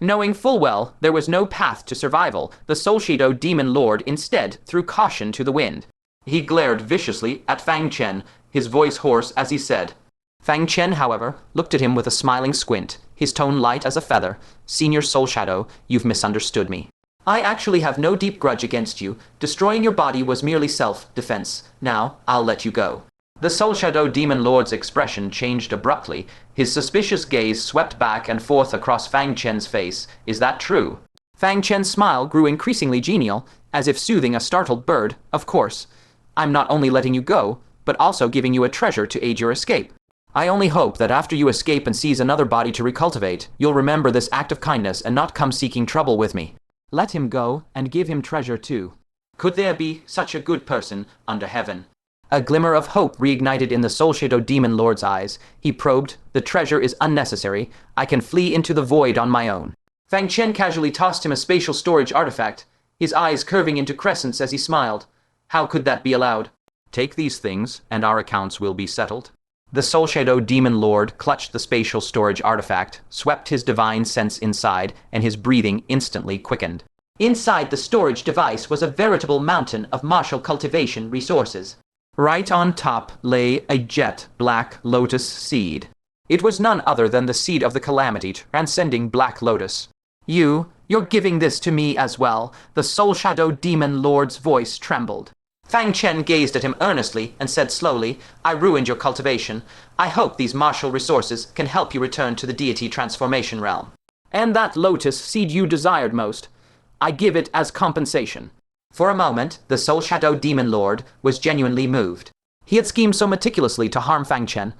Knowing full well there was no path to survival, the Soul Shadow Demon Lord instead threw caution to the wind. He glared viciously at Fang Chen, his voice hoarse as he said. Fang Chen, however, looked at him with a smiling squint, his tone light as a feather. Senior Soul Shadow, you've misunderstood me. I actually have no deep grudge against you. Destroying your body was merely self-defense. Now, I'll let you go. The Soul Shadow Demon Lord's expression changed abruptly. His suspicious gaze swept back and forth across Fang Chen's face. Is that true? Fang Chen's smile grew increasingly genial, as if soothing a startled bird. Of course. I'm not only letting you go, but also giving you a treasure to aid your escape. I only hope that after you escape and seize another body to recultivate, you'll remember this act of kindness and not come seeking trouble with me. Let him go, and give him treasure too. Could there be such a good person under heaven? A glimmer of hope reignited in the Soul Shadow Demon Lord's eyes. He probed, the treasure is unnecessary. I can flee into the void on my own. Fang Chen casually tossed him a spatial storage artifact, his eyes curving into crescents as he smiled. How could that be allowed? Take these things, and our accounts will be settled. The Soul Shadow Demon Lord clutched the spatial storage artifact, swept his divine sense inside, and his breathing instantly quickened. Inside the storage device was a veritable mountain of martial cultivation resources. Right on top lay a jet black lotus seed. It was none other than the seed of the calamity transcending Black Lotus. You're giving this to me as well. The Soul Shadow Demon Lord's voice trembled. Fang Chen gazed at him earnestly and said slowly, I ruined your cultivation. I hope these martial resources can help you return to the deity transformation realm. And that lotus seed you desired most, I give it as compensation. For a moment, the Soul Shadow Demon Lord was genuinely moved. He had schemed so meticulously to harm Fang Chen,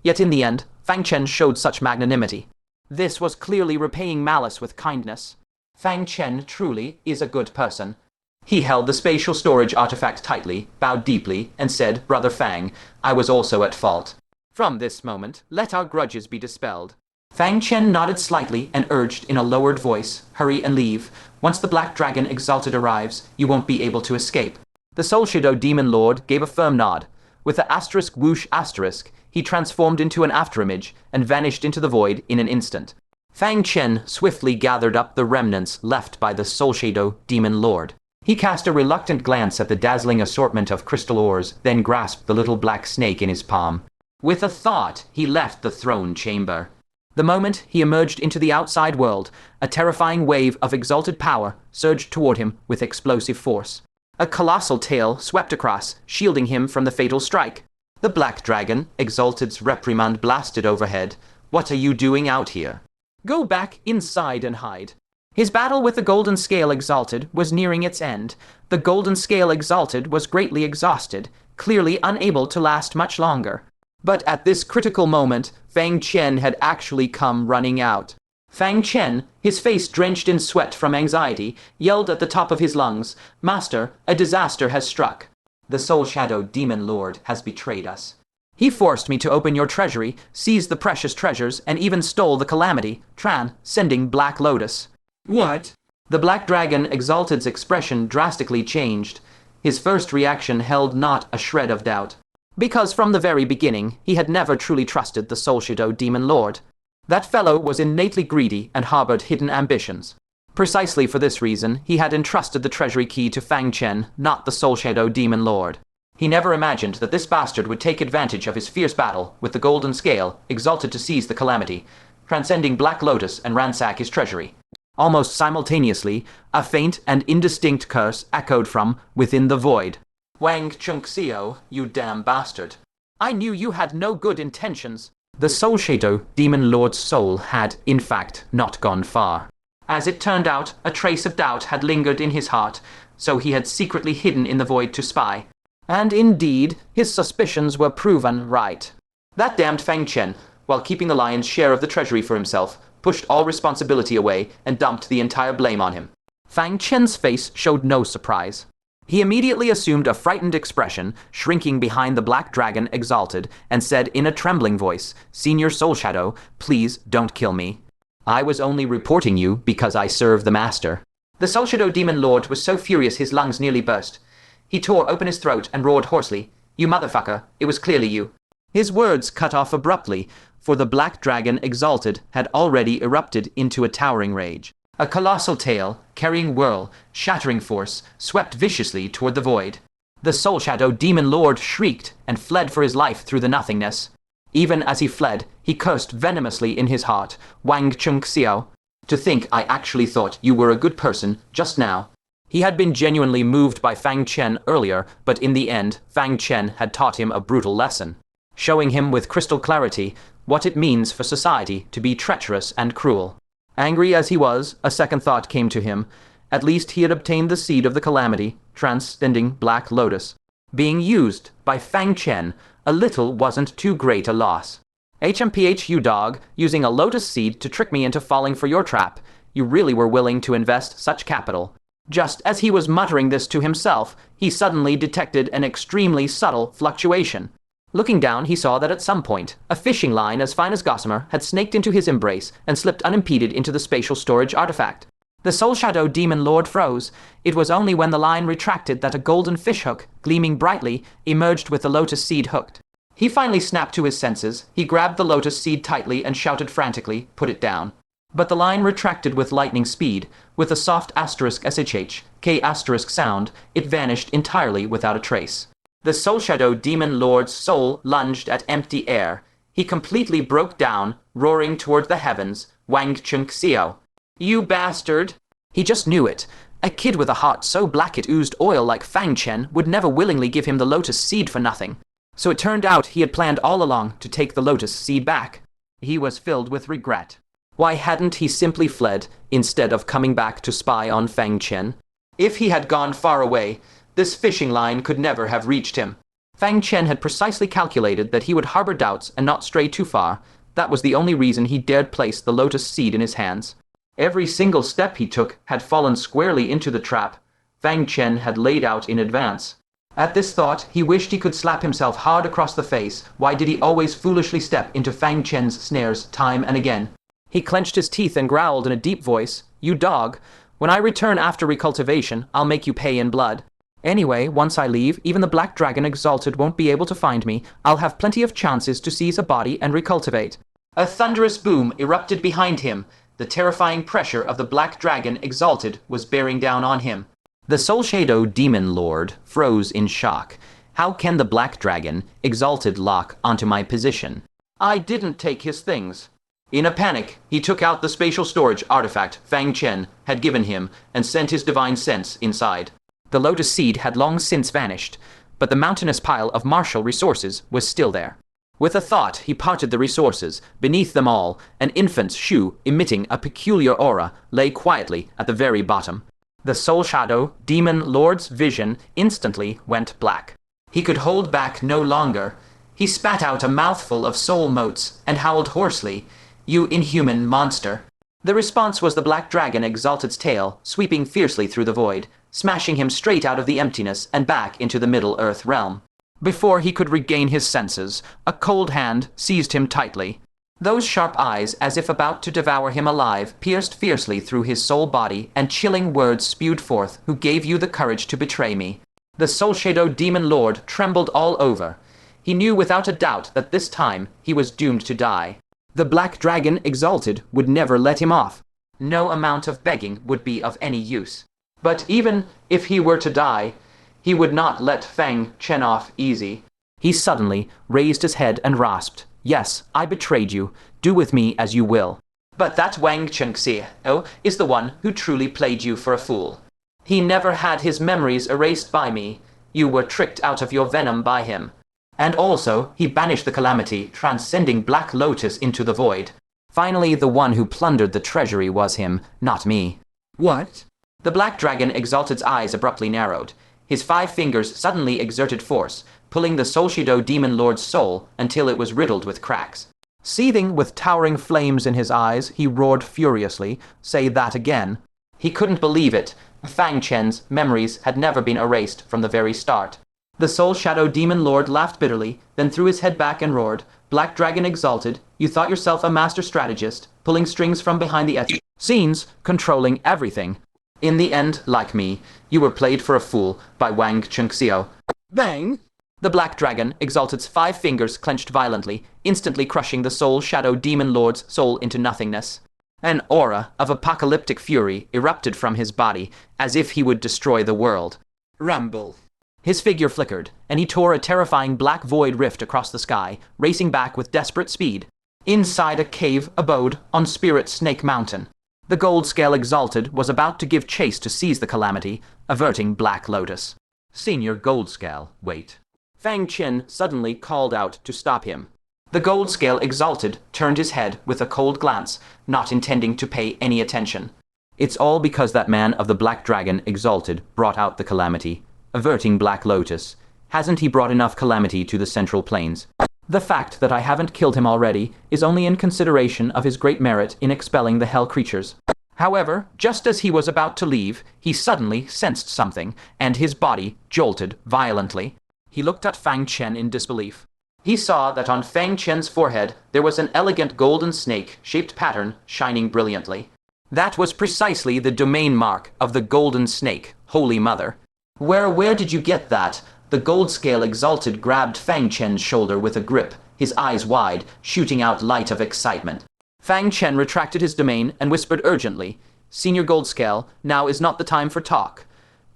yet in the end, Fang Chen showed such magnanimity. This was clearly repaying malice with kindness. Fang Chen truly is a good person. He held the spatial storage artifact tightly, bowed deeply, and said, Brother Fang, I was also at fault. From this moment, let our grudges be dispelled. Fang Chen nodded slightly and urged in a lowered voice, hurry and leave. Once the Black Dragon Exalted arrives, you won't be able to escape. The Soul Shadow Demon Lord gave a firm nod. With the asterisk whoosh asterisk, he transformed into an afterimage and vanished into the void in an instant. Fang Chen swiftly gathered up the remnants left by the Soul Shadow Demon Lord. He cast a reluctant glance at the dazzling assortment of crystal ores, then grasped the little black snake in his palm. With a thought, he left the throne chamber. The moment he emerged into the outside world, a terrifying wave of exalted power surged toward him with explosive force. A colossal tail swept across, shielding him from the fatal strike. The Black Dragon Exalted's reprimand blasted overhead. What are you doing out here? Go back inside and hide. His battle with the Golden Scale Exalted was nearing its end. The Golden Scale Exalted was greatly exhausted, clearly unable to last much longer. But at this critical moment, Fang Chen had actually come running out. Fang Chen, his face drenched in sweat from anxiety, yelled at the top of his lungs, Master, a disaster has struck. The Soul Shadow Demon Lord has betrayed us. He forced me to open your treasury, seized the precious treasures, and even stole the calamity, transcending Black Lotus. What? The Black Dragon Exalted's expression drastically changed. His first reaction held not a shred of doubt. Because from the very beginning, he had never truly trusted the Soul Shadow Demon Lord. That fellow was innately greedy and harbored hidden ambitions. Precisely for this reason, he had entrusted the treasury key to Fang Chen, not the Soul Shadow Demon Lord. He never imagined that this bastard would take advantage of his fierce battle with the Golden Scale, exalted to seize the calamity, transcending Black Lotus and ransack his treasury. Almost simultaneously, a faint and indistinct curse echoed from within the void. Wang Chunxio, you damn bastard. I knew you had no good intentions. The Soul Shadow Demon Lord's soul had, in fact, not gone far. As it turned out, a trace of doubt had lingered in his heart, so he had secretly hidden in the void to spy. And indeed, his suspicions were proven right. That damned Fang Chen, while keeping the lion's share of the treasury for himself, pushed all responsibility away and dumped the entire blame on him. Fang Chen's face showed no surprise. He immediately assumed a frightened expression, shrinking behind the Black Dragon Exalted, and said in a trembling voice, Senior Soul Shadow, please don't kill me. I was only reporting you because I serve the Master. The Soul Shadow Demon Lord was so furious his lungs nearly burst. He tore open his throat and roared hoarsely, You motherfucker, it was clearly you. His words cut off abruptly, for the Black Dragon Exalted had already erupted into a towering rage. A colossal tail, carrying whirl, shattering force, swept viciously toward the void. The Soul Shadow Demon Lord shrieked and fled for his life through the nothingness. Even as he fled, he cursed venomously in his heart, Wang Chungxiao. To think I actually thought you were a good person just now. He had been genuinely moved by Fang Chen earlier, but in the end, Fang Chen had taught him a brutal lesson, showing him with crystal clarity what it means for society to be treacherous and cruel. Angry as he was, a second thought came to him. At least he had obtained the seed of the calamity, transcending Black Lotus. Being used by Fang Chen, a little wasn't too great a loss. HMPH, you dog, using a lotus seed to trick me into falling for your trap. You really were willing to invest such capital. Just as he was muttering this to himself, he suddenly detected an extremely subtle fluctuation. Looking down, he saw that at some point, a fishing line as fine as gossamer had snaked into his embrace and slipped unimpeded into the spatial storage artifact. The Soul Shadow Demon Lord froze. It was only when the line retracted that a golden fishhook, gleaming brightly, emerged with the lotus seed hooked. He finally snapped to his senses. He grabbed the lotus seed tightly and shouted frantically, "Put it down." But the line retracted with lightning speed. With a soft *SHH, K* sound, it vanished entirely without a trace. The Soul Shadow Demon Lord's soul lunged at empty air. He completely broke down, roaring toward the heavens, Wang Chungxiao. "You bastard!" He just knew it. A kid with a heart so black it oozed oil like Fang Chen would never willingly give him the lotus seed for nothing. So it turned out he had planned all along to take the lotus seed back. He was filled with regret. Why hadn't he simply fled, instead of coming back to spy on Fang Chen? If he had gone far away, this fishing line could never have reached him. Fang Chen had precisely calculated that he would harbor doubts and not stray too far. That was the only reason he dared place the lotus seed in his hands. Every single step he took had fallen squarely into the trap Fang Chen had laid out in advance. At this thought, he wished he could slap himself hard across the face. Why did he always foolishly step into Fang Chen's snares time and again? He clenched his teeth and growled in a deep voice, "You dog, when I return after recultivation, I'll make you pay in blood. Anyway, once I leave, even the Black Dragon Exalted won't be able to find me. I'll have plenty of chances to seize a body and recultivate." A thunderous boom erupted behind him. The terrifying pressure of the Black Dragon Exalted was bearing down on him. The Soul Shadow Demon Lord froze in shock. How can the Black Dragon Exalted lock onto my position? I didn't take his things. In a panic, he took out the spatial storage artifact Fang Chen had given him and sent his divine sense inside. The lotus seed had long since vanished, but the mountainous pile of martial resources was still there. With a thought, he parted the resources. Beneath them all, an infant's shoe, emitting a peculiar aura, lay quietly at the very bottom. The Soul Shadow Demon Lord's vision instantly went black. He could hold back no longer. He spat out a mouthful of soul motes and howled hoarsely, "You inhuman monster." The response was the Black Dragon Exalted's tail, sweeping fiercely through the void, smashing him straight out of the emptiness and back into the Middle Earth realm. Before he could regain his senses, a cold hand seized him tightly. Those sharp eyes, as if about to devour him alive, pierced fiercely through his soul body, and chilling words spewed forth, "Who gave you the courage to betray me?" The Soul Shadow Demon Lord trembled all over. He knew without a doubt that this time he was doomed to die. The Black Dragon Exalted would never let him off. No amount of begging would be of any use. But even if he were to die, he would not let Fang Chen off easy. He suddenly raised his head and rasped, "Yes, I betrayed you. Do with me as you will. But that Wang Chungxiao is the one who truly played you for a fool. He never had his memories erased by me. You were tricked out of your venom by him. And also, he banished the calamity, transcending Black Lotus into the void. Finally, the one who plundered the treasury was him, not me." "What?" The Black Dragon Exalted's eyes abruptly narrowed. His 5 fingers suddenly exerted force, pulling the Soul Shadow Demon Lord's soul until it was riddled with cracks. Seething with towering flames in his eyes, he roared furiously, "Say that again." He couldn't believe it. Fang Chen's memories had never been erased from the very start. The Soul Shadow Demon Lord laughed bitterly, then threw his head back and roared, "Black Dragon Exalted, you thought yourself a master strategist, pulling strings from behind the scenes, controlling everything. In the end, like me, you were played for a fool by Wang Chungxiao." "Bang!" The Black Dragon Exalted's 5 fingers clenched violently, instantly crushing the Soul Shadow Demon Lord's soul into nothingness. An aura of apocalyptic fury erupted from his body, as if he would destroy the world. Rumble. His figure flickered, and he tore a terrifying black void rift across the sky, racing back with desperate speed. Inside a cave abode on Spirit Snake Mountain, the Gold Scale Exalted was about to give chase to seize the calamity, averting Black Lotus. Senior Gold Scale, wait. Fang Chen suddenly called out to stop him. The Gold Scale Exalted turned his head with a cold glance, not intending to pay any attention. It's all because that man of the Black Dragon Exalted brought out the calamity, averting Black Lotus. Hasn't he brought enough calamity to the Central Plains? The fact that I haven't killed him already is only in consideration of his great merit in expelling the hell creatures. However, just as he was about to leave, he suddenly sensed something, and his body jolted violently. He looked at Fang Chen in disbelief. He saw that on Fang Chen's forehead there was an elegant golden snake-shaped pattern shining brilliantly. That was precisely the domain mark of the Golden Snake, Holy Mother. Where did you get that? The Gold Scale Exalted grabbed Fang Chen's shoulder with a grip, his eyes wide, shooting out light of excitement. Fang Chen retracted his domain and whispered urgently, "Senior Gold Scale, now is not the time for talk.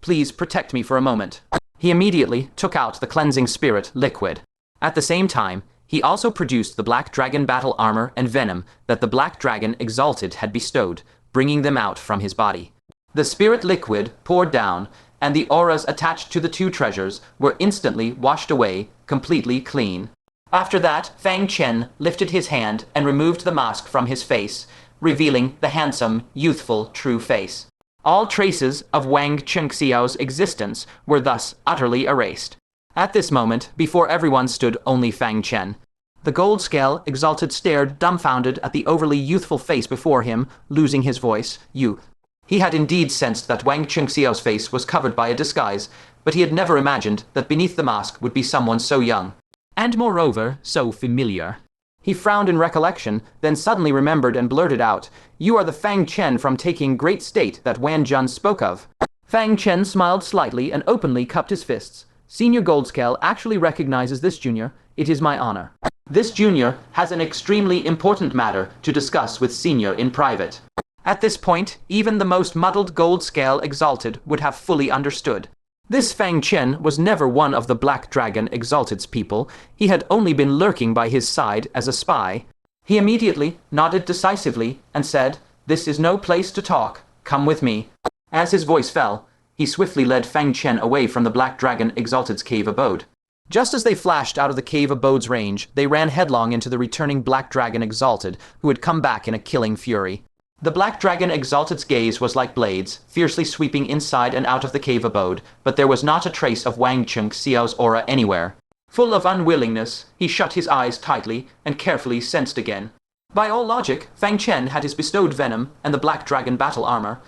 Please protect me for a moment." He immediately took out the cleansing spirit liquid. At the same time, he also produced the Black Dragon battle armor and venom that the Black Dragon Exalted had bestowed, bringing them out from his body. The spirit liquid poured down, and the auras attached to the 2 treasures were instantly washed away, completely clean. After that, Fang Chen lifted his hand and removed the mask from his face, revealing the handsome, youthful, true face. All traces of Wang Chengxiao's existence were thus utterly erased. At this moment, before everyone stood only Fang Chen. The Gold Scale Exalted stared dumbfounded at the overly youthful face before him, losing his voice, youth. He had indeed sensed that Wang Chengxiao's face was covered by a disguise, but he had never imagined that beneath the mask would be someone so young. And moreover, so familiar. He frowned in recollection, then suddenly remembered and blurted out, "You are the Fang Chen from Taking Great State that Wan Jun spoke of." Fang Chen smiled slightly and openly cupped his fists. "Senior Gold Scale actually recognizes this junior. It is my honor. This junior has an extremely important matter to discuss with Senior in private." At this point, even the most muddled Gold Scale Exalted would have fully understood. This Fang Chen was never one of the Black Dragon Exalted's people. He had only been lurking by his side as a spy. He immediately nodded decisively and said, "This is no place to talk. Come with me." As his voice fell, he swiftly led Fang Chen away from the Black Dragon Exalted's cave abode. Just as they flashed out of the cave abode's range, they ran headlong into the returning Black Dragon Exalted, who had come back in a killing fury. The Black Dragon Exalted's gaze was like blades, fiercely sweeping inside and out of the cave abode, but there was not a trace of Wang Chengxiao's aura anywhere. Full of unwillingness, he shut his eyes tightly and carefully sensed again. By all logic, Fang Chen had his bestowed venom and the Black Dragon battle armor.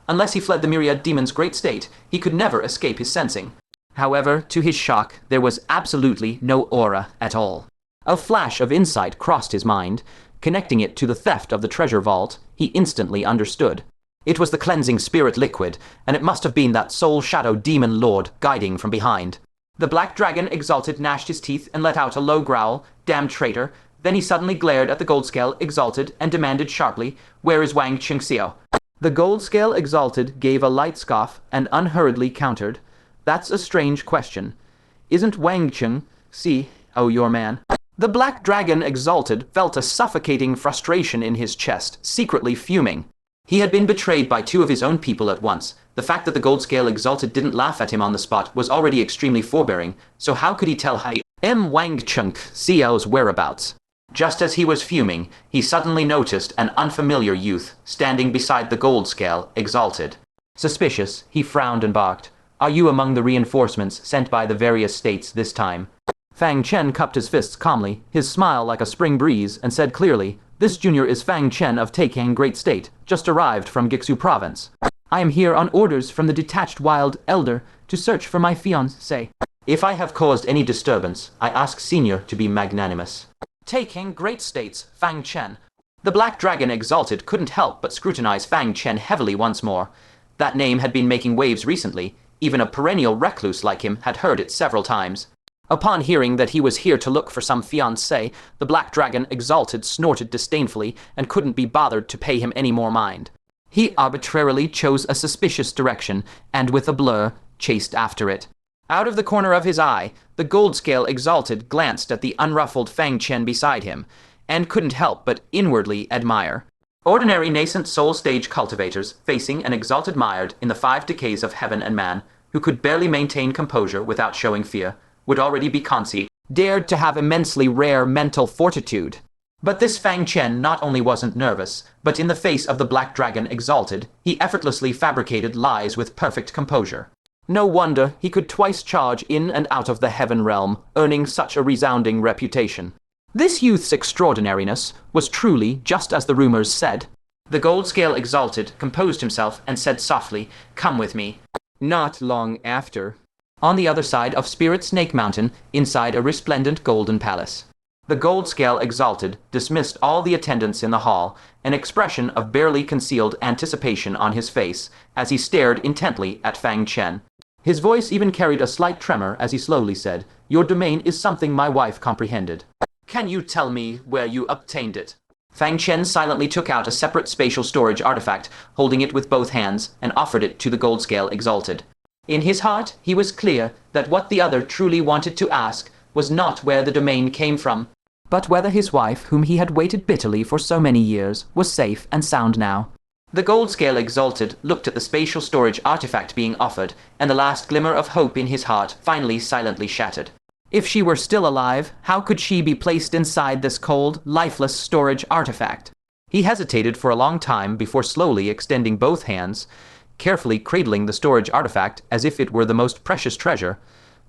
Unless he fled the Myriad Demon's great state, he could never escape his sensing. However, to his shock, there was absolutely no aura at all. A flash of insight crossed his mind. Connecting it to the theft of the treasure vault, he instantly understood. It was the cleansing spirit liquid, and it must have been that Soul Shadow Demon Lord guiding from behind. The Black Dragon Exalted gnashed his teeth and let out a low growl, "Damn traitor." Then he suddenly glared at the Gold Scale Exalted and demanded sharply, "Where is Wang Chengxiao?" The Gold Scale Exalted gave a light scoff and unhurriedly countered, "That's a strange question. Isn't Wang Chengxiao your man?" The Black Dragon Exalted felt a suffocating frustration in his chest, secretly fuming. He had been betrayed by 2 of his own people at once. The fact that the Gold Scale Exalted didn't laugh at him on the spot was already extremely forbearing, so how could he tell Wang Chengxiao's whereabouts? Just as he was fuming, he suddenly noticed an unfamiliar youth standing beside the Gold Scale Exalted. Suspicious, he frowned and barked, "Are you among the reinforcements sent by the various states this time?" Fang Chen cupped his fists calmly, his smile like a spring breeze, and said clearly, "This junior is Fang Chen of Taking Great State, just arrived from Gixu Province. I am here on orders from the detached wild elder to search for my fiancée. If I have caused any disturbance, I ask Senior to be magnanimous." Taking Great States, Fang Chen. The Black Dragon Exalted couldn't help but scrutinize Fang Chen heavily once more. That name had been making waves recently. Even a perennial recluse like him had heard it several times. Upon hearing that he was here to look for some fiancée, the black dragon, exalted, snorted disdainfully and couldn't be bothered to pay him any more mind. He arbitrarily chose a suspicious direction and with a blur chased after it. Out of the corner of his eye, the gold scale exalted glanced at the unruffled Fang Chen beside him and couldn't help but inwardly admire. Ordinary nascent soul stage cultivators facing an exalted mired in the 5 decays of heaven and man, who could barely maintain composure without showing fear, would already be conceit, dared to have immensely rare mental fortitude. But this Fang Chen not only wasn't nervous, but in the face of the black dragon exalted, he effortlessly fabricated lies with perfect composure. No wonder he could twice charge in and out of the heaven realm, earning such a resounding reputation. This youth's extraordinariness was truly just as the rumors said. The gold scale exalted composed himself and said softly, "Come with me." Not long after, on the other side of Spirit Snake Mountain, inside a resplendent golden palace, the gold scale exalted dismissed all the attendants in the hall, an expression of barely concealed anticipation on his face as he stared intently at Fang Chen. His voice even carried a slight tremor as he slowly said, "Your domain is something my wife comprehended. Can you tell me where you obtained it?" Fang Chen silently took out a separate spatial storage artifact, holding it with both hands, and offered it to the gold scale exalted. In his heart, he was clear that what the other truly wanted to ask was not where the domain came from, but whether his wife, whom he had waited bitterly for so many years, was safe and sound now. The gold scale exalted looked at the spatial storage artifact being offered, and the last glimmer of hope in his heart finally silently shattered. If she were still alive, how could she be placed inside this cold, lifeless storage artifact? He hesitated for a long time before slowly extending both hands, carefully cradling the storage artifact as if it were the most precious treasure,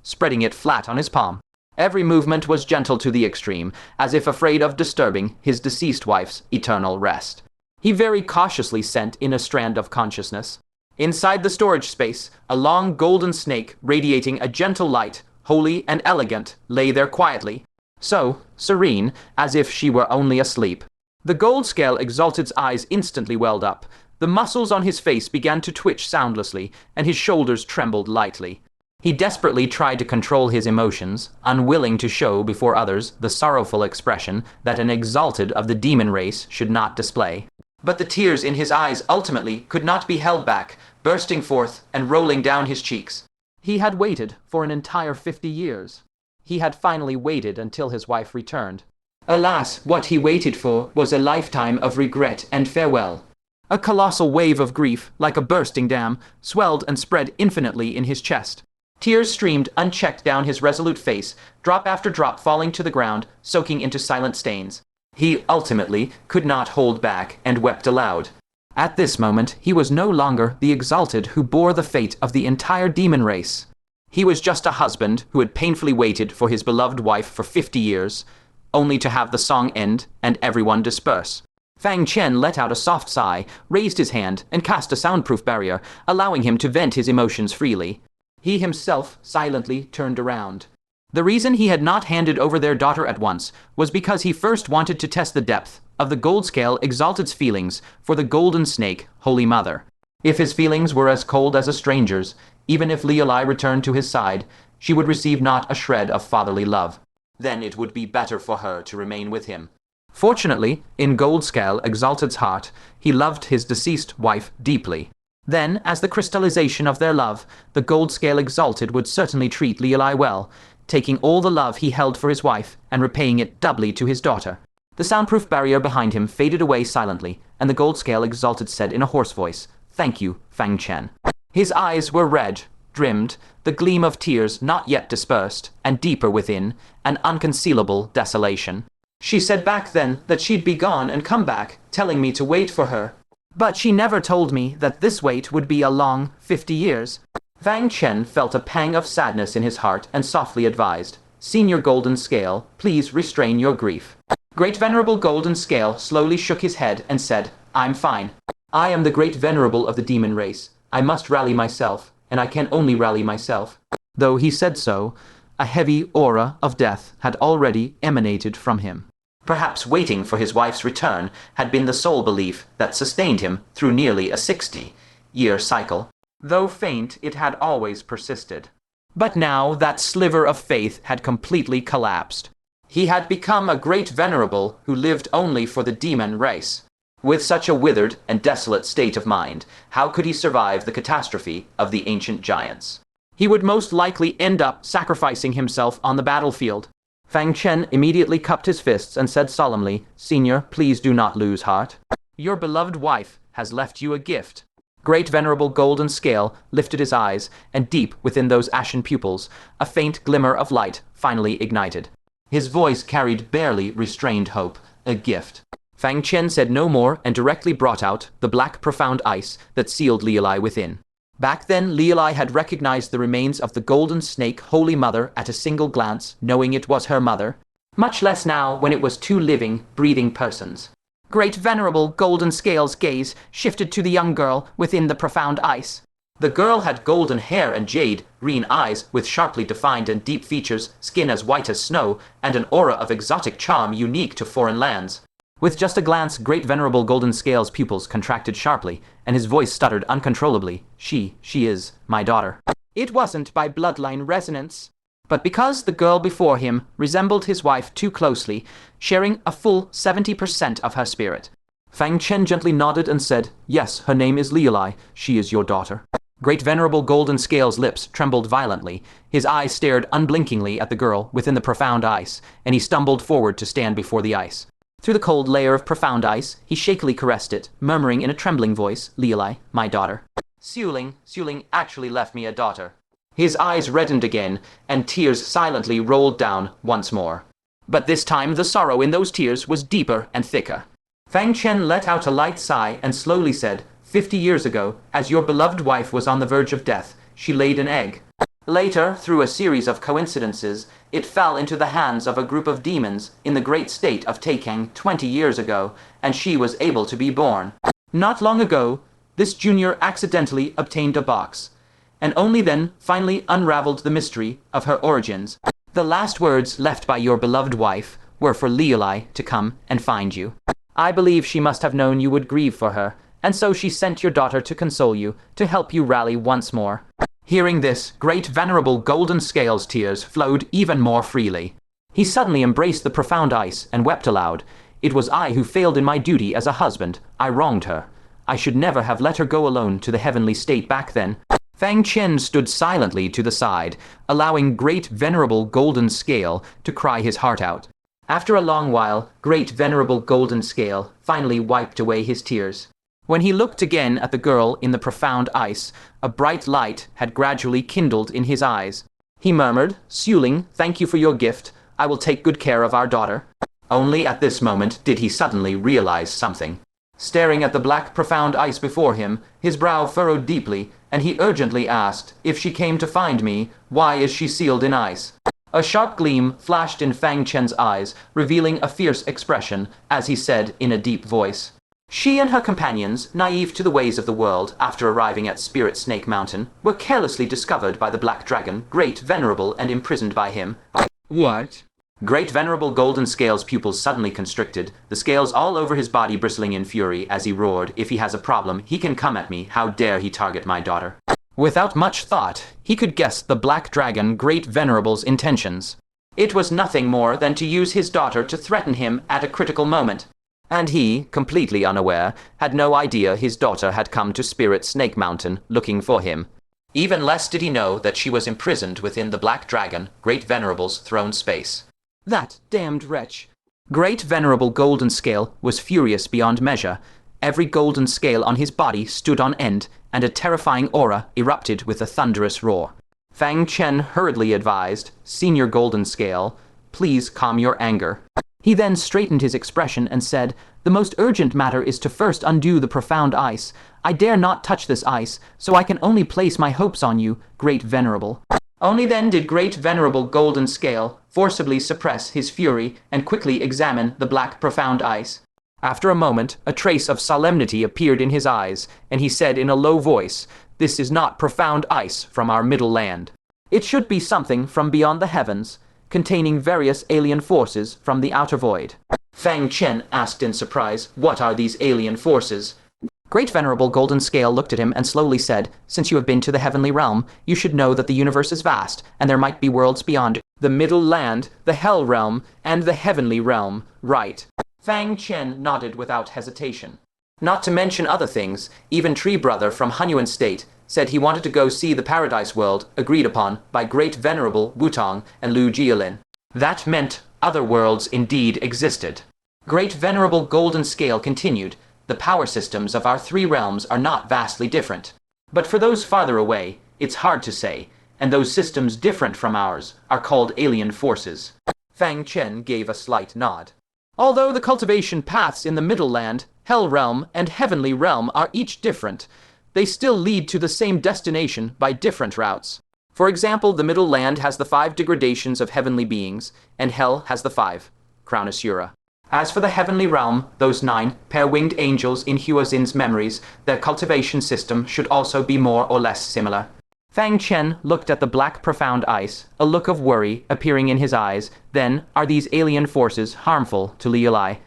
spreading it flat on his palm. Every movement was gentle to the extreme, as if afraid of disturbing his deceased wife's eternal rest. He very cautiously sent in a strand of consciousness. Inside the storage space, a long golden snake radiating a gentle light, holy and elegant, lay there quietly, so serene as if she were only asleep. The gold scale exalted's eyes instantly welled up. The muscles on his face began to twitch soundlessly, and his shoulders trembled lightly. He desperately tried to control his emotions, unwilling to show before others the sorrowful expression that an exalted of the demon race should not display. But the tears in his eyes ultimately could not be held back, bursting forth and rolling down his cheeks. He had waited for an entire 50 years. He had finally waited until his wife returned. Alas, what he waited for was a lifetime of regret and farewell. A colossal wave of grief, like a bursting dam, swelled and spread infinitely in his chest. Tears streamed unchecked down his resolute face, drop after drop falling to the ground, soaking into silent stains. He ultimately could not hold back and wept aloud. At this moment, he was no longer the exalted who bore the fate of the entire demon race. He was just a husband who had painfully waited for his beloved wife for 50 years, only to have the song end and everyone disperse. Fang Chen let out a soft sigh, raised his hand, and cast a soundproof barrier, allowing him to vent his emotions freely. He himself silently turned around. The reason he had not handed over their daughter at once was because he first wanted to test the depth of the gold scale exalted's feelings for the golden snake, Holy Mother. If his feelings were as cold as a stranger's, even if Leolai returned to his side, she would receive not a shred of fatherly love. Then it would be better for her to remain with him. Fortunately, in gold scale exalted's heart, he loved his deceased wife deeply. Then, as the crystallization of their love, the gold scale exalted would certainly treat Leolai well, taking all the love he held for his wife and repaying it doubly to his daughter. The soundproof barrier behind him faded away silently, and the gold scale exalted said in a hoarse voice, "Thank you, Fang Chen." His eyes were red, dimmed, the gleam of tears not yet dispersed, and deeper within, an unconcealable desolation. "She said back then that she'd be gone and come back, telling me to wait for her. But she never told me that this wait would be a long 50 years. Fang Chen felt a pang of sadness in his heart and softly advised, "Senior Golden Scale, please restrain your grief." Great Venerable Golden Scale slowly shook his head and said, "I'm fine. I am the Great Venerable of the demon race. I must rally myself, and I can only rally myself." Though he said so, a heavy aura of death had already emanated from him. Perhaps waiting for his wife's return had been the sole belief that sustained him through nearly a 60-year cycle. Though faint, it had always persisted. But now that sliver of faith had completely collapsed. He had become a great venerable who lived only for the demon race. With such a withered and desolate state of mind, how could he survive the catastrophe of the ancient giants? He would most likely end up sacrificing himself on the battlefield. Fang Chen immediately cupped his fists and said solemnly, "Senior, please do not lose heart. Your beloved wife has left you a gift." Great Venerable Golden Scale lifted his eyes, and deep within those ashen pupils, a faint glimmer of light finally ignited. His voice carried barely restrained hope, a gift. Fang Chen said no more and directly brought out the black profound ice that sealed Lielai within. Back then, Lielai had recognized the remains of the golden snake Holy Mother at a single glance, knowing it was her mother. Much less now when it was two living, breathing persons. Great Venerable Golden Scale's gaze shifted to the young girl within the profound ice. The girl had golden hair and jade, green eyes with sharply defined and deep features, skin as white as snow, and an aura of exotic charm unique to foreign lands. With just a glance, Great Venerable Golden Scale's pupils contracted sharply, and his voice stuttered uncontrollably. She is my daughter. It wasn't by bloodline resonance, but because the girl before him resembled his wife too closely, sharing a full 70% of her spirit. Fang Chen gently nodded and said, "Yes, her name is Lielai. She is your daughter." Great Venerable Golden Scale's lips trembled violently. His eyes stared unblinkingly at the girl within the profound ice, and he stumbled forward to stand before the ice. Through the cold layer of profound ice, he shakily caressed it, murmuring in a trembling voice, "Lielai, my daughter." Suling actually left me a daughter. His eyes reddened again, and tears silently rolled down once more. But this time the sorrow in those tears was deeper and thicker. Fang Chen let out a light sigh and slowly said, 50 years ago, as your beloved wife was on the verge of death, she laid an egg. Later, through a series of coincidences, it fell into the hands of a group of demons in the great state of Taikang 20 years ago, and she was able to be born. Not long ago, this junior accidentally obtained a box, and only then finally unraveled the mystery of her origins. The last words left by your beloved wife were for Lielai to come and find you. I believe she must have known you would grieve for her, and so she sent your daughter to console you, to help you rally once more. Hearing this, Great Venerable Golden Scale's tears flowed even more freely. He suddenly embraced the profound ice and wept aloud. It was I who failed in my duty as a husband. I wronged her. I should never have let her go alone to the heavenly state back then. Fang Chen stood silently to the side, allowing Great Venerable Golden Scale to cry his heart out. After a long while, Great Venerable Golden Scale finally wiped away his tears. When he looked again at the girl in the profound ice, a bright light had gradually kindled in his eyes. He murmured, "Suling, thank you for your gift. I will take good care of our daughter." Only at this moment did he suddenly realize something. Staring at the black profound ice before him, his brow furrowed deeply, and he urgently asked, "If she came to find me, why is she sealed in ice?" A sharp gleam flashed in Fang Chen's eyes, revealing a fierce expression, as he said in a deep voice, "She and her companions, naive to the ways of the world after arriving at Spirit Snake Mountain, were carelessly discovered by the Black Dragon, Great Venerable, and imprisoned by him." What? Great Venerable Golden Scale's pupils suddenly constricted, the scales all over his body bristling in fury as he roared, "If he has a problem, he can come at me. How dare he target my daughter?" Without much thought, he could guess the Black Dragon Great Venerable's intentions. It was nothing more than to use his daughter to threaten him at a critical moment. And he, completely unaware, had no idea his daughter had come to Spirit Snake Mountain looking for him. Even less did he know that she was imprisoned within the Black Dragon, Great Venerable's throne space. That damned wretch. Great Venerable Golden Scale was furious beyond measure. Every golden scale on his body stood on end, and a terrifying aura erupted with a thunderous roar. Fang Chen hurriedly advised, "Senior Golden Scale, please calm your anger." He then straightened his expression and said, "The most urgent matter is to first undo the profound ice. I dare not touch this ice, so I can only place my hopes on you, Great Venerable." Only then did Great Venerable Golden Scale forcibly suppress his fury and quickly examine the black profound ice. After a moment, a trace of solemnity appeared in his eyes, and he said in a low voice, "This is not profound ice from our middle land. It should be something from beyond the heavens, containing various alien forces from the outer void." Fang Chen asked in surprise, "What are these alien forces?" Great Venerable Golden Scale looked at him and slowly said, "Since you have been to the heavenly realm, you should know that the universe is vast, and there might be worlds beyond the middle land, the hell realm, and the heavenly realm, right?" Fang Chen nodded without hesitation. Not to mention other things, even Tree Brother from Hunyuan State said he wanted to go see the paradise world agreed upon by Great Venerable Wutong and Lu Jialin. That meant other worlds indeed existed. Great Venerable Golden Scale continued, "The power systems of our three realms are not vastly different. But for those farther away, it's hard to say, and those systems different from ours are called alien forces." Fang Chen gave a slight nod. Although the cultivation paths in the Middle Land, Hell Realm, and Heavenly Realm are each different, they still lead to the same destination by different routes. For example, the Middle Land has the 5 degradations of heavenly beings, and Hell has the 5, Crown Asura. As for the Heavenly Realm, those 9 pair-winged angels in Huazin's memories, their cultivation system should also be more or less similar. Fang Chen looked at the black profound ice, a look of worry appearing in his eyes. Then, "Are these alien forces harmful to Liu Lai?"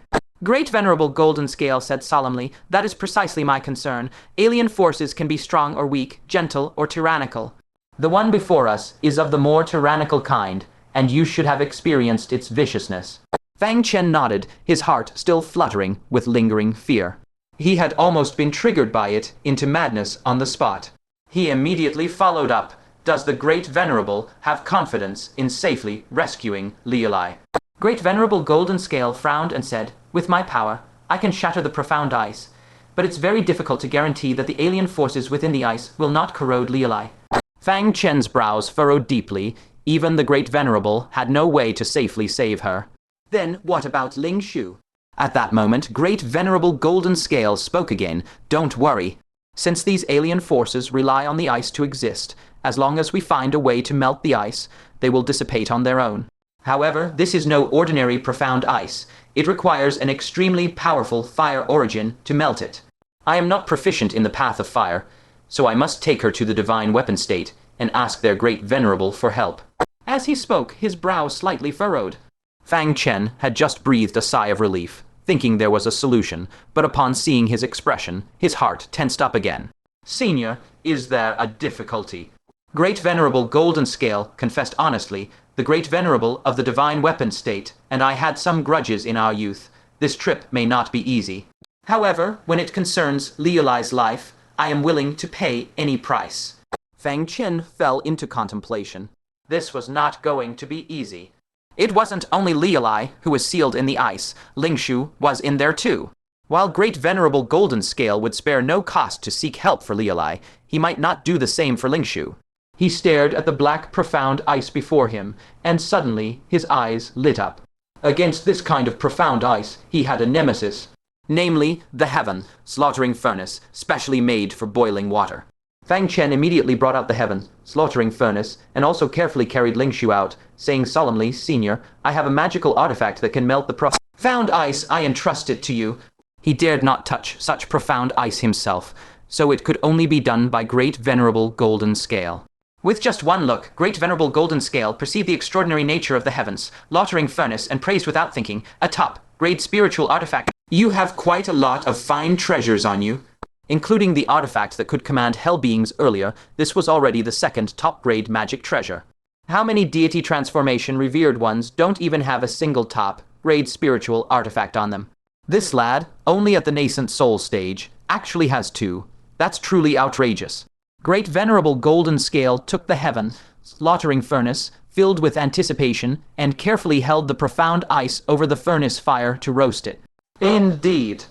Great Venerable Golden Scale said solemnly, "That is precisely my concern. Alien forces can be strong or weak, gentle or tyrannical. The one before us is of the more tyrannical kind, and you should have experienced its viciousness." Fang Chen nodded, his heart still fluttering with lingering fear. He had almost been triggered by it into madness on the spot. He immediately followed up, "Does the Great Venerable have confidence in safely rescuing Liu Lai?" Great Venerable Golden Scale frowned and said, "With my power, I can shatter the profound ice, but it's very difficult to guarantee that the alien forces within the ice will not corrode Liu Lai." Fang Chen's brows furrowed deeply. Even the Great Venerable had no way to safely save her. "Then what about Ling Shu?" At that moment, Great Venerable Golden Scale spoke again. "Don't worry. Since these alien forces rely on the ice to exist, as long as we find a way to melt the ice, they will dissipate on their own. However, this is no ordinary profound ice. It requires an extremely powerful fire origin to melt it. I am not proficient in the path of fire, so I must take her to the divine weapon state and ask their Great Venerable for help." As he spoke, his brow slightly furrowed. Fang Chen had just breathed a sigh of relief, thinking there was a solution, but upon seeing his expression, his heart tensed up again. "Senior, is there a difficulty?" Great Venerable Golden Scale confessed honestly, "The Great Venerable of the Divine Weapon State and I had some grudges in our youth. This trip may not be easy. However, when it concerns Liu Lai's life, I am willing to pay any price." Fang Chen fell into contemplation. This was not going to be easy. It wasn't only Liu Lai who was sealed in the ice, Ling Shu was in there too. While Great Venerable Golden Scale would spare no cost to seek help for Liu Lai, he might not do the same for Ling Shu. He stared at the black profound ice before him, and suddenly his eyes lit up. Against this kind of profound ice, he had a nemesis, namely the Heaven, slaughtering furnace, specially made for boiling water. Fang Chen immediately brought out the Heaven, slaughtering furnace, and also carefully carried Ling Shu out, saying solemnly, "Senior, I have a magical artifact that can melt the profound ice. I entrust it to you." He dared not touch such profound ice himself, so it could only be done by Great Venerable Golden Scale. With just one look, Great Venerable Golden Scale perceived the extraordinary nature of the Heavens, slaughtering furnace, and praised without thinking, "A top-grade spiritual artifact. You have quite a lot of fine treasures on you." Including the artifact that could command hell beings earlier, this was already the second top-grade magic treasure. How many deity transformation revered ones don't even have a single top-grade spiritual artifact on them? This lad, only at the nascent soul stage, actually has 2. That's truly outrageous. Great Venerable Golden Scale took the Heaven, slaughtering furnace, filled with anticipation, and carefully held the profound ice over the furnace fire to roast it. Indeed.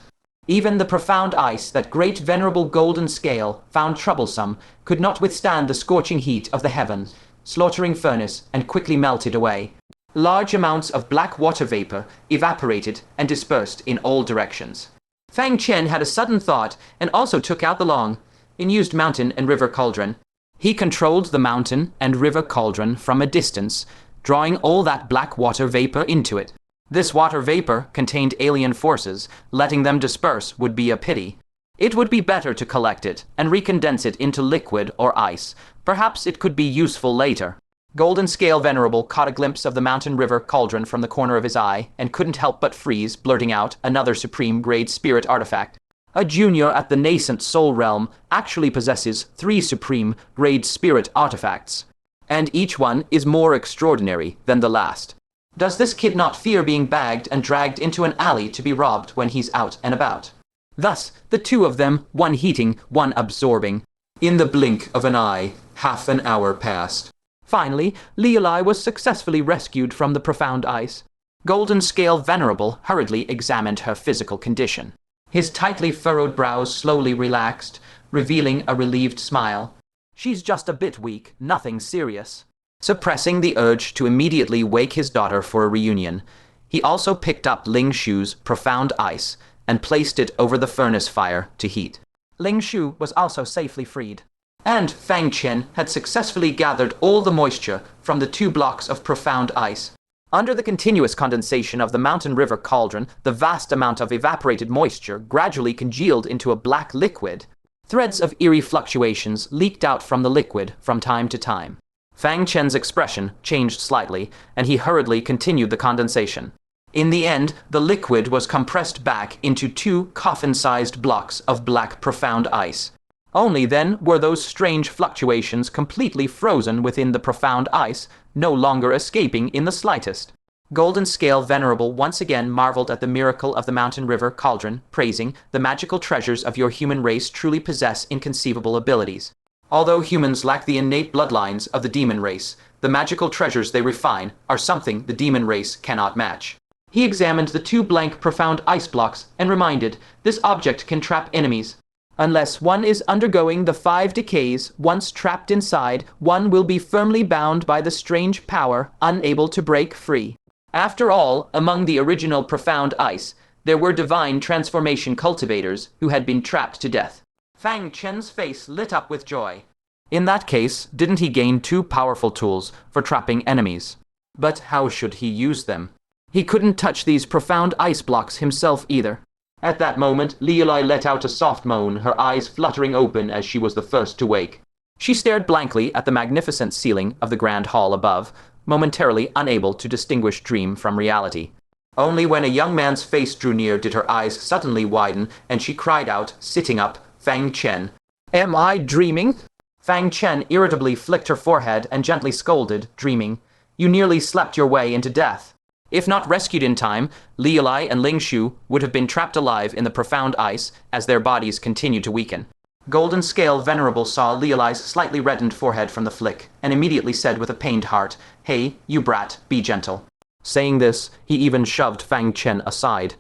Even the profound ice that Great Venerable Golden Scale found troublesome could not withstand the scorching heat of the Heaven, slaughtering furnace, and quickly melted away. Large amounts of black water vapor evaporated and dispersed in all directions. Fang Chen had a sudden thought and also took out the long-unused mountain and river cauldron. He controlled the mountain and river cauldron from a distance, drawing all that black water vapor into it. This water vapor contained alien forces. Letting them disperse would be a pity. It would be better to collect it and recondense it into liquid or ice. Perhaps it could be useful later. Golden Scale Venerable caught a glimpse of the mountain river cauldron from the corner of his eye and couldn't help but freeze, blurting out, "Another supreme grade spirit artifact." A junior at the nascent soul realm actually possesses 3 supreme grade spirit artifacts, and each one is more extraordinary than the last. Does this kid not fear being bagged and dragged into an alley to be robbed when he's out and about? Thus, the two of them, one heating, one absorbing. In the blink of an eye, half an hour passed. Finally, Leoli was successfully rescued from the profound ice. Golden Scale Venerable hurriedly examined her physical condition. His tightly furrowed brows slowly relaxed, revealing a relieved smile. She's just a bit weak, nothing serious. Suppressing the urge to immediately wake his daughter for a reunion, he also picked up Ling Shu's profound ice and placed it over the furnace fire to heat. Ling Shu was also safely freed, and Fang Chen had successfully gathered all the moisture from the 2 blocks of profound ice. Under the continuous condensation of the mountain river cauldron, the vast amount of evaporated moisture gradually congealed into a black liquid. Threads of eerie fluctuations leaked out from the liquid from time to time. Fang Chen's expression changed slightly, and he hurriedly continued the condensation. In the end, the liquid was compressed back into 2 coffin-sized blocks of black profound ice. Only then were those strange fluctuations completely frozen within the profound ice, no longer escaping in the slightest. Golden Scale Venerable once again marveled at the miracle of the mountain river cauldron, praising, "The magical treasures of your human race truly possess inconceivable abilities. Although humans lack the innate bloodlines of the demon race, the magical treasures they refine are something the demon race cannot match." He examined the 2 blank profound ice blocks and reminded, "This object can trap enemies. Unless one is undergoing the 5 decays, once trapped inside, one will be firmly bound by the strange power, unable to break free." After all, among the original profound ice, there were divine transformation cultivators who had been trapped to death. Fang Chen's face lit up with joy. In that case, didn't he gain 2 powerful tools for trapping enemies? But how should he use them? He couldn't touch these profound ice blocks himself either. At that moment, Leoli let out a soft moan, her eyes fluttering open as she was the first to wake. She stared blankly at the magnificent ceiling of the grand hall above, momentarily unable to distinguish dream from reality. Only when a young man's face drew near did her eyes suddenly widen, and she cried out, sitting up, "Fang Chen, am I dreaming?" Fang Chen irritably flicked her forehead and gently scolded, dreaming, "You nearly slept your way into death." If not rescued in time, Leoli and Ling Shu would have been trapped alive in the profound ice as their bodies continued to weaken. Golden Scale Venerable saw Leoli's slightly reddened forehead from the flick, and immediately said with a pained heart, "Hey, you brat, be gentle." Saying this, he even shoved Fang Chen aside.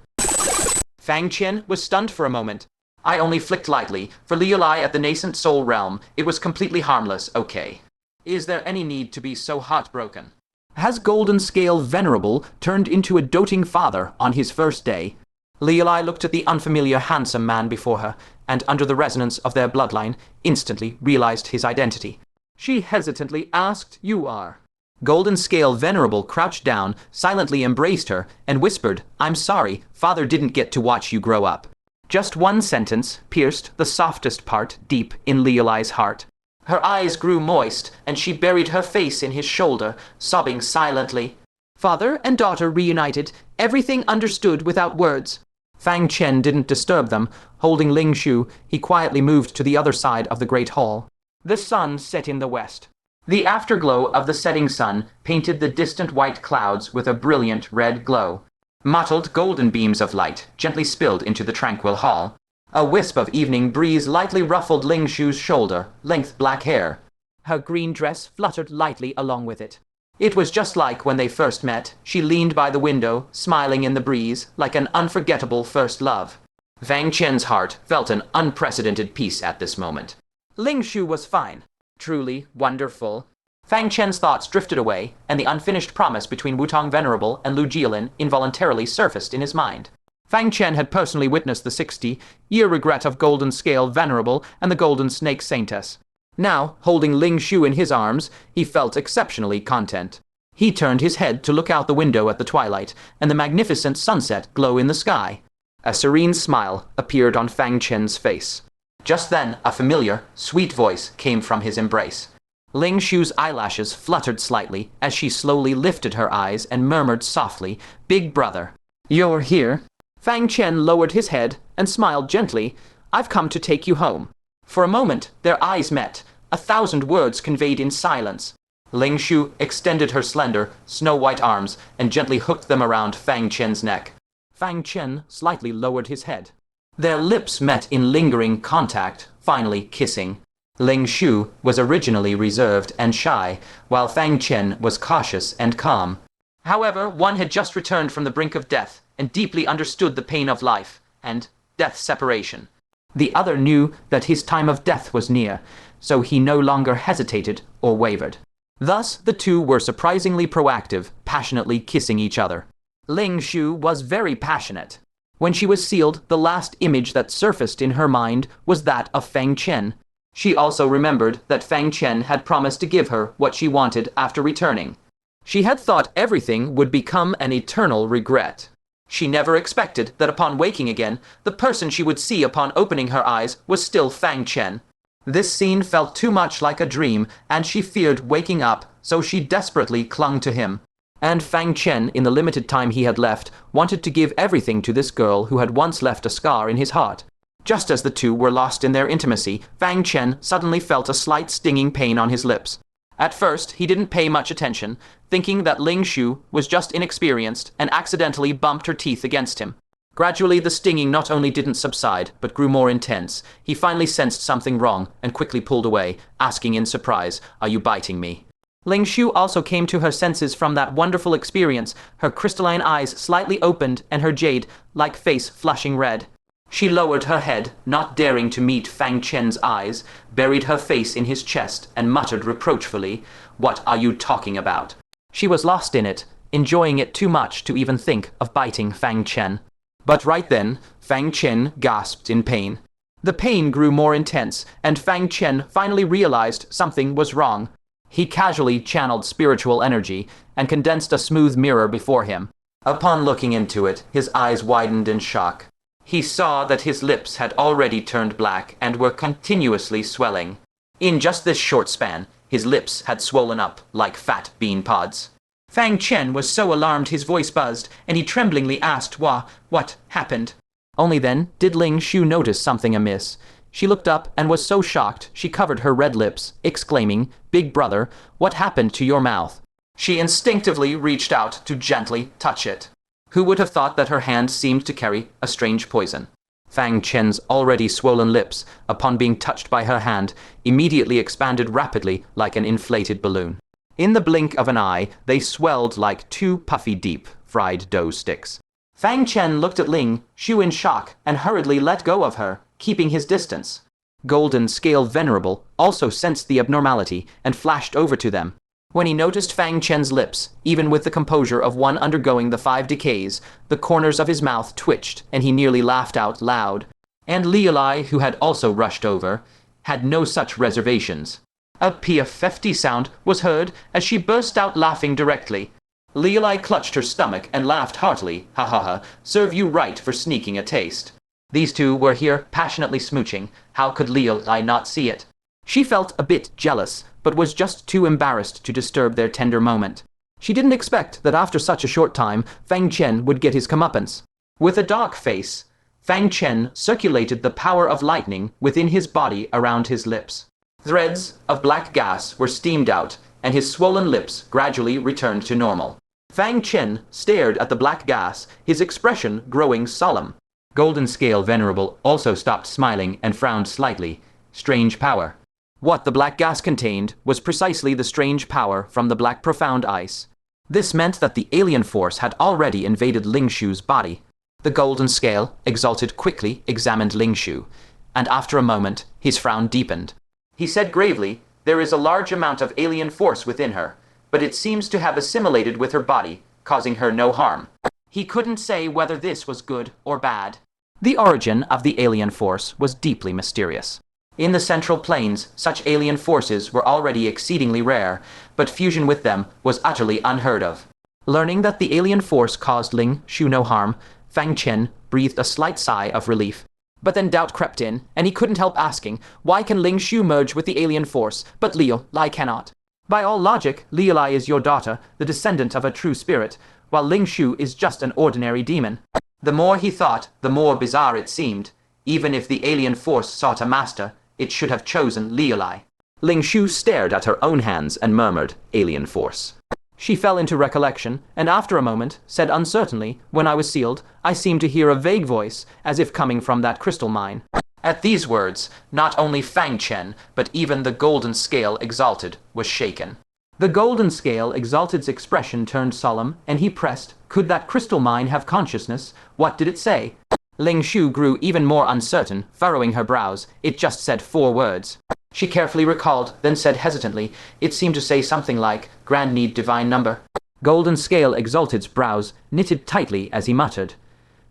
Fang Chen was stunned for a moment. "I only flicked lightly. For Leoli at the nascent soul realm, it was completely harmless, okay. Is there any need to be so heartbroken?" Has Golden Scale Venerable turned into a doting father on his first day? Leoli looked at the unfamiliar handsome man before her, and under the resonance of their bloodline, instantly realized his identity. She hesitantly asked, "You are?" Golden Scale Venerable crouched down, silently embraced her, and whispered, "I'm sorry, father didn't get to watch you grow up." Just one sentence pierced the softest part deep in Leoli's heart. Her eyes grew moist, and she buried her face in his shoulder, sobbing silently. Father and daughter reunited, everything understood without words. Fang Chen didn't disturb them. Holding Ling Shu, he quietly moved to the other side of the great hall. The sun set in the west. The afterglow of the setting sun painted the distant white clouds with a brilliant red glow. Mottled golden beams of light gently spilled into the tranquil hall. A wisp of evening breeze lightly ruffled Ling Shu's shoulder, length black hair. Her green dress fluttered lightly along with it. It was just like when they first met. She leaned by the window, smiling in the breeze, like an unforgettable first love. Fang Chen's heart felt an unprecedented peace at this moment. Ling Shu was fine. Truly wonderful. Fang Chen's thoughts drifted away, and the unfinished promise between Wutong Venerable and Lu Jialin involuntarily surfaced in his mind. Fang Chen had personally witnessed the 60-year regret of Golden Scale Venerable and the Golden Snake Saintess. Now, holding Ling Shu in his arms, he felt exceptionally content. He turned his head to look out the window at the twilight and the magnificent sunset glow in the sky. A serene smile appeared on Fang Chen's face. Just then, a familiar, sweet voice came from his embrace. Ling Shu's eyelashes fluttered slightly as she slowly lifted her eyes and murmured softly, "Big brother." "You're here?" Fang Chen lowered his head and smiled gently. I've come to take you home. For a moment, their eyes met, 1,000 words conveyed in silence. Ling Shu extended her slender, snow-white arms and gently hooked them around Fang Chen's neck. Fang Chen slightly lowered his head. Their lips met in lingering contact, finally kissing. Ling Shu was originally reserved and shy, while Fang Chen was cautious and calm. However, one had just returned from the brink of death and deeply understood the pain of life and death separation. The other knew that his time of death was near, so he no longer hesitated or wavered. Thus, the two were surprisingly proactive, passionately kissing each other. Ling Shu was very passionate. When she was sealed, the last image that surfaced in her mind was that of Fang Chen. She also remembered that Fang Chen had promised to give her what she wanted after returning. She had thought everything would become an eternal regret. She never expected that upon waking again, the person she would see upon opening her eyes was still Fang Chen. This scene felt too much like a dream, and she feared waking up, so she desperately clung to him. And Fang Chen, in the limited time he had left, wanted to give everything to this girl who had once left a scar in his heart. Just as the two were lost in their intimacy, Fang Chen suddenly felt a slight stinging pain on his lips. At first, he didn't pay much attention, thinking that Ling Shu was just inexperienced and accidentally bumped her teeth against him. Gradually, the stinging not only didn't subside, but grew more intense. He finally sensed something wrong and quickly pulled away, asking in surprise, "Are you biting me?" Ling Shu also came to her senses from that wonderful experience, her crystalline eyes slightly opened and her jade-like face flushing red. She lowered her head, not daring to meet Fang Chen's eyes, buried her face in his chest, and muttered reproachfully, "What are you talking about?" She was lost in it, enjoying it too much to even think of biting Fang Chen. But right then, Fang Chen gasped in pain. The pain grew more intense, and Fang Chen finally realized something was wrong. He casually channeled spiritual energy and condensed a smooth mirror before him. Upon looking into it, his eyes widened in shock. He saw that his lips had already turned black and were continuously swelling. In just this short span, his lips had swollen up like fat bean pods. Fang Chen was so alarmed his voice buzzed, and he tremblingly asked what happened. Only then did Ling Shu notice something amiss. She looked up and was so shocked she covered her red lips, exclaiming, "Big brother, what happened to your mouth?" She instinctively reached out to gently touch it. Who would have thought that her hand seemed to carry a strange poison? Fang Chen's already swollen lips, upon being touched by her hand, immediately expanded rapidly like an inflated balloon. In the blink of an eye, they swelled like 2 puffy deep fried dough sticks. Fang Chen looked at Ling Shu in shock and hurriedly let go of her, keeping his distance. Golden Scale Venerable also sensed the abnormality and flashed over to them. When he noticed Fang Chen's lips, even with the composure of one undergoing the 5 decays, the corners of his mouth twitched and he nearly laughed out loud. And Liulai, who had also rushed over, had no such reservations. A P50 sound was heard as she burst out laughing directly. Liulai clutched her stomach and laughed heartily. "Ha ha ha, serve you right for sneaking a taste." These two were here passionately smooching. How could Liulai not see it? She felt a bit jealous, but was just too embarrassed to disturb their tender moment. She didn't expect that after such a short time, Fang Chen would get his comeuppance. With a dark face, Fang Chen circulated the power of lightning within his body around his lips. Threads of black gas were steamed out, and his swollen lips gradually returned to normal. Fang Chen stared at the black gas, his expression growing solemn. Golden Scale Venerable also stopped smiling and frowned slightly. Strange power. What the black gas contained was precisely the strange power from the black profound ice. This meant that the alien force had already invaded Ling Shu's body. The Golden Scale, exalted, quickly examined Ling Shu, and after a moment, his frown deepened. He said gravely, "There is a large amount of alien force within her, but it seems to have assimilated with her body, causing her no harm." He couldn't say whether this was good or bad. The origin of the alien force was deeply mysterious. In the Central Plains, such alien forces were already exceedingly rare, but fusion with them was utterly unheard of. Learning that the alien force caused Ling Shu no harm, Fang Chen breathed a slight sigh of relief. But then doubt crept in, and he couldn't help asking, why can Ling Shu merge with the alien force, but Liulai cannot? By all logic, Liulai is your daughter, the descendant of a true spirit, while Ling Shu is just an ordinary demon. The more he thought, the more bizarre it seemed. Even if the alien force sought a master, it should have chosen Leoli. Ling Shu stared at her own hands and murmured, "Alien force." She fell into recollection, and after a moment, said uncertainly, "When I was sealed, I seemed to hear a vague voice, as if coming from that crystal mine." At these words, not only Fang Chen, but even the golden scale exalted was shaken. The golden scale exalted's expression turned solemn, and he pressed, "Could that crystal mine have consciousness? What did it say?" Ling Shu grew even more uncertain, furrowing her brows. "It just said 4 words. She carefully recalled, then said hesitantly, "It seemed to say something like, grand need divine number." Golden scale exalted's brows knitted tightly as he muttered,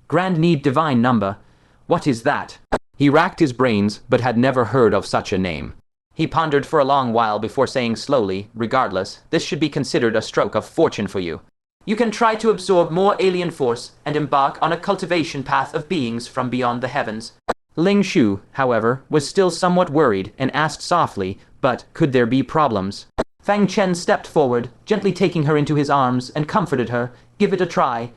"Grand need divine number? What is that?" He racked his brains, but had never heard of such a name. He pondered for a long while before saying slowly, "Regardless, this should be considered a stroke of fortune for you. You can try to absorb more alien force and embark on a cultivation path of beings from beyond the heavens." Ling Shu, however, was still somewhat worried and asked softly, "But could there be problems?" Fang Chen stepped forward, gently taking her into his arms, and comforted her. "Give it a try.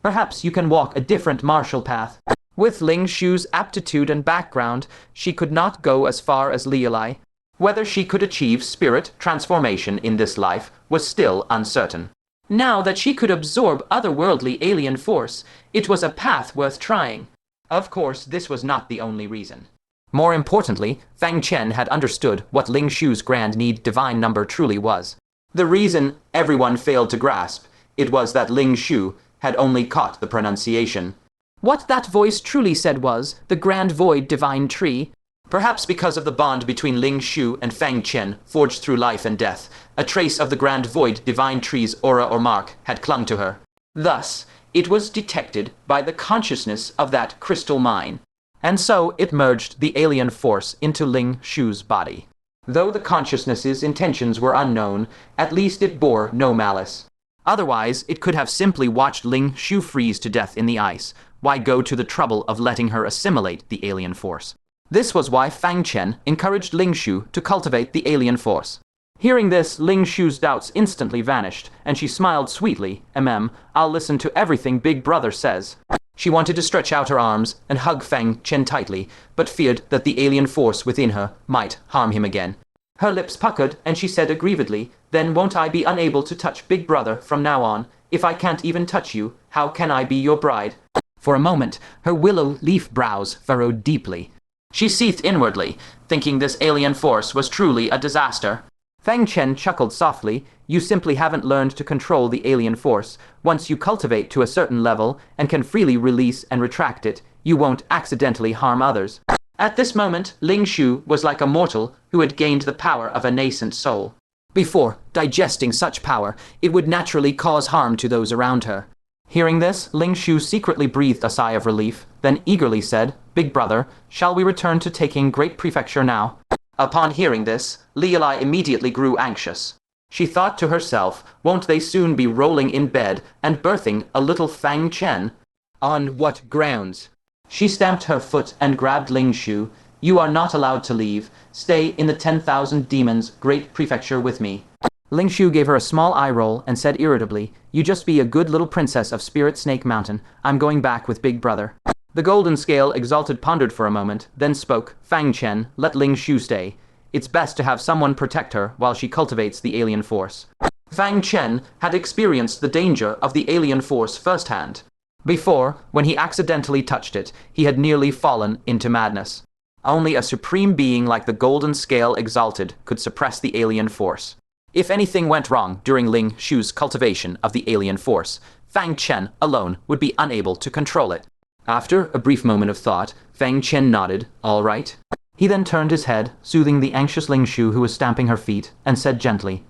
Perhaps you can walk a different martial path." With Ling Shu's aptitude and background, she could not go as far as Leoli. Whether she could achieve spirit transformation in this life was still uncertain. Now that she could absorb otherworldly alien force, it was a path worth trying. Of course, this was not the only reason. More importantly, Fang Chen had understood what Ling Shu's grand need divine number truly was. The reason everyone failed to grasp it was that Ling Shu had only caught the pronunciation. What that voice truly said was, "The grand void divine tree." Perhaps because of the bond between Ling Shu and Fang Chen forged through life and death, a trace of the grand void divine tree's aura or mark had clung to her. Thus, it was detected by the consciousness of that crystal mine, and so it merged the alien force into Ling Shu's body. Though the consciousness's intentions were unknown, at least it bore no malice. Otherwise, it could have simply watched Ling Shu freeze to death in the ice. Why go to the trouble of letting her assimilate the alien force? This was why Fang Chen encouraged Ling Shu to cultivate the alien force. Hearing this, Ling Shu's doubts instantly vanished, and she smiled sweetly. I'll listen to everything Big Brother says." She wanted to stretch out her arms and hug Fang Chen tightly, but feared that the alien force within her might harm him again. Her lips puckered, and she said aggrievedly, "Then won't I be unable to touch Big Brother from now on? If I can't even touch you, how can I be your bride?" For a moment, her willow leaf brows furrowed deeply. She seethed inwardly, thinking this alien force was truly a disaster. Fang Chen chuckled softly. "You simply haven't learned to control the alien force. Once you cultivate to a certain level and can freely release and retract it, you won't accidentally harm others." At this moment, Ling Shu was like a mortal who had gained the power of a nascent soul. Before digesting such power, it would naturally cause harm to those around her. Hearing this, Ling Shu secretly breathed a sigh of relief, then eagerly said, "Big Brother, shall we return to taking Great Prefecture now?" Upon hearing this, Leoli immediately grew anxious. She thought to herself, won't they soon be rolling in bed and birthing a little Fang Chen? On what grounds? She stamped her foot and grabbed Ling Shu. "You are not allowed to leave. Stay in the 10,000 Demons Great Prefecture with me." Ling Shu gave her a small eye roll and said irritably, "You just be a good little princess of Spirit Snake Mountain. I'm going back with Big Brother." The golden scale exalted pondered for a moment, then spoke, "Fang Chen, let Ling Shu stay. It's best to have someone protect her while she cultivates the alien force." Fang Chen had experienced the danger of the alien force firsthand. Before, when he accidentally touched it, he had nearly fallen into madness. Only a supreme being like the golden scale exalted could suppress the alien force. If anything went wrong during Ling Shu's cultivation of the alien force, Fang Chen alone would be unable to control it. After a brief moment of thought, Fang Chen nodded, "All right." He then turned his head, soothing the anxious Ling Shu who was stamping her feet, and said gently,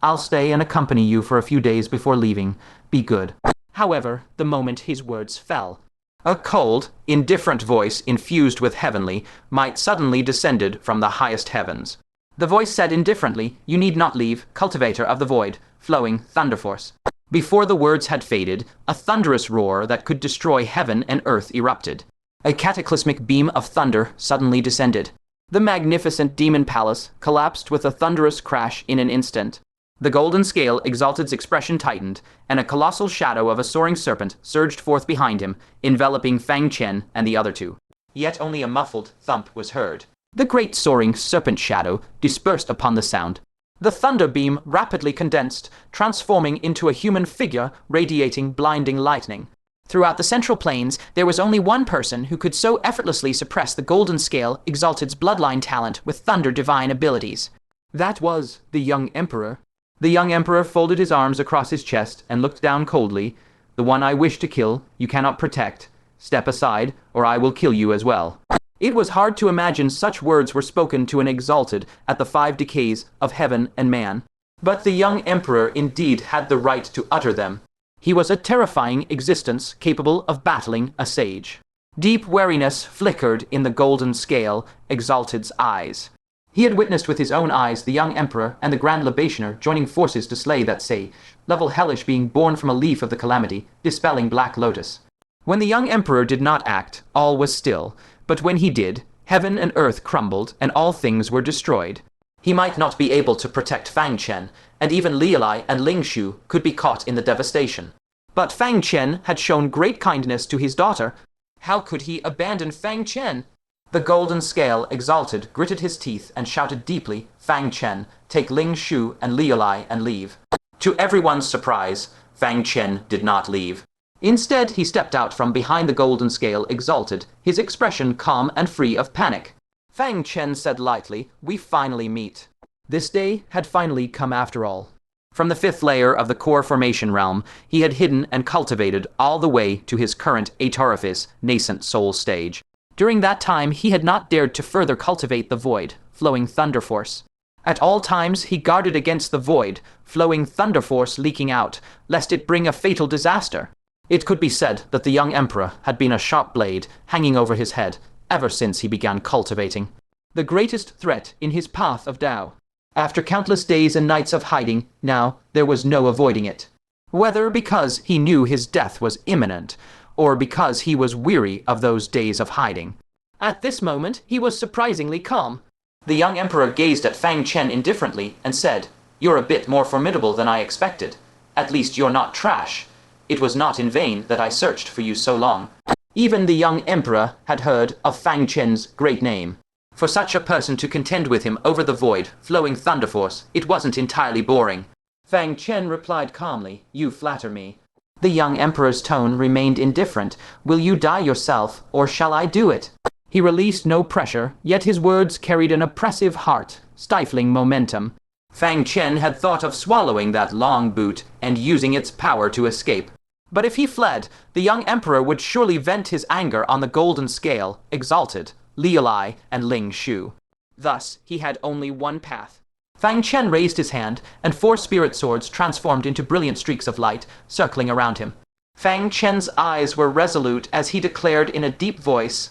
"I'll stay and accompany you for a few days before leaving. Be good." However, the moment his words fell, a cold, indifferent voice infused with heavenly might suddenly descended from the highest heavens. The voice said indifferently, "You need not leave, cultivator of the void, flowing thunder force." Before the words had faded, a thunderous roar that could destroy heaven and earth erupted. A cataclysmic beam of thunder suddenly descended. The magnificent demon palace collapsed with a thunderous crash in an instant. The golden scale exalted's expression tightened, and a colossal shadow of a soaring serpent surged forth behind him, enveloping Fang Chen and the other two. Yet only a muffled thump was heard. The great soaring serpent shadow dispersed upon the sound. The thunder beam rapidly condensed, transforming into a human figure radiating blinding lightning. Throughout the central plains, there was only one person who could so effortlessly suppress the golden scale exalted's bloodline talent with thunder divine abilities. That was the young emperor. The young emperor folded his arms across his chest and looked down coldly. The one I wish to kill, you cannot protect. Step aside, or I will kill you as well. It was hard to imagine such words were spoken to an exalted at the 5 decays of heaven and man. But the young emperor indeed had the right to utter them. He was a terrifying existence capable of battling a sage. Deep wariness flickered in the golden scale exalted's eyes. He had witnessed with his own eyes the young emperor and the grand libationer joining forces to slay that sage, level hellish being born from a leaf of the calamity, dispelling Black Lotus. When the young emperor did not act, all was still, but when he did, heaven and earth crumbled and all things were destroyed. He might not be able to protect Fang Chen, and even Lielai and Ling Shu could be caught in the devastation. But Fang Chen had shown great kindness to his daughter. How could he abandon Fang Chen? The golden scale exalted gritted his teeth and shouted deeply, Fang Chen, take Ling Shu and Lielai and leave. To everyone's surprise, Fang Chen did not leave. Instead, he stepped out from behind the golden scale exalted, his expression calm and free of panic. Fang Chen said lightly, we finally meet. This day had finally come after all. From the 5th layer of the core formation realm, he had hidden and cultivated all the way to his current Atariphis nascent soul stage. During that time, he had not dared to further cultivate the void, flowing thunder force. At all times, he guarded against the void, flowing thunder force leaking out, lest it bring a fatal disaster. It could be said that the young emperor had been a sharp blade hanging over his head ever since he began cultivating. The greatest threat in his path of Tao. After countless days and nights of hiding, now there was no avoiding it. Whether because he knew his death was imminent, or because he was weary of those days of hiding. At this moment, he was surprisingly calm. The young emperor gazed at Fang Chen indifferently and said, you're a bit more formidable than I expected. At least you're not trash. It was not in vain that I searched for you so long. Even the young emperor had heard of Fang Chen's great name. For such a person to contend with him over the void, flowing thunder force, it wasn't entirely boring. Fang Chen replied calmly, you flatter me. The young emperor's tone remained indifferent. Will you die yourself, or shall I do it? He released no pressure, yet his words carried an oppressive heart, stifling momentum. Fang Chen had thought of swallowing that long boot and using its power to escape. But if he fled, the young emperor would surely vent his anger on the golden scale, exalted, Lielai and Ling Shu. Thus, he had only one path. Fang Chen raised his hand, and 4 spirit swords transformed into brilliant streaks of light, circling around him. Fang Chen's eyes were resolute as he declared in a deep voice,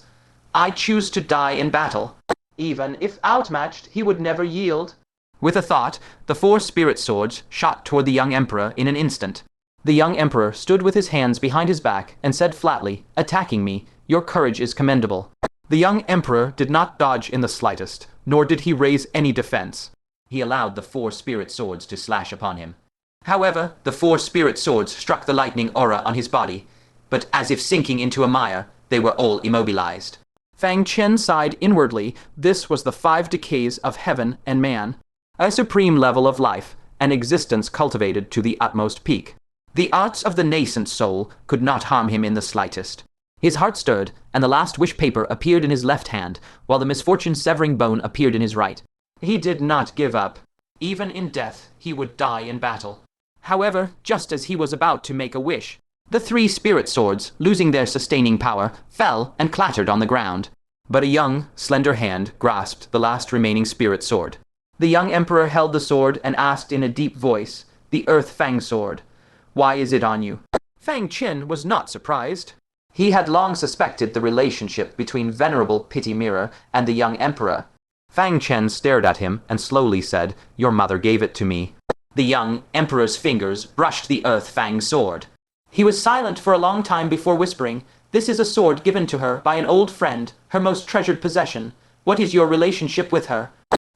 I choose to die in battle. Even if outmatched, he would never yield. With a thought, the 4 spirit swords shot toward the young emperor in an instant. The young emperor stood with his hands behind his back and said flatly, attacking me, your courage is commendable. The young emperor did not dodge in the slightest, nor did he raise any defense. He allowed the 4 spirit swords to slash upon him. However, the 4 spirit swords struck the lightning aura on his body, but as if sinking into a mire, they were all immobilized. Fang Chen sighed inwardly. This was the 5 decays of heaven and man, a supreme level of life, an existence cultivated to the utmost peak. The arts of the nascent soul could not harm him in the slightest. His heart stirred, and the last wish paper appeared in his left hand, while the misfortune-severing bone appeared in his right. He did not give up. Even in death, he would die in battle. However, just as he was about to make a wish, the 3 spirit swords, losing their sustaining power, fell and clattered on the ground. But a young, slender hand grasped the last remaining spirit sword. The young emperor held the sword and asked in a deep voice, the Earth Fang sword, why is it on you? Fang Chen was not surprised. He had long suspected the relationship between Venerable Pity Mirror and the young emperor. Fang Chen stared at him and slowly said, your mother gave it to me. The young emperor's fingers brushed the Earth Fang sword. He was silent for a long time before whispering, this is a sword given to her by an old friend, her most treasured possession. What is your relationship with her?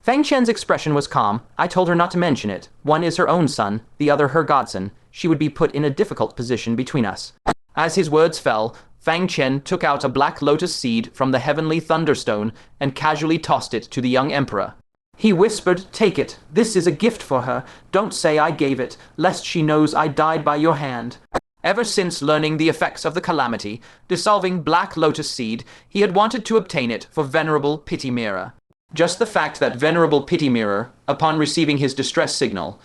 Fang Chen's expression was calm. I told her not to mention it. One is her own son, the other her godson. She would be put in a difficult position between us. As his words fell, Fang Chen took out a black lotus seed from the heavenly thunderstone and casually tossed it to the young emperor. He whispered, "Take it. This is a gift for her. Don't say I gave it, lest she knows I died by your hand." Ever since learning the effects of the calamity, dissolving black lotus seed, he had wanted to obtain it for Venerable Pity Mirror. Just the fact that Venerable Pity Mirror, upon receiving his distress signal,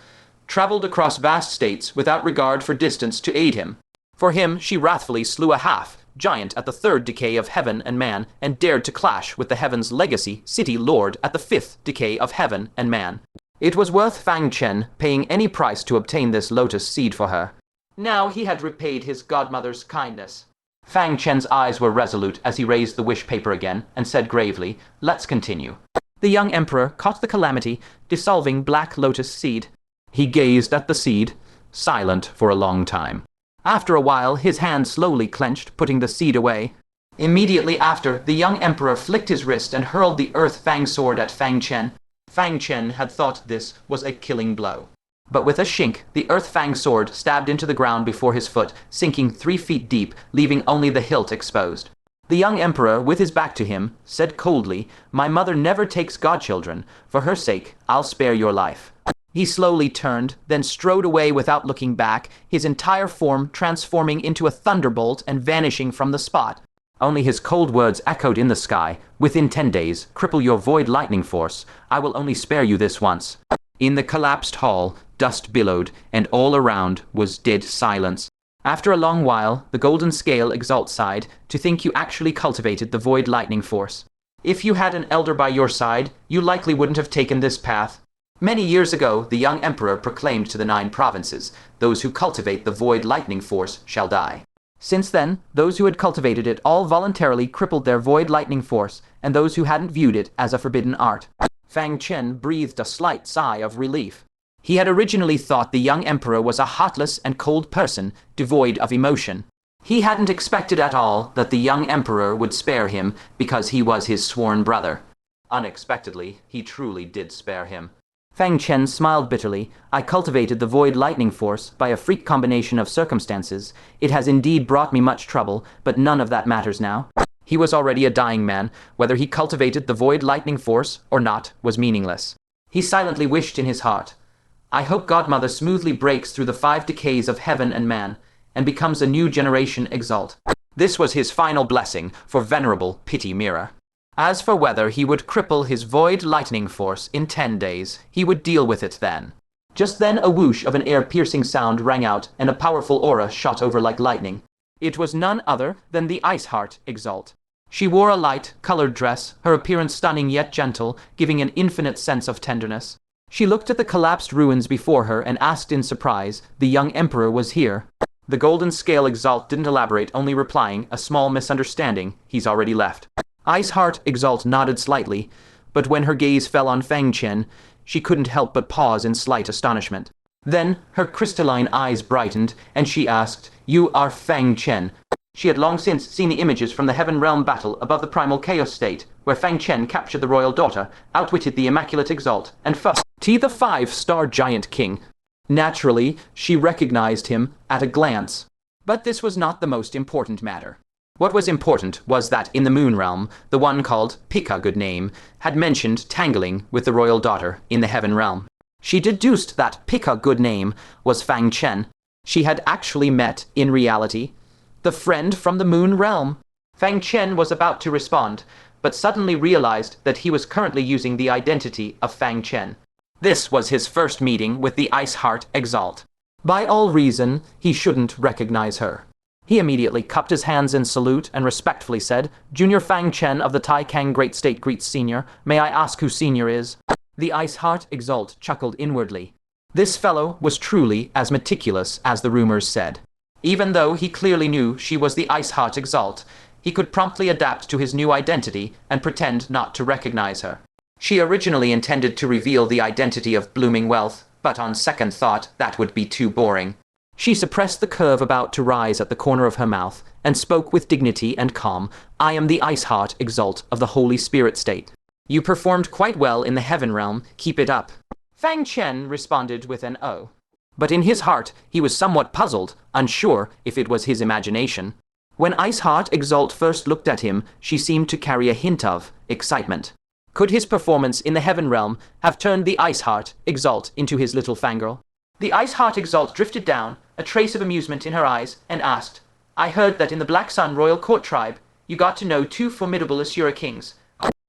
traveled across vast states without regard for distance to aid him. For him, she wrathfully slew a half-giant at the third decay of heaven and man, and dared to clash with the heaven's legacy city lord at the fifth decay of heaven and man. It was worth Fang Chen paying any price to obtain this lotus seed for her. Now he had repaid his godmother's kindness. Fang Chen's eyes were resolute as he raised the wish paper again and said gravely, "Let's continue." The young emperor caught the calamity, dissolving black lotus seed. He gazed at the seed, silent for a long time. After a while, his hand slowly clenched, putting the seed away. Immediately after, the young emperor flicked his wrist and hurled the earth fang sword at Fang Chen. Fang Chen had thought this was a killing blow. But with a shink, the earth fang sword stabbed into the ground before his foot, sinking 3 feet deep, leaving only the hilt exposed. The young emperor, with his back to him, said coldly, "My mother never takes godchildren. For her sake, I'll spare your life." He slowly turned, then strode away without looking back, his entire form transforming into a thunderbolt and vanishing from the spot. Only his cold words echoed in the sky. "Within 10 days, cripple your void lightning force. I will only spare you this once." In the collapsed hall, dust billowed, and all around was dead silence. After a long while, the golden scale exalt sighed, "To think you actually cultivated the void lightning force. If you had an elder by your side, you likely wouldn't have taken this path." Many years ago, the young emperor proclaimed to the 9 provinces, "Those who cultivate the void lightning force shall die." Since then, those who had cultivated it all voluntarily crippled their void lightning force, and those who hadn't viewed it as a forbidden art. Fang Chen breathed a slight sigh of relief. He had originally thought the young emperor was a heartless and cold person, devoid of emotion. He hadn't expected at all that the young emperor would spare him because he was his sworn brother. Unexpectedly, he truly did spare him. Fang Chen smiled bitterly. "I cultivated the void lightning force by a freak combination of circumstances. It has indeed brought me much trouble, but none of that matters now." He was already a dying man. Whether he cultivated the void lightning force or not was meaningless. He silently wished in his heart, "I hope Godmother smoothly breaks through the 5 decays of heaven and man, and becomes a new generation exalt." This was his final blessing for Venerable Pity Mirror. As for whether he would cripple his void lightning force in 10 days, he would deal with it then. Just then a whoosh of an air-piercing sound rang out, and a powerful aura shot over like lightning. It was none other than the Ice Heart Exalt. She wore a light, colored dress, her appearance stunning yet gentle, giving an infinite sense of tenderness. She looked at the collapsed ruins before her and asked in surprise, "The young emperor was here?" The golden scale Exalt didn't elaborate, only replying, "A small misunderstanding. He's already left." Ice Heart Exalt nodded slightly, but when her gaze fell on Fang Chen, she couldn't help but pause in slight astonishment. Then her crystalline eyes brightened, and she asked, "You are Fang Chen?" She had long since seen the images from the Heaven Realm battle above the Primal Chaos State, where Fang Chen captured the royal daughter, outwitted the Immaculate Exalt, and fussed the 5-star giant king. Naturally, she recognized him at a glance. But this was not the most important matter. What was important was that in the Moon Realm, the one called Pika Goodname had mentioned tangling with the royal daughter in the Heaven Realm. She deduced that Pika Goodname was Fang Chen. She had actually met, in reality, the friend from the Moon Realm. Fang Chen was about to respond, but suddenly realized that he was currently using the identity of Fang Chen. This was his first meeting with the Ice Heart Exalt. By all reason, he shouldn't recognize her. He immediately cupped his hands in salute and respectfully said, "Junior Fang Chen of the Tai Kang Great State greets Senior. May I ask who Senior is?" The Ice Heart Exalt chuckled inwardly. This fellow was truly as meticulous as the rumors said. Even though he clearly knew she was the Ice Heart Exalt, he could promptly adapt to his new identity and pretend not to recognize her. She originally intended to reveal the identity of Blooming Wealth, but on second thought, that would be too boring. She suppressed the curve about to rise at the corner of her mouth, and spoke with dignity and calm, "I am the Ice Heart Exalt of the Holy Spirit State." You performed quite well in the heaven realm. Keep it up. Fang Chen responded with an "oh." But in his heart, he was somewhat puzzled, unsure if it was his imagination. When Iceheart Exalt first looked at him, she seemed to carry a hint of excitement. Could his performance in the heaven realm have turned the Iceheart Exalt into his little fangirl? The Iceheart Exalt drifted down, a trace of amusement in her eyes, and asked, "I heard that in the Black Sun Royal Court tribe, you got to know two formidable Asura kings."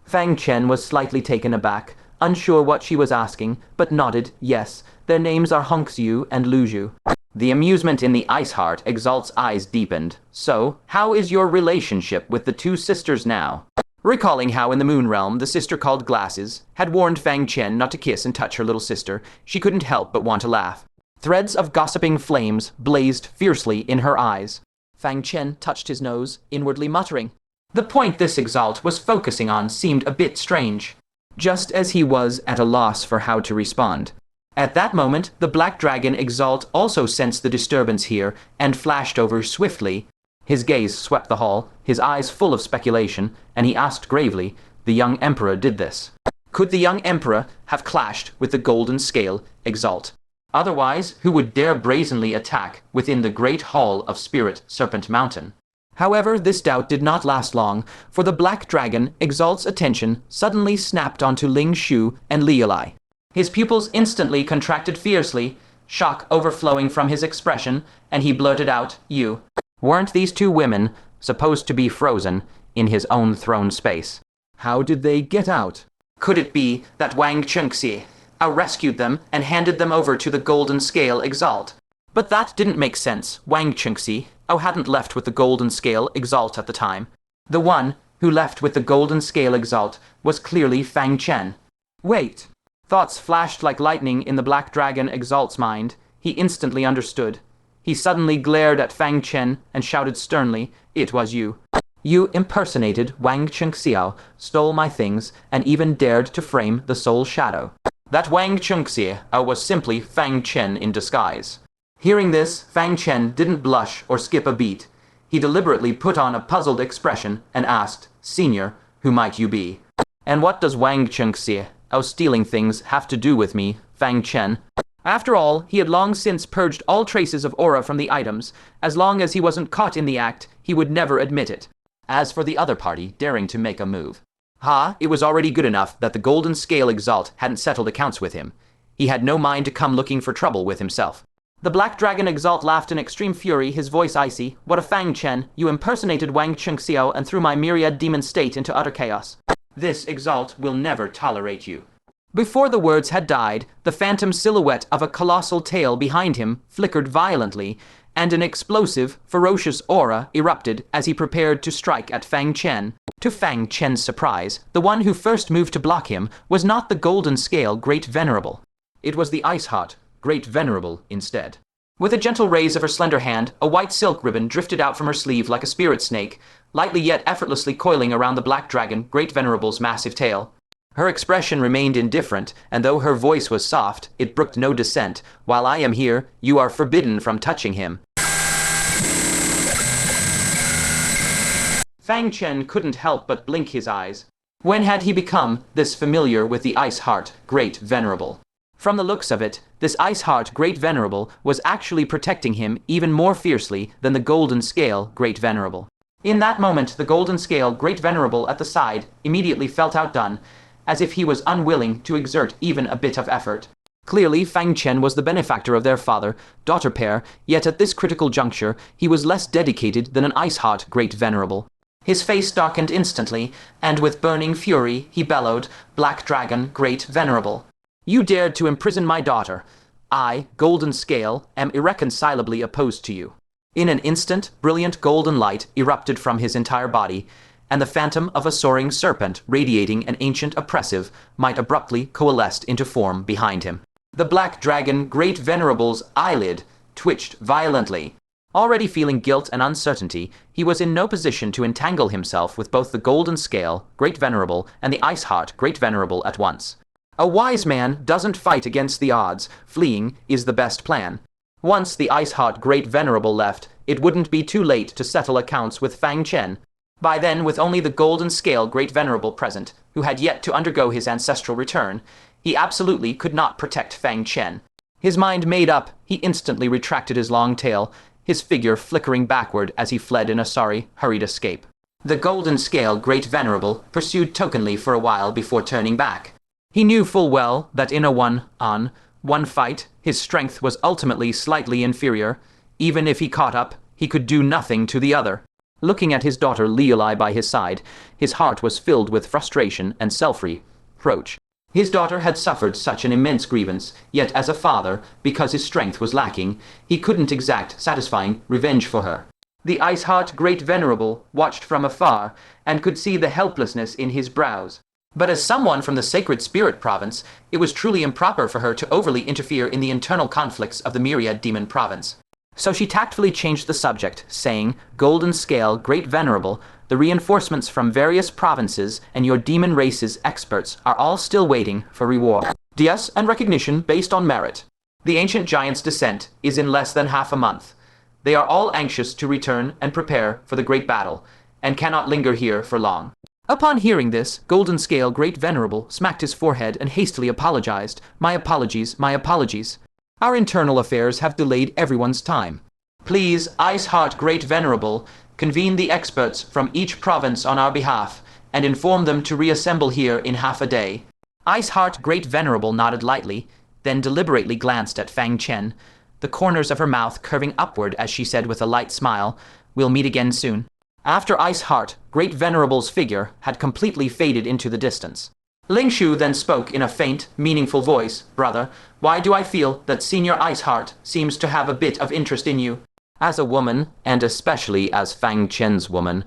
Fang Chen was slightly taken aback, unsure what she was asking, but nodded yes. Their names are Honxiu and Luzhu. The amusement in the Iceheart Exalt's eyes deepened. "So, how is your relationship with the two sisters now?" Recalling how in the Moon Realm the sister called Glasses had warned Fang Chen not to kiss and touch her little sister, she couldn't help but want to laugh. Threads of gossiping flames blazed fiercely in her eyes. Fang Chen touched his nose, inwardly muttering. The point this Exalt was focusing on seemed a bit strange, just as he was at a loss for how to respond. At that moment, the Black Dragon Exalt also sensed the disturbance here and flashed over swiftly. His gaze swept the hall, his eyes full of speculation, and he asked gravely, "The young Emperor did this. Could the young Emperor have clashed with the Golden Scale Exalt? Otherwise, who would dare brazenly attack within the great hall of Spirit Serpent Mountain?" However, this doubt did not last long, for the Black Dragon Exalt's attention suddenly snapped onto Ling Shu and Lialai. His pupils instantly contracted fiercely, shock overflowing from his expression, and he blurted out, "You. Weren't these two women supposed to be frozen in his own throne space? How did they get out? Could it be that Wang Chengxi rescued them and handed them over to the Golden Scale Exalt?" But that didn't make sense. Wang Chengxi hadn't left with the Golden Scale Exalt at the time. The one who left with the Golden Scale Exalt was clearly Fang Chen. Wait. Thoughts flashed like lightning in the Black Dragon Exalt's mind. He instantly understood. He suddenly glared at Fang Chen and shouted sternly, "It was you. You impersonated Wang Chengxiao, stole my things, and even dared to frame the Soul Shadow." That Wang Chengxiao was simply Fang Chen in disguise. Hearing this, Fang Chen didn't blush or skip a beat. He deliberately put on a puzzled expression and asked, "Senior, who might you be? And what does Wang Chengxiao stealing things have to do with me, Fang Chen?" After all, he had long since purged all traces of aura from the items. As long as he wasn't caught in the act, he would never admit it. As for the other party daring to make a move, it was already good enough that the Golden Scale Exalt hadn't settled accounts with him. He had no mind to come looking for trouble with himself. The Black Dragon Exalt laughed in extreme fury, his voice icy. "What a Fang Chen! You impersonated Wang Chengxiao and threw my myriad demon state into utter chaos. This Exalt will never tolerate you." Before the words had died, the phantom silhouette of a colossal tail behind him flickered violently, and an explosive, ferocious aura erupted as he prepared to strike at Fang Chen. To Fang Chen's surprise, the one who first moved to block him was not the Golden Scale Great Venerable. It was the Iceheart Great Venerable instead. With a gentle raise of her slender hand, a white silk ribbon drifted out from her sleeve like a spirit snake, lightly yet effortlessly coiling around the Black Dragon Great Venerable's massive tail. Her expression remained indifferent, and though her voice was soft, it brooked no dissent. "While I am here, you are forbidden from touching him." Fang Chen couldn't help but blink his eyes. When had he become this familiar with the Iceheart Great Venerable? From the looks of it, this Iceheart Great Venerable was actually protecting him even more fiercely than the Golden Scale Great Venerable. In that moment, the Golden Scale Great Venerable at the side immediately felt outdone, as if he was unwilling to exert even a bit of effort. Clearly, Fang Chen was the benefactor of their father-daughter pair, yet at this critical juncture, he was less dedicated than an Iceheart Great Venerable. His face darkened instantly, and with burning fury, he bellowed, "Black Dragon Great Venerable. You dared to imprison my daughter. I, Golden Scale, am irreconcilably opposed to you." In an instant, brilliant golden light erupted from his entire body, and the phantom of a soaring serpent radiating an ancient oppressive might abruptly coalesced into form behind him. The Black Dragon Great Venerable's eyelid twitched violently. Already feeling guilt and uncertainty, he was in no position to entangle himself with both the Golden Scale Great Venerable and the Iceheart Great Venerable at once. A wise man doesn't fight against the odds. Fleeing is the best plan. Once the Iceheart Great Venerable left, it wouldn't be too late to settle accounts with Fang Chen. By then, with only the golden scale Great Venerable present, who had yet to undergo his ancestral return, he absolutely could not protect Fang Chen. His mind made up, he instantly retracted his long tail, his figure flickering backward as he fled in a sorry, hurried escape. The golden scale Great Venerable pursued tokenly for a while before turning back. He knew full well that in a one-on-one fight, his strength was ultimately slightly inferior. Even if he caught up, he could do nothing to the other. Looking at his daughter Leoli by his side, his heart was filled with frustration and self-reproach. His daughter had suffered such an immense grievance, yet as a father, because his strength was lacking, he couldn't exact satisfying revenge for her. The ice-heart Great Venerable watched from afar, and could see the helplessness in his brows. But as someone from the Sacred Spirit Province, it was truly improper for her to overly interfere in the internal conflicts of the Myriad Demon Province. So she tactfully changed the subject, saying, "Golden Scale, Great Venerable, the reinforcements from various provinces and your demon race's experts are all still waiting for reward. DS and recognition based on merit. The ancient giant's descent is in less than half a month. They are all anxious to return and prepare for the great battle, and cannot linger here for long." Upon hearing this, Golden Scale Great Venerable smacked his forehead and hastily apologized. My apologies, my apologies. Our internal affairs have delayed everyone's time. Please, Ice Heart Great Venerable, convene the experts from each province on our behalf, and inform them to reassemble here in half a day. Ice Heart Great Venerable nodded lightly, then deliberately glanced at Fang Chen, the corners of her mouth curving upward as she said with a light smile, "We'll meet again soon." After Ice Heart, Great Venerable's figure had completely faded into the distance. Ling Shu then spoke in a faint, meaningful voice, "Brother, why do I feel that Senior Ice Heart seems to have a bit of interest in you?" As a woman, and especially as Fang Chen's woman,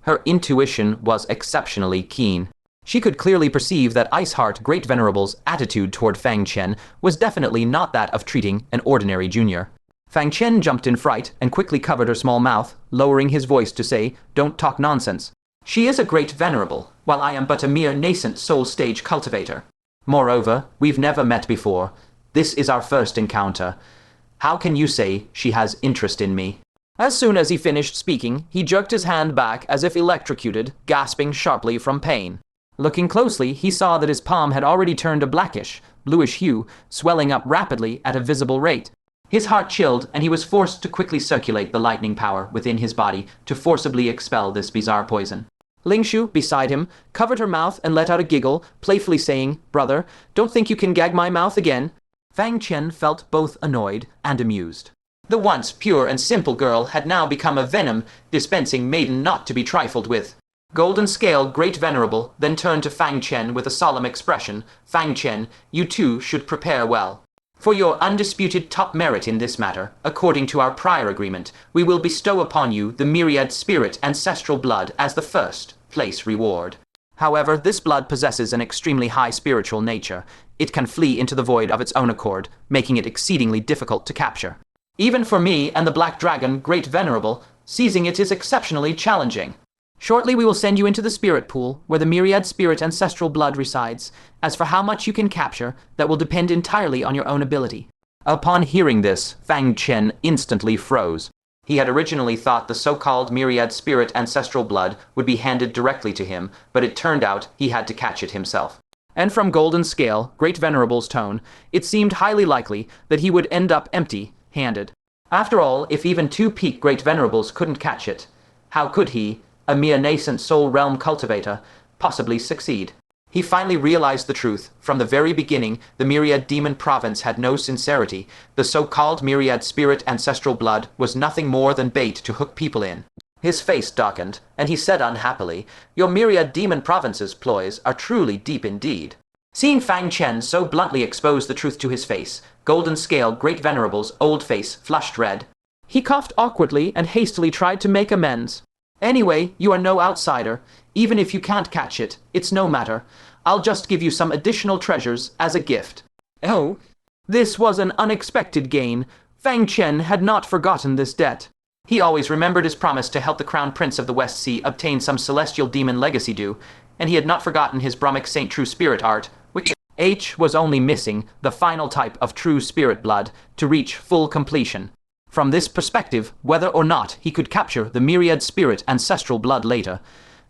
her intuition was exceptionally keen. She could clearly perceive that Ice Heart Great Venerable's attitude toward Fang Chen was definitely not that of treating an ordinary junior. Fang Chen jumped in fright and quickly covered her small mouth, lowering his voice to say, "Don't talk nonsense. She is a Great Venerable, while I am but a mere nascent soul-stage cultivator. Moreover, we've never met before. This is our first encounter. How can you say she has interest in me?" As soon as he finished speaking, he jerked his hand back as if electrocuted, gasping sharply from pain. Looking closely, he saw that his palm had already turned a blackish, bluish hue, swelling up rapidly at a visible rate. His heart chilled, and he was forced to quickly circulate the lightning power within his body to forcibly expel this bizarre poison. Ling Shu, beside him, covered her mouth and let out a giggle, playfully saying, "Brother, don't think you can gag my mouth again." Fang Chen felt both annoyed and amused. The once pure and simple girl had now become a venom-dispensing maiden not to be trifled with. Golden Scale Great Venerable then turned to Fang Chen with a solemn expression. "Fang Chen, you too should prepare well. For your undisputed top merit in this matter, according to our prior agreement, we will bestow upon you the Myriad Spirit Ancestral Blood as the first place reward. However, this blood possesses an extremely high spiritual nature. It can flee into the void of its own accord, making it exceedingly difficult to capture. Even for me and the Black Dragon Great Venerable, seizing it is exceptionally challenging. Shortly we will send you into the spirit pool, where the Myriad Spirit Ancestral Blood resides. As for how much you can capture, that will depend entirely on your own ability." Upon hearing this, Fang Chen instantly froze. He had originally thought the so-called Myriad Spirit Ancestral Blood would be handed directly to him, but it turned out he had to catch it himself. And from Golden Scale, Great Venerable's tone, it seemed highly likely that he would end up empty-handed. After all, if even two peak Great Venerables couldn't catch it, how could he, a mere nascent soul realm cultivator, possibly succeed? He finally realized the truth. From the very beginning, the Myriad Demon Province had no sincerity. The so-called Myriad Spirit Ancestral Blood was nothing more than bait to hook people in. His face darkened, and he said unhappily, "Your Myriad Demon Province's ploys are truly deep indeed." Seeing Fang Chen so bluntly expose the truth to his face, Golden Scale Great Venerable's old face flushed red. He coughed awkwardly and hastily tried to make amends. "Anyway, you are no outsider. Even if you can't catch it, it's no matter. I'll just give you some additional treasures as a gift." Oh, this was an unexpected gain. Fang Chen had not forgotten this debt. He always remembered his promise to help the Crown Prince of the West Sea obtain some celestial demon legacy due, and he had not forgotten his Brahmic Saint True Spirit art, which was only missing the final type of true spirit blood to reach full completion. From this perspective, whether or not he could capture the myriad spirit ancestral blood later,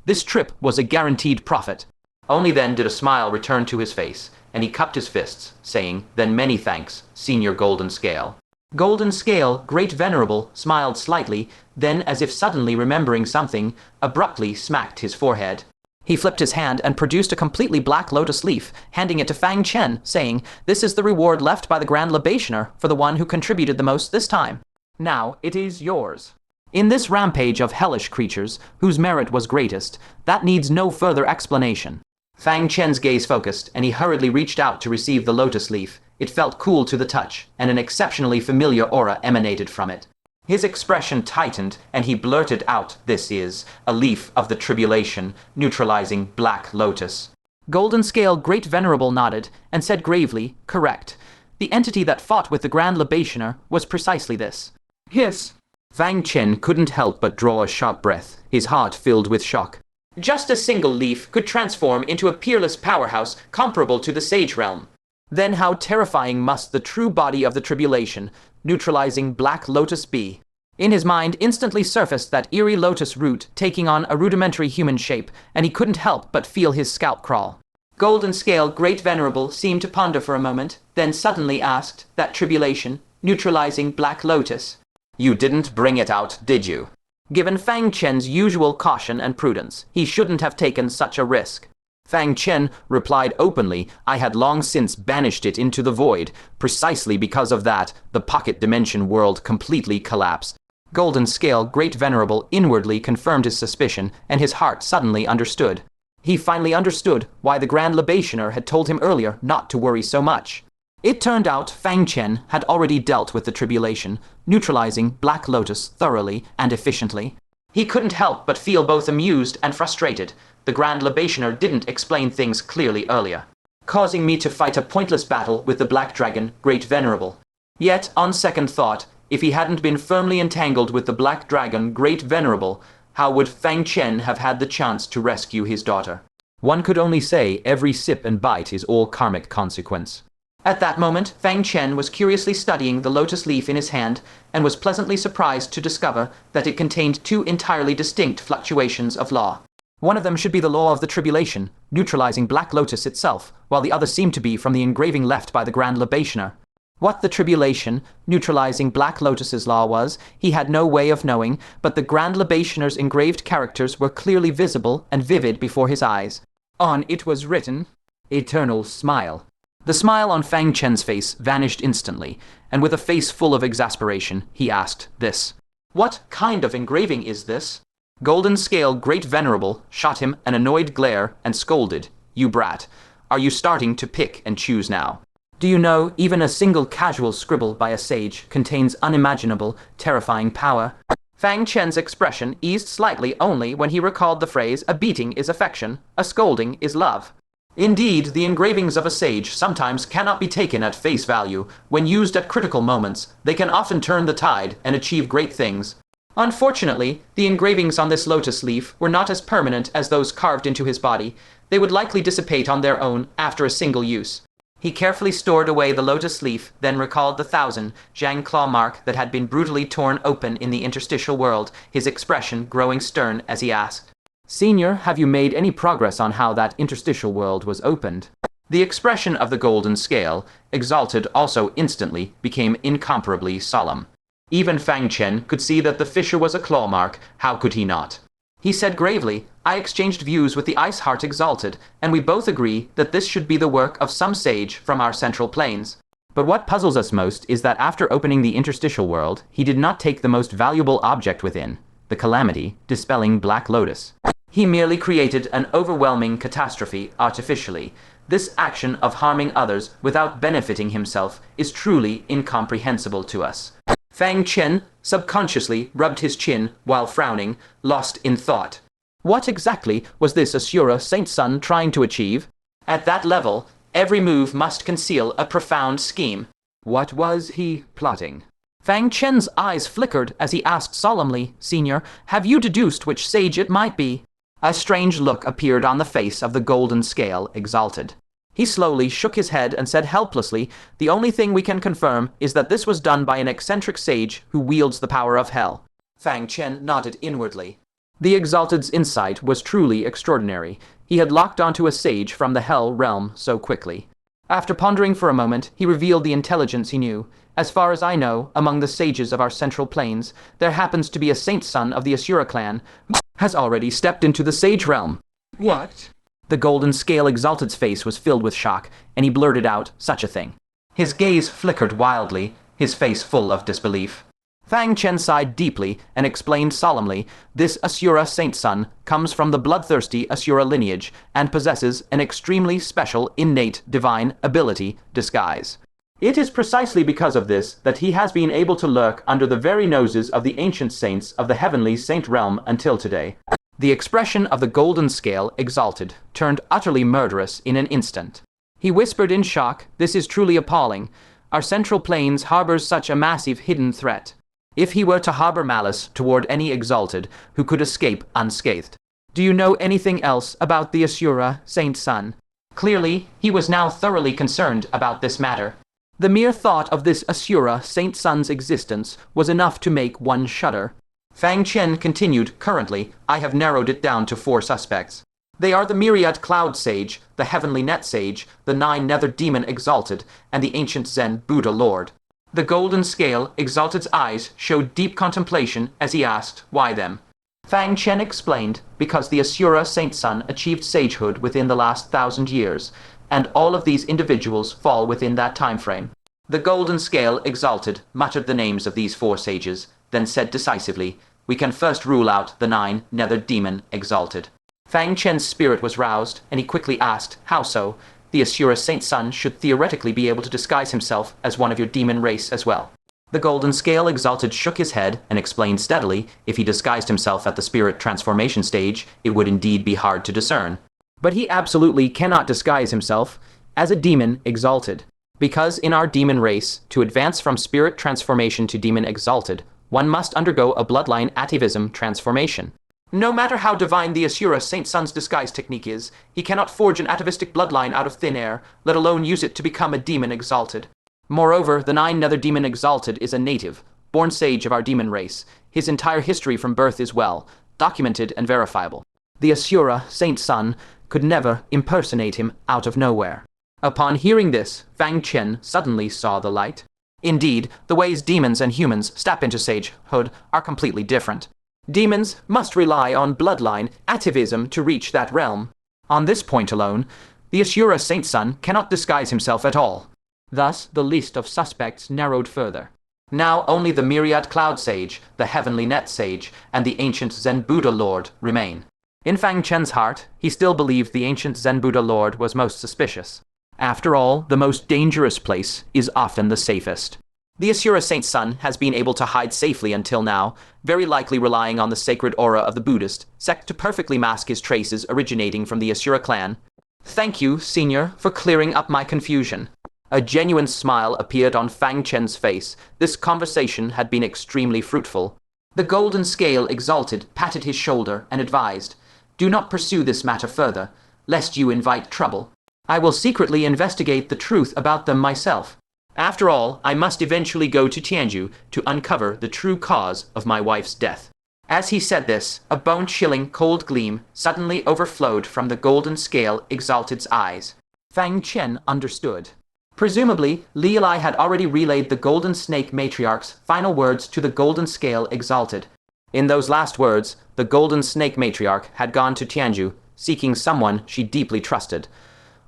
this trip was a guaranteed profit. Only then did a smile return to his face, and he cupped his fists, saying, "Then many thanks, Senior Golden Scale." Golden Scale, Great Venerable, smiled slightly, then, as if suddenly remembering something, abruptly smacked his forehead. He flipped his hand and produced a completely black lotus leaf, handing it to Fang Chen, saying, "This is the reward left by the Grand Libationer for the one who contributed the most this time. Now it is yours." In this rampage of hellish creatures, whose merit was greatest, that needs no further explanation. Fang Chen's gaze focused, and he hurriedly reached out to receive the lotus leaf. It felt cool to the touch, and an exceptionally familiar aura emanated from it. His expression tightened, and he blurted out, "This is a leaf of the tribulation, neutralizing Black Lotus." Golden Scale Great Venerable nodded, and said gravely, "Correct. The entity that fought with the Grand Libationer was precisely this." "Yes." Fang Chen couldn't help but draw a sharp breath, his heart filled with shock. Just a single leaf could transform into a peerless powerhouse comparable to the Sage Realm. Then how terrifying must the true body of the tribulation, neutralizing Black Lotus be? In his mind instantly surfaced that eerie lotus root taking on a rudimentary human shape, and he couldn't help but feel his scalp crawl. Golden Scale Great Venerable seemed to ponder for a moment, then suddenly asked, "That tribulation, neutralizing Black Lotus? You didn't bring it out, did you?" Given Fang Chen's usual caution and prudence, he shouldn't have taken such a risk. Fang Chen replied openly, "I had long since banished it into the void. Precisely because of that, the pocket dimension world completely collapsed." Golden Scale Great Venerable inwardly confirmed his suspicion, and his heart suddenly understood. He finally understood why the Grand Libationer had told him earlier not to worry so much. It turned out Fang Chen had already dealt with the tribulation, neutralizing Black Lotus thoroughly and efficiently. He couldn't help but feel both amused and frustrated. The Grand Libationer didn't explain things clearly earlier, causing me to fight a pointless battle with the Black Dragon, Great Venerable. Yet, on second thought, if he hadn't been firmly entangled with the Black Dragon, Great Venerable, how would Fang Chen have had the chance to rescue his daughter? One could only say every sip and bite is all karmic consequence. At that moment, Fang Chen was curiously studying the lotus leaf in his hand, and was pleasantly surprised to discover that it contained two entirely distinct fluctuations of law. One of them should be the law of the tribulation, neutralizing Black Lotus itself, while the other seemed to be from the engraving left by the Grand Libationer. What the tribulation, neutralizing Black Lotus's law was, he had no way of knowing, but the Grand Libationer's engraved characters were clearly visible and vivid before his eyes. On it was written, "Eternal Smile." The smile on Fang Chen's face vanished instantly, and with a face full of exasperation, he asked this. "What kind of engraving is this?" Golden Scale Great Venerable shot him an annoyed glare and scolded, "You brat, are you starting to pick and choose now? Do you know even a single casual scribble by a sage contains unimaginable, terrifying power?" Fang Chen's expression eased slightly only when he recalled the phrase, "A beating is affection, a scolding is love." Indeed, the engravings of a sage sometimes cannot be taken at face value. When used at critical moments, they can often turn the tide and achieve great things. Unfortunately, the engravings on this lotus leaf were not as permanent as those carved into his body. They would likely dissipate on their own after a single use. He carefully stored away the lotus leaf, then recalled the 1,000 Zhang claw mark that had been brutally torn open in the interstitial world, his expression growing stern as he asked, "Senior, have you made any progress on how that interstitial world was opened?" The expression of the Golden Scale, exalted also instantly, became incomparably solemn. Even Fang Chen could see that the fissure was a claw mark. How could he not? He said gravely, "I exchanged views with the Ice Heart Exalted, and we both agree that this should be the work of some sage from our central plains. But what puzzles us most is that after opening the interstitial world, he did not take the most valuable object within, the calamity, dispelling Black Lotus. He merely created an overwhelming catastrophe artificially. This action of harming others without benefiting himself is truly incomprehensible to us." Fang Chen subconsciously rubbed his chin while frowning, lost in thought. What exactly was this Asura Saint Sun trying to achieve? At that level, every move must conceal a profound scheme. What was he plotting? Fang Chen's eyes flickered as he asked solemnly, "Senior, have you deduced which sage it might be?" A strange look appeared on the face of the Golden Scale Exalted. He slowly shook his head and said helplessly, "The only thing we can confirm is that this was done by an eccentric sage who wields the power of hell." Fang Chen nodded inwardly. The Exalted's insight was truly extraordinary. He had locked onto a sage from the Hell realm so quickly. After pondering for a moment, he revealed the intelligence he knew. "As far as I know, among the sages of our central plains, there happens to be a saint son of the Asura clan who has already stepped into the sage realm." "What?" The Golden Scale Exalted's face was filled with shock, and he blurted out, "Such a thing." His gaze flickered wildly, his face full of disbelief. Fang Chen sighed deeply and explained solemnly, "This Asura saint son comes from the bloodthirsty Asura lineage and possesses an extremely special, innate, divine ability, disguise. It is precisely because of this that he has been able to lurk under the very noses of the ancient saints of the heavenly saint realm until today." The expression of the Golden Scale Exalted turned utterly murderous in an instant. He whispered in shock, "This is truly appalling. Our central plains harbors such a massive hidden threat. If he were to harbor malice toward any Exalted who could escape unscathed. Do you know anything else about the Asura saint son?" Clearly, he was now thoroughly concerned about this matter. The mere thought of this Asura saint son's existence was enough to make one shudder. Fang Chen continued, "Currently, I have narrowed it down to 4 suspects. They are the Myriad Cloud Sage, the Heavenly Net Sage, the 9 Nether Demon Exalted, and the ancient Zen Buddha Lord." The Golden Scale Exalted's eyes showed deep contemplation as he asked, "Why them?" Fang Chen explained, "Because the Asura saint son achieved sagehood within the last 1,000 years, and all of these individuals fall within that time frame." The Golden Scale Exalted muttered the names of these 4 sages, then said decisively, "We can first rule out the 9 Nether Demon Exalted." Fang Chen's spirit was roused, and he quickly asked, "How so? The Asura saint son should theoretically be able to disguise himself as one of your demon race as well." The Golden Scale Exalted shook his head and explained steadily, "If he disguised himself at the spirit transformation stage, it would indeed be hard to discern. But he absolutely cannot disguise himself as a demon exalted. Because in our demon race, to advance from spirit transformation to demon exalted, one must undergo a bloodline atavism transformation. No matter how divine the Asura saint son's disguise technique is, he cannot forge an atavistic bloodline out of thin air, let alone use it to become a demon exalted. Moreover, the 9 Nether Demon Exalted is a native, born sage of our demon race. His entire history from birth is well documented and verifiable. The Asura saint son could never impersonate him out of nowhere." Upon hearing this, Fang Chen suddenly saw the light. Indeed, the ways demons and humans step into sagehood are completely different. Demons must rely on bloodline atavism to reach that realm. On this point alone, the Asura saint son cannot disguise himself at all. Thus, the list of suspects narrowed further. Now only the Myriad Cloud Sage, the Heavenly Net Sage, and the ancient Zen Buddha Lord remain. In Fang Chen's heart, he still believed the ancient Zen Buddha Lord was most suspicious. After all, the most dangerous place is often the safest. The Asura saint son has been able to hide safely until now, very likely relying on the sacred aura of the Buddhist sect to perfectly mask his traces originating from the Asura clan. "Thank you, Senior, for clearing up my confusion." A genuine smile appeared on Fang Chen's face. This conversation had been extremely fruitful. The Golden Scale Exalted patted his shoulder and advised, "Do not pursue this matter further, lest you invite trouble. I will secretly investigate the truth about them myself. After all, I must eventually go to Tianju to uncover the true cause of my wife's death." As he said this, a bone-chilling cold gleam suddenly overflowed from the Golden Scale Exalted's eyes. Fang Chen understood. Presumably, Li Eli had already relayed the Golden Snake Matriarch's final words to the Golden Scale Exalted. In those last words, the Golden Snake Matriarch had gone to Tianju, seeking someone she deeply trusted,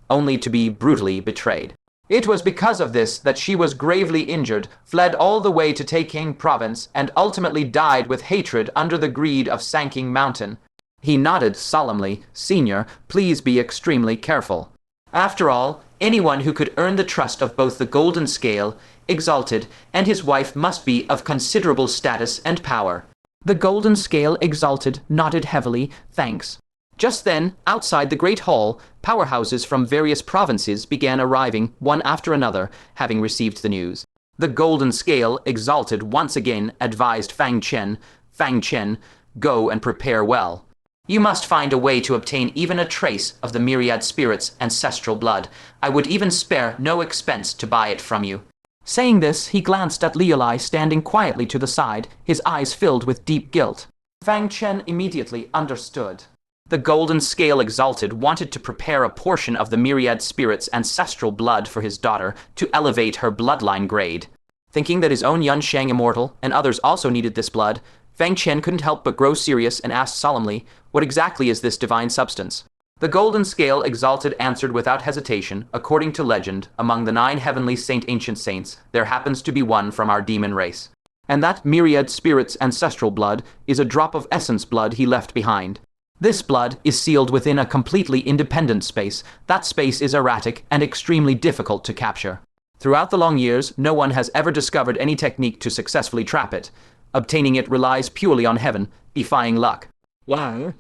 only to be brutally betrayed. It was because of this that she was gravely injured, fled all the way to Taking Province, and ultimately died with hatred under the greed of Sanking Mountain. He nodded solemnly, "Senior, please be extremely careful. After all, anyone who could earn the trust of both the Golden Scale Exalted and his wife must be of considerable status and power." The Golden Scale Exalted nodded heavily, "Thanks." Just then, outside the Great Hall, powerhouses from various provinces began arriving one after another, having received the news. The Golden Scale Exalted once again advised Fang Chen, "Fang Chen, go and prepare well." You must find a way to obtain even a trace of the myriad spirit's ancestral blood. I would even spare no expense to buy it from you." Saying this, he glanced at Liulai standing quietly to the side, his eyes filled with deep guilt. Fang Chen immediately understood. The golden scale exalted wanted to prepare a portion of the myriad spirit's ancestral blood for his daughter to elevate her bloodline grade. Thinking that his own Yunsheng immortal and others also needed this blood, Fang Chen couldn't help but grow serious and asked solemnly, "What exactly is this divine substance?" The golden scale exalted answered without hesitation, "According to legend, among the 9 heavenly ancient saints, there happens to be one from our demon race. And that myriad spirit's ancestral blood is a drop of essence blood he left behind. This blood is sealed within a completely independent space. That space is erratic and extremely difficult to capture. Throughout the long years, no one has ever discovered any technique to successfully trap it. Obtaining it relies purely on heaven, defying luck." Wow.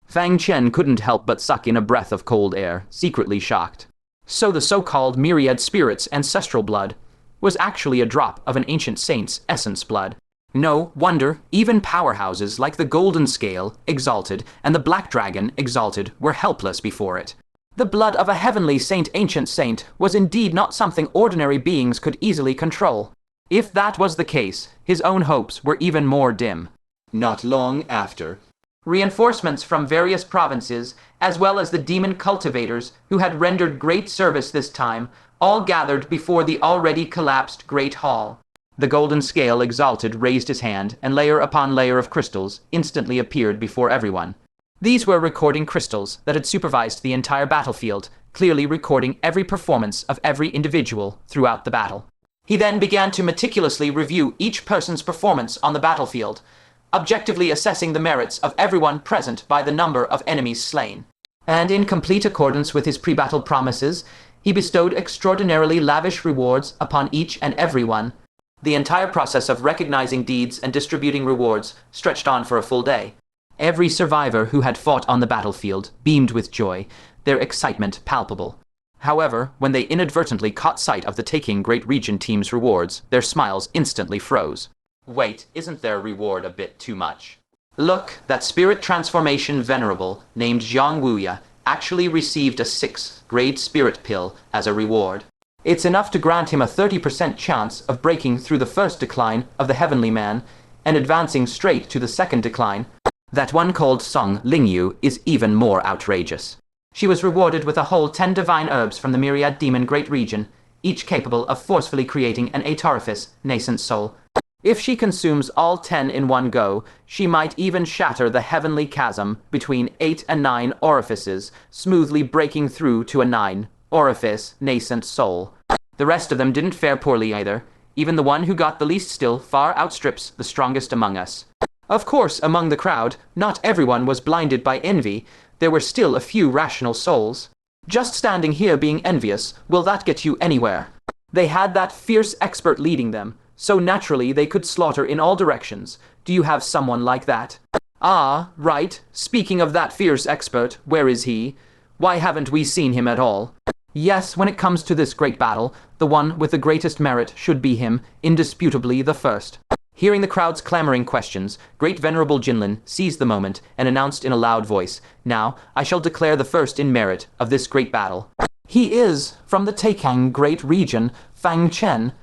Fang Chen couldn't help but suck in a breath of cold air, secretly shocked. So the so-called myriad spirit's ancestral blood was actually a drop of an ancient saint's essence blood. No wonder even powerhouses like the Golden Scale, Exalted, and the Black Dragon, Exalted, were helpless before it. The blood of a heavenly ancient saint was indeed not something ordinary beings could easily control. If that was the case, his own hopes were even more dim. Not long after, reinforcements from various provinces, as well as the demon cultivators who had rendered great service this time, all gathered before the already collapsed Great Hall. The Golden Scale Exalted raised his hand, and layer upon layer of crystals instantly appeared before everyone. These were recording crystals that had supervised the entire battlefield, clearly recording every performance of every individual throughout the battle. He then began to meticulously review each person's performance on the battlefield, objectively assessing the merits of everyone present by the number of enemies slain. And in complete accordance with his pre-battle promises, he bestowed extraordinarily lavish rewards upon each and every one. The entire process of recognizing deeds and distributing rewards stretched on for a full day. Every survivor who had fought on the battlefield beamed with joy, their excitement palpable. However, when they inadvertently caught sight of the Taking Great Region team's rewards, their smiles instantly froze. Wait, isn't their reward a bit too much? Look, that spirit transformation venerable, named Zhang Wuya, actually received a 6th grade spirit pill as a reward. It's enough to grant him a 30% chance of breaking through the first decline of the Heavenly Man and advancing straight to the second decline. That one called Song Lingyu is even more outrageous. She was rewarded with a whole 10 divine herbs from the Myriad Demon Great Region, each capable of forcefully creating an atarifice, nascent soul. If she consumes all 10 in one go, she might even shatter the heavenly chasm between 8 and 9 orifices, smoothly breaking through to a 9 orifice nascent soul. The rest of them didn't fare poorly either. Even the one who got the least still far outstrips the strongest among us. Of course, among the crowd, not everyone was blinded by envy. There were still a few rational souls. Just standing here being envious, will that get you anywhere? They had that fierce expert leading them, so naturally they could slaughter in all directions. Do you have someone like that? Ah, right. Speaking of that fierce expert, where is he? Why haven't we seen him at all? Yes, when it comes to this great battle, the one with the greatest merit should be him, indisputably the first. Hearing the crowd's clamoring questions, Great Venerable Jinlin seized the moment and announced in a loud voice, "Now, I shall declare the first in merit of this great battle. He is, from the Taikang Great Region, Fang Chen."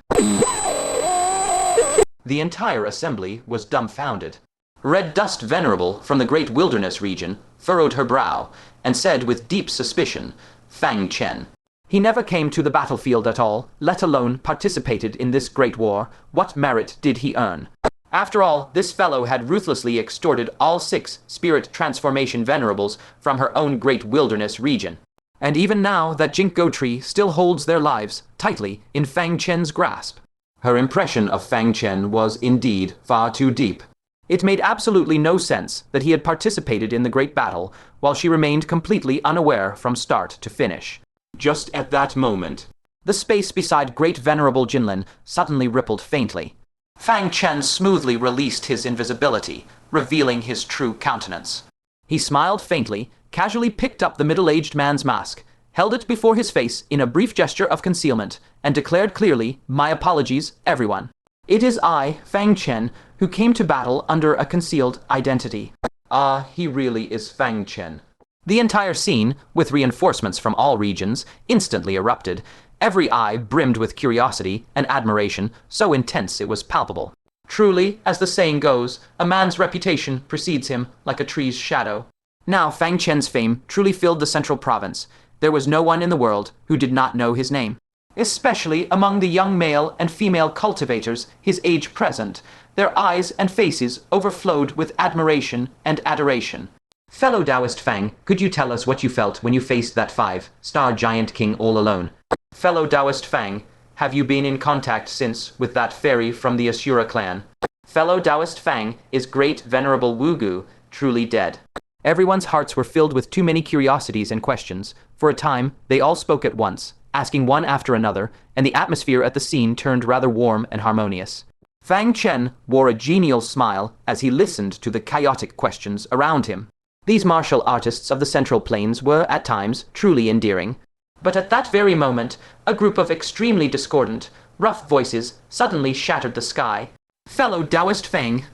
The entire assembly was dumbfounded. Red Dust Venerable from the Great Wilderness Region furrowed her brow and said with deep suspicion, "Fang Chen. He never came to the battlefield at all, let alone participated in this great war. What merit did he earn? After all, this fellow had ruthlessly extorted all 6 spirit transformation venerables from her own Great Wilderness Region. And even now, that Ginkgo tree still holds their lives tightly in Fang Chen's grasp." Her impression of Fang Chen was indeed far too deep. It made absolutely no sense that he had participated in the great battle while she remained completely unaware from start to finish. Just at that moment, the space beside Great Venerable Jinlin suddenly rippled faintly. Fang Chen smoothly released his invisibility, revealing his true countenance. He smiled faintly, casually picked up the middle-aged man's mask, held it before his face in a brief gesture of concealment, and declared clearly, "My apologies, everyone. It is I, Fang Chen, who came to battle under a concealed identity." Ah, he really is Fang Chen. The entire scene, with reinforcements from all regions, instantly erupted. Every eye brimmed with curiosity and admiration, so intense it was palpable. Truly, as the saying goes, a man's reputation precedes him like a tree's shadow. Now Fang Chen's fame truly filled the central province. There was no one in the world who did not know his name, especially among the young male and female cultivators his age present. Their eyes and faces overflowed with admiration and adoration. Fellow Taoist Fang, could you tell us what you felt when you faced that 5-star giant king all alone? Fellow Taoist Fang, have you been in contact since with that fairy from the Asura clan? Fellow Taoist Fang, is great venerable Wugu truly dead? Everyone's hearts were filled with too many curiosities and questions. For a time, they all spoke at once, asking one after another, and the atmosphere at the scene turned rather warm and harmonious. Fang Chen wore a genial smile as he listened to the chaotic questions around him. These martial artists of the Central Plains were, at times, truly endearing. But at that very moment, a group of extremely discordant, rough voices suddenly shattered the sky. Fellow Taoist Fang,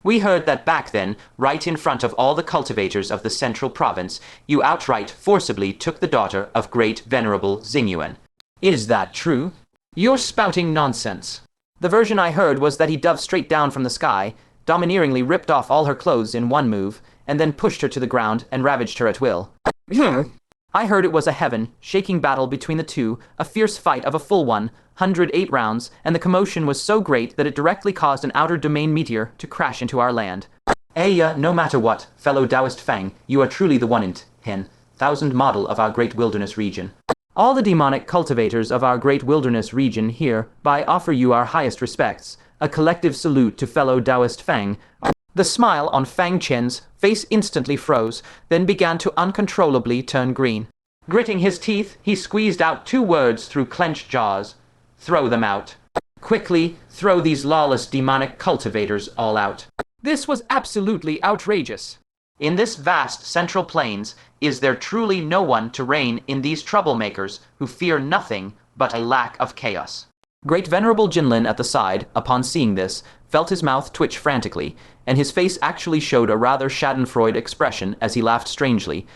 we heard that back then, right in front of all the cultivators of the Central Province, you outright forcibly took the daughter of great venerable Xingyuan. Is that true? You're spouting nonsense. The version I heard was that he dove straight down from the sky, domineeringly ripped off all her clothes in one move, and then pushed her to the ground and ravaged her at will. I heard it was a heaven-shaking battle between the two, a fierce fight of a full 108 rounds, and the commotion was so great that it directly caused an outer domain meteor to crash into our land. No matter what, fellow Taoist Fang, you are truly the 1-in-10,000 model of our great wilderness region. All the demonic cultivators of our great wilderness region hereby offer you our highest respects, a collective salute to fellow Taoist Fang. The smile on Fang Chen's face instantly froze, then began to uncontrollably turn green. Gritting his teeth, he squeezed out 2 words through clenched jaws. Throw them out. Quickly, throw these lawless demonic cultivators all out. This was absolutely outrageous. In this vast Central Plains, is there truly no one to reign in these troublemakers who fear nothing but a lack of chaos? Great Venerable Jinlin at the side, upon seeing this, felt his mouth twitch frantically, and his face actually showed a rather schadenfreude expression as he laughed strangely.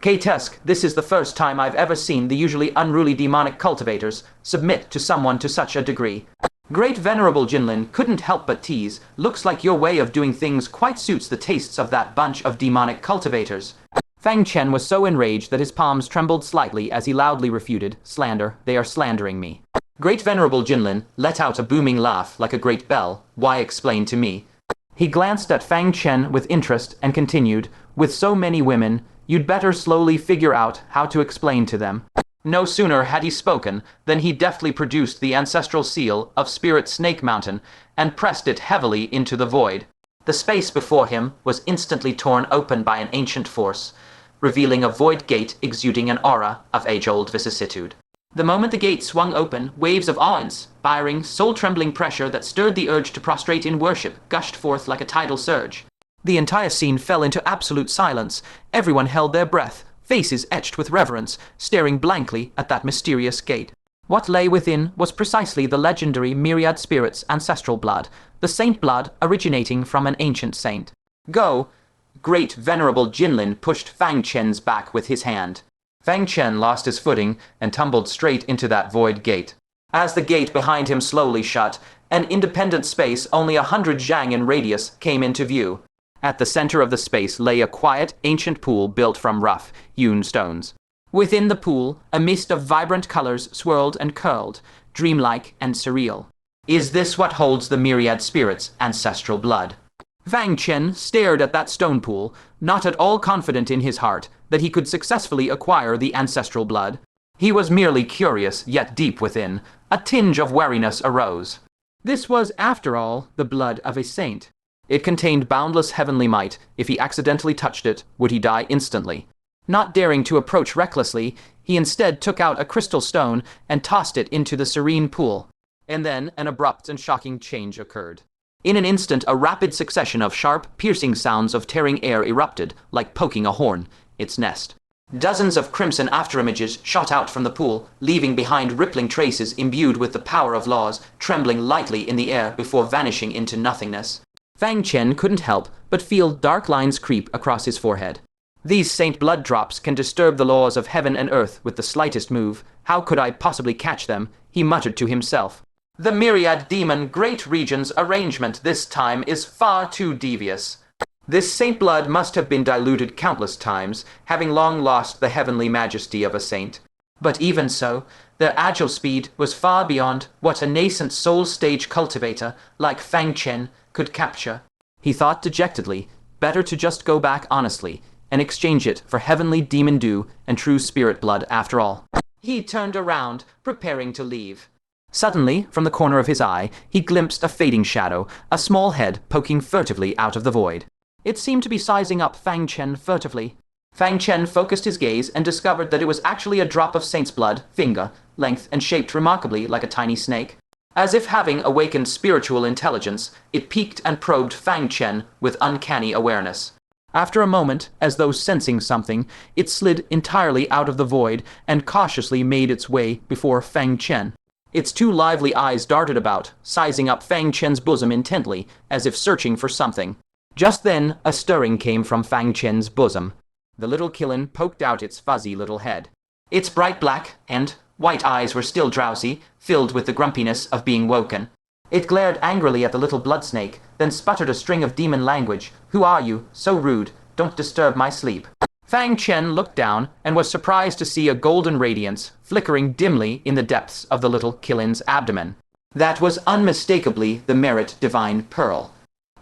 K-Tusk, this is the first time I've ever seen the usually unruly demonic cultivators submit to someone to such a degree. Great Venerable Jinlin couldn't help but tease, looks like your way of doing things quite suits the tastes of that bunch of demonic cultivators. Fang Chen was so enraged that his palms trembled slightly as he loudly refuted, slander, they are slandering me. Great Venerable Jinlin let out a booming laugh like a great bell. Why explain to me? He glanced at Fang Chen with interest and continued, with so many women, you'd better slowly figure out how to explain to them. No sooner had he spoken than he deftly produced the ancestral seal of Spirit Snake Mountain and pressed it heavily into the void. The space before him was instantly torn open by an ancient force, revealing a void gate exuding an aura of age-old vicissitude. The moment the gate swung open, waves of awe-inspiring, soul-trembling pressure that stirred the urge to prostrate in worship gushed forth like a tidal surge. The entire scene fell into absolute silence. Everyone held their breath, faces etched with reverence, staring blankly at that mysterious gate. What lay within was precisely the legendary myriad spirit's ancestral blood, the saint blood originating from an ancient saint. Go! Great Venerable Jinlin pushed Fang Chen's back with his hand. Fang Chen lost his footing and tumbled straight into that void gate. As the gate behind him slowly shut, an independent space only 100 zhang in radius came into view. At the center of the space lay a quiet, ancient pool built from rough, hewn stones. Within the pool, a mist of vibrant colors swirled and curled, dreamlike and surreal. Is this what holds the myriad spirit's ancestral blood? Fang Chen stared at that stone pool, not at all confident in his heart that he could successfully acquire the ancestral blood. He was merely curious, yet deep within, a tinge of wariness arose. This was, after all, the blood of a saint. It contained boundless heavenly might. If he accidentally touched it, would he die instantly? Not daring to approach recklessly, he instead took out a crystal stone and tossed it into the serene pool. And then an abrupt and shocking change occurred. In an instant, a rapid succession of sharp, piercing sounds of tearing air erupted, like poking a horn, its nest. Dozens of crimson afterimages shot out from the pool, leaving behind rippling traces imbued with the power of laws, trembling lightly in the air before vanishing into nothingness. Fang Chen couldn't help but feel dark lines creep across his forehead. These saint blood drops can disturb the laws of heaven and earth with the slightest move. How could I possibly catch them? He muttered to himself. The myriad demon great region's arrangement this time is far too devious. This saint blood must have been diluted countless times, having long lost the heavenly majesty of a saint. But even so, their agile speed was far beyond what a nascent soul stage cultivator like Fang Chen could capture. He thought dejectedly, better to just go back honestly, and exchange it for heavenly demon dew and true spirit blood after all. He turned around, preparing to leave. Suddenly, from the corner of his eye, he glimpsed a fading shadow, a small head poking furtively out of the void. It seemed to be sizing up Fang Chen furtively. Fang Chen focused his gaze and discovered that it was actually a drop of saint's blood, finger length, and shaped remarkably like a tiny snake. As if having awakened spiritual intelligence, it peeked and probed Fang Chen with uncanny awareness. After a moment, as though sensing something, it slid entirely out of the void and cautiously made its way before Fang Chen. Its two lively eyes darted about, sizing up Fang Chen's bosom intently, as if searching for something. Just then, a stirring came from Fang Chen's bosom. The little Qilin poked out its fuzzy little head. Its bright black and white eyes were still drowsy, filled with the grumpiness of being woken. It glared angrily at the little blood snake, then sputtered a string of demon language. Who are you? So rude. Don't disturb my sleep. Fang Chen looked down and was surprised to see a golden radiance flickering dimly in the depths of the little Qilin's abdomen. That was unmistakably the merit divine pearl.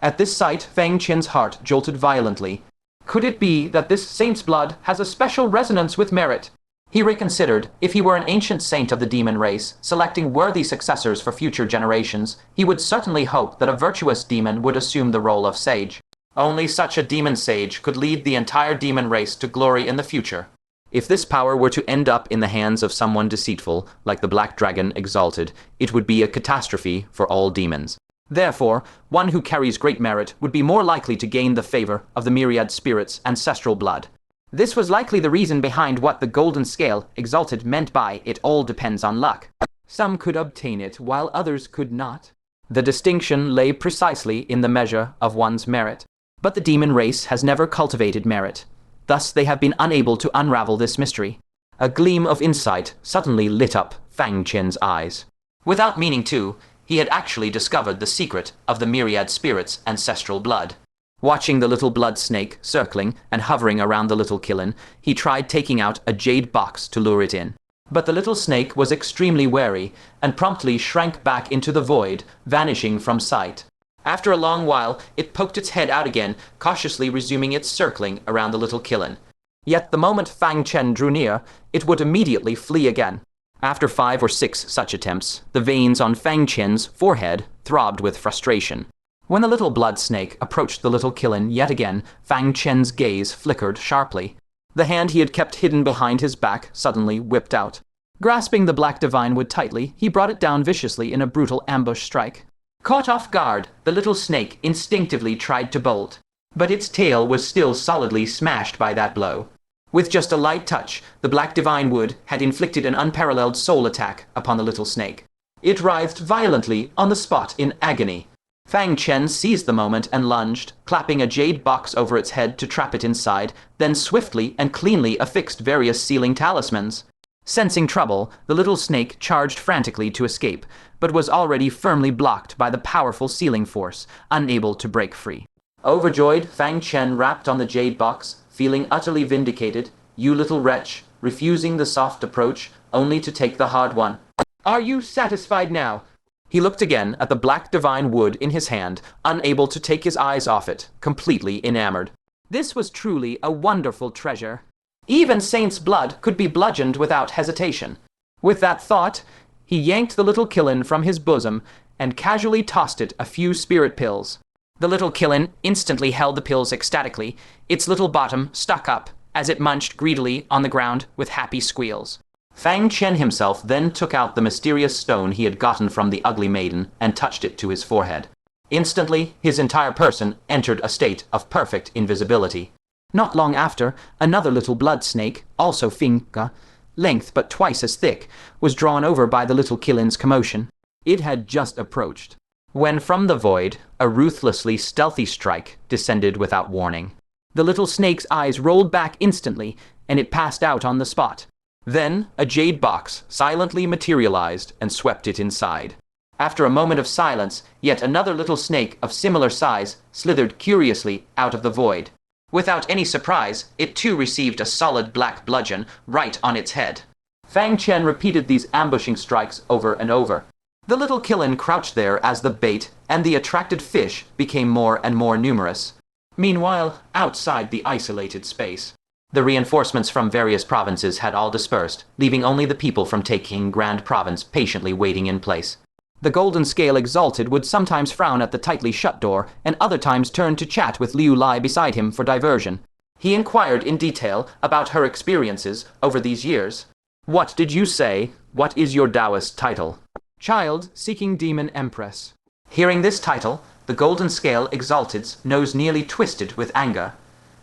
At this sight, Fang Chen's heart jolted violently. Could it be that this saint's blood has a special resonance with merit? He reconsidered. If he were an ancient saint of the demon race, selecting worthy successors for future generations, he would certainly hope that a virtuous demon would assume the role of sage. Only such a demon sage could lead the entire demon race to glory in the future. If this power were to end up in the hands of someone deceitful, like the Black Dragon exalted, it would be a catastrophe for all demons. Therefore, one who carries great merit would be more likely to gain the favor of the myriad spirits' ancestral blood. This was likely the reason behind what the golden scale exalted meant by "it all depends on luck." Some could obtain it, while others could not. The distinction lay precisely in the measure of one's merit. But the demon race has never cultivated merit. Thus they have been unable to unravel this mystery. A gleam of insight suddenly lit up Fang Chen's eyes. Without meaning to, he had actually discovered the secret of the myriad spirits' ancestral blood. Watching the little blood snake circling and hovering around the little Qilin, he tried taking out a jade box to lure it in. But the little snake was extremely wary and promptly shrank back into the void, vanishing from sight. After a long while, it poked its head out again, cautiously resuming its circling around the little Qilin. Yet the moment Fang Chen drew near, it would immediately flee again. After 5 or 6 such attempts, the veins on Fang Chen's forehead throbbed with frustration. When the little blood snake approached the little Qilin yet again, Fang Chen's gaze flickered sharply. The hand he had kept hidden behind his back suddenly whipped out. Grasping the black divine wood tightly, he brought it down viciously in a brutal ambush strike. Caught off guard, the little snake instinctively tried to bolt, but its tail was still solidly smashed by that blow. With just a light touch, the black divine wood had inflicted an unparalleled soul attack upon the little snake. It writhed violently on the spot in agony. Fang Chen seized the moment and lunged, clapping a jade box over its head to trap it inside, then swiftly and cleanly affixed various sealing talismans. Sensing trouble, the little snake charged frantically to escape, but was already firmly blocked by the powerful sealing force, unable to break free. Overjoyed, Fang Chen rapped on the jade box, feeling utterly vindicated. You little wretch, refusing the soft approach, only to take the hard one. Are you satisfied now? He looked again at the black divine wood in his hand, unable to take his eyes off it, completely enamored. This was truly a wonderful treasure. Even saint's blood could be bludgeoned without hesitation. With that thought, he yanked the little Qilin from his bosom and casually tossed it a few spirit pills. The little Qilin instantly held the pills ecstatically, its little bottom stuck up as it munched greedily on the ground with happy squeals. Fang Chen himself then took out the mysterious stone he had gotten from the ugly maiden and touched it to his forehead. Instantly, his entire person entered a state of perfect invisibility. Not long after, another little blood snake, also finger length but twice as thick, was drawn over by the little Qilin's commotion. It had just approached. when from the void, a ruthlessly stealthy strike descended without warning. The little snake's eyes rolled back instantly, and it passed out on the spot. Then, a jade box silently materialized and swept it inside. After a moment of silence, yet another little snake of similar size slithered curiously out of the void. Without any surprise, it too received a solid black bludgeon right on its head. Fang Chen repeated these ambushing strikes over and over. The little killin crouched there as the bait, and the attracted fish became more and more numerous. Meanwhile, outside the isolated space, the reinforcements from various provinces had all dispersed, leaving only the people from Taking Grand Province patiently waiting in place. The Golden Scale Exalted would sometimes frown at the tightly shut door, and other times turn to chat with Liu Lai beside him for diversion. He inquired in detail about her experiences over these years. "What did you say? What is your Taoist title?" "Child seeking demon empress." Hearing this title, the Golden Scale Exalted's nose nearly twisted with anger.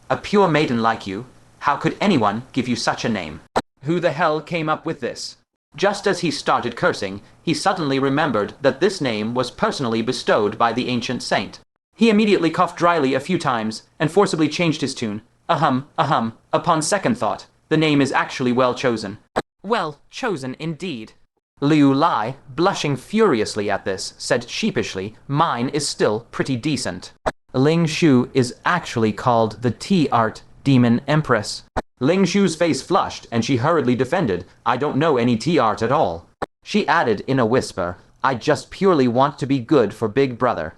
"A pure maiden like you? How could anyone give you such a name? Who the hell came up with this?" Just as he started cursing, he suddenly remembered that this name was personally bestowed by the ancient saint. He immediately coughed dryly a few times, and forcibly changed his tune. Ahem. Upon second thought, the name is actually well chosen." "Well chosen indeed." Liu Lai, blushing furiously at this, said sheepishly, "Mine is still pretty decent." Ling Shu is actually called the T-Art Demon Empress. Ling Shu's face flushed, and she hurriedly defended, "I don't know any T-Art at all." She added in a whisper, "I just purely want to be good for Big Brother."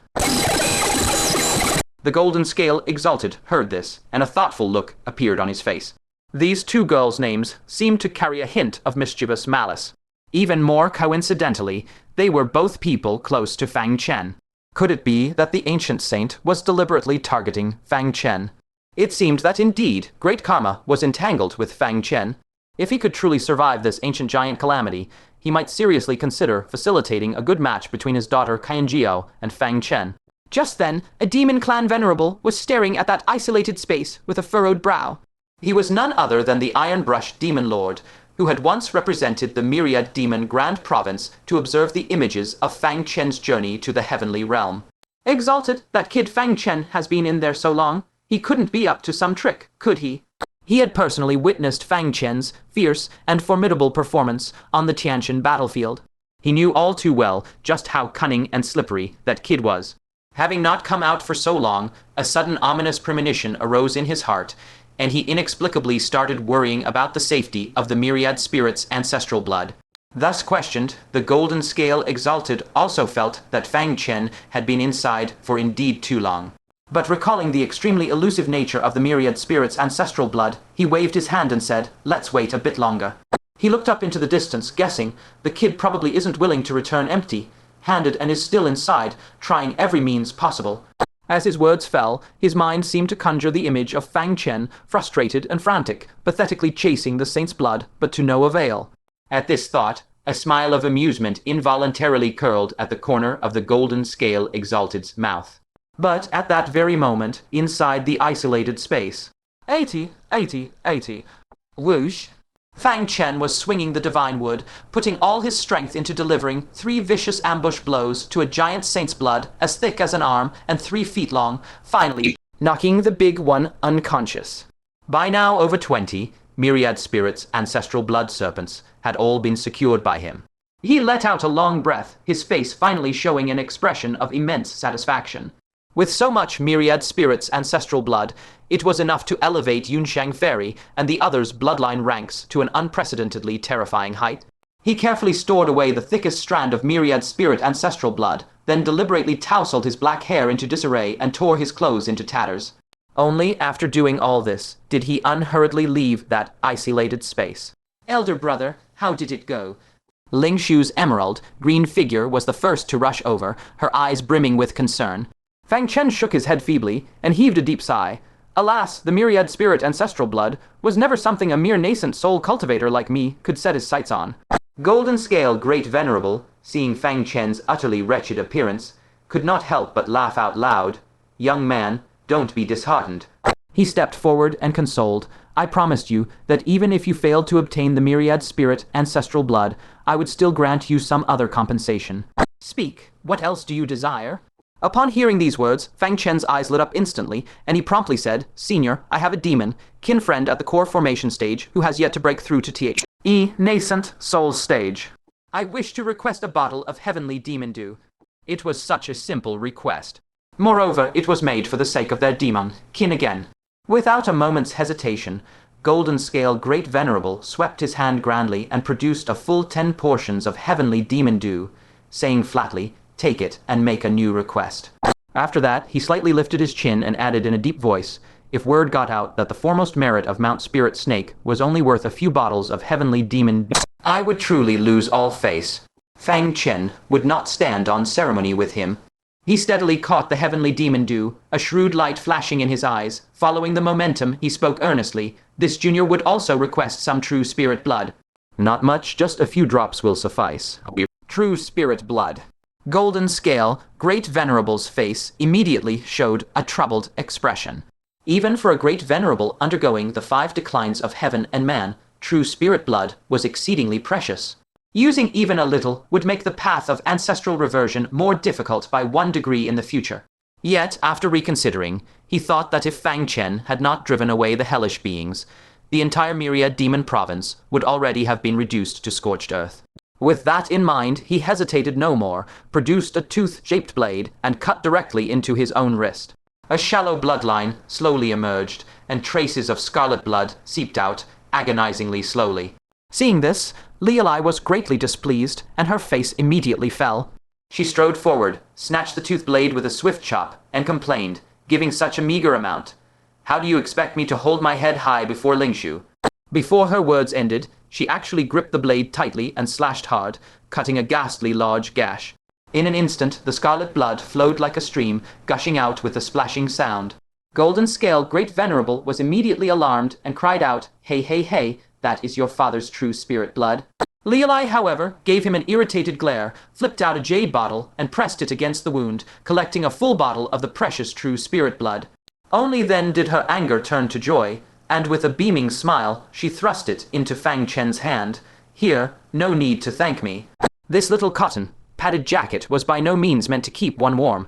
The Golden Scale Exalted heard this, and a thoughtful look appeared on his face. These two girls' names seemed to carry a hint of mischievous malice. Even more coincidentally, they were both people close to Fang Chen. Could it be that the ancient saint was deliberately targeting Fang Chen? It seemed that indeed great karma was entangled with Fang Chen. If he could truly survive this ancient giant calamity, he might seriously consider facilitating a good match between his daughter Qianjiao and Fang Chen. Just then, a demon clan venerable was staring at that isolated space with a furrowed brow. He was none other than the Iron Brush Demon Lord, who had once represented the Myriad Demon Grand Province to observe the images of Fang Chen's journey to the heavenly realm. "Exalted, that kid Fang Chen has been in there so long. He couldn't be up to some trick, could he?" He had personally witnessed Fang Chen's fierce and formidable performance on the Tianshan battlefield. He knew all too well just how cunning and slippery that kid was. Having not come out for so long, a sudden ominous premonition arose in his heart, and he inexplicably started worrying about the safety of the Myriad Spirit's ancestral blood. Thus questioned, the Golden Scale Exalted also felt that Fang Chen had been inside for indeed too long. But recalling the extremely elusive nature of the Myriad Spirit's ancestral blood, he waved his hand and said, "Let's wait a bit longer." He looked up into the distance, guessing the kid probably isn't willing to return empty-handed and is still inside, trying every means possible. As his words fell, his mind seemed to conjure the image of Fang Chen, frustrated and frantic, pathetically chasing the saint's blood, but to no avail. At this thought, a smile of amusement involuntarily curled at the corner of the Golden Scale Exalted's mouth. But at that very moment, inside the isolated space, 80. Whoosh! Fang Chen was swinging the divine wood, putting all his strength into delivering 3 vicious ambush blows to a giant saint's blood as thick as an arm and 3 feet long, finally knocking the big one unconscious. By now over 20, Myriad Spirits' ancestral blood serpents had all been secured by him. He let out a long breath, his face finally showing an expression of immense satisfaction. With so much Myriad Spirits' ancestral blood, it was enough to elevate Yunshang Fairy and the others' bloodline ranks to an unprecedentedly terrifying height. He carefully stored away the thickest strand of Myriad Spirit ancestral blood, then deliberately tousled his black hair into disarray and tore his clothes into tatters. Only after doing all this did he unhurriedly leave that isolated space. "Elder brother, how did it go?" Ling Shu's emerald green figure was the first to rush over, her eyes brimming with concern. Fang Chen shook his head feebly and heaved a deep sigh. Alas, the Myriad Spirit ancestral blood was never something a mere nascent soul cultivator like me could set his sights on. Golden Scale Great Venerable, seeing Fang Chen's utterly wretched appearance, could not help but laugh out loud. "Young man, don't be disheartened." He stepped forward and consoled. "I promised you that even if you failed to obtain the Myriad Spirit ancestral blood, I would still grant you some other compensation." Speak, what else do you desire? Upon hearing these words, Fang Chen's eyes lit up instantly, and he promptly said, Senior, I have a demon, kin friend at the core formation stage, who has yet to break through to THE nascent soul stage. I wish to request a bottle of heavenly demon dew. It was such a simple request. Moreover, it was made for the sake of their demon, kin again. Without a moment's hesitation, Golden Scale Great Venerable swept his hand grandly and produced a full 10 portions of heavenly demon dew, saying flatly, Take it and make a new request. After that, he slightly lifted his chin and added in a deep voice, if word got out that the foremost merit of Mount Spirit Snake was only worth a few bottles of heavenly demon, I would truly lose all face. Fang Chen would not stand on ceremony with him. He steadily caught the heavenly demon dew, a shrewd light flashing in his eyes. Following the momentum, he spoke earnestly. This junior would also request some true spirit blood. Not much, just a few drops will suffice. True spirit blood. Golden Scale, Great Venerable's face immediately showed a troubled expression. Even for a Great Venerable undergoing the 5 declines of heaven and man, true spirit blood was exceedingly precious. Using even a little would make the path of ancestral reversion more difficult by 1 degree in the future. Yet, after reconsidering, he thought that if Fang Chen had not driven away the hellish beings, the entire Myriad Demon Province would already have been reduced to scorched earth. With that in mind, he hesitated no more, produced a tooth-shaped blade, and cut directly into his own wrist. A shallow bloodline slowly emerged, and traces of scarlet blood seeped out, agonizingly slowly. Seeing this, Leali was greatly displeased, and her face immediately fell. She strode forward, snatched the tooth blade with a swift chop, and complained, giving such a meager amount. How do you expect me to hold my head high before Lingshu? Before her words ended, she actually gripped the blade tightly and slashed hard, cutting a ghastly large gash. In an instant, the scarlet blood flowed like a stream, gushing out with a splashing sound. Golden Scale Great Venerable was immediately alarmed and cried out, Hey, hey, hey, that is your father's true spirit blood. Leali, however, gave him an irritated glare, flipped out a jade bottle, and pressed it against the wound, collecting a full bottle of the precious true spirit blood. Only then did her anger turn to joy, and with a beaming smile, she thrust it into Fang Chen's hand. Here, no need to thank me. This little cotton, padded jacket was by no means meant to keep one warm.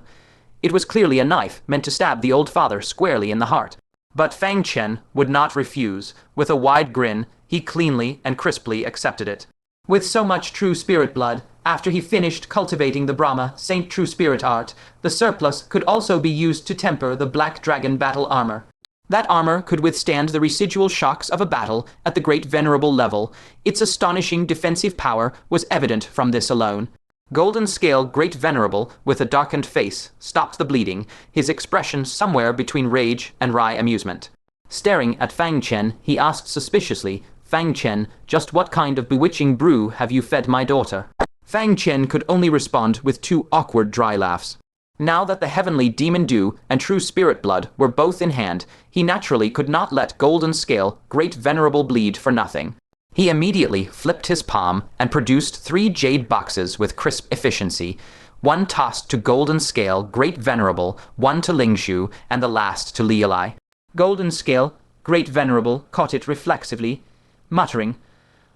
It was clearly a knife meant to stab the old father squarely in the heart. But Fang Chen would not refuse. With a wide grin, he cleanly and crisply accepted it. With so much true spirit blood, after he finished cultivating the Brahma Saint True Spirit art, the surplus could also be used to temper the Black Dragon battle armor. That armor could withstand the residual shocks of a battle at the Great Venerable level. Its astonishing defensive power was evident from this alone. Golden Scale Great Venerable, with a darkened face, stopped the bleeding, his expression somewhere between rage and wry amusement. Staring at Fang Chen, he asked suspiciously, Fang Chen, just what kind of bewitching brew have you fed my daughter? Fang Chen could only respond with 2 awkward dry laughs. Now that the heavenly demon dew and true spirit blood were both in hand, he naturally could not let Golden Scale Great Venerable bleed for nothing. He immediately flipped his palm and produced 3 jade boxes with crisp efficiency, 1 tossed to Golden Scale Great Venerable, 1 to Lingshu, and the last to Leali. Golden Scale Great Venerable caught it reflexively, muttering,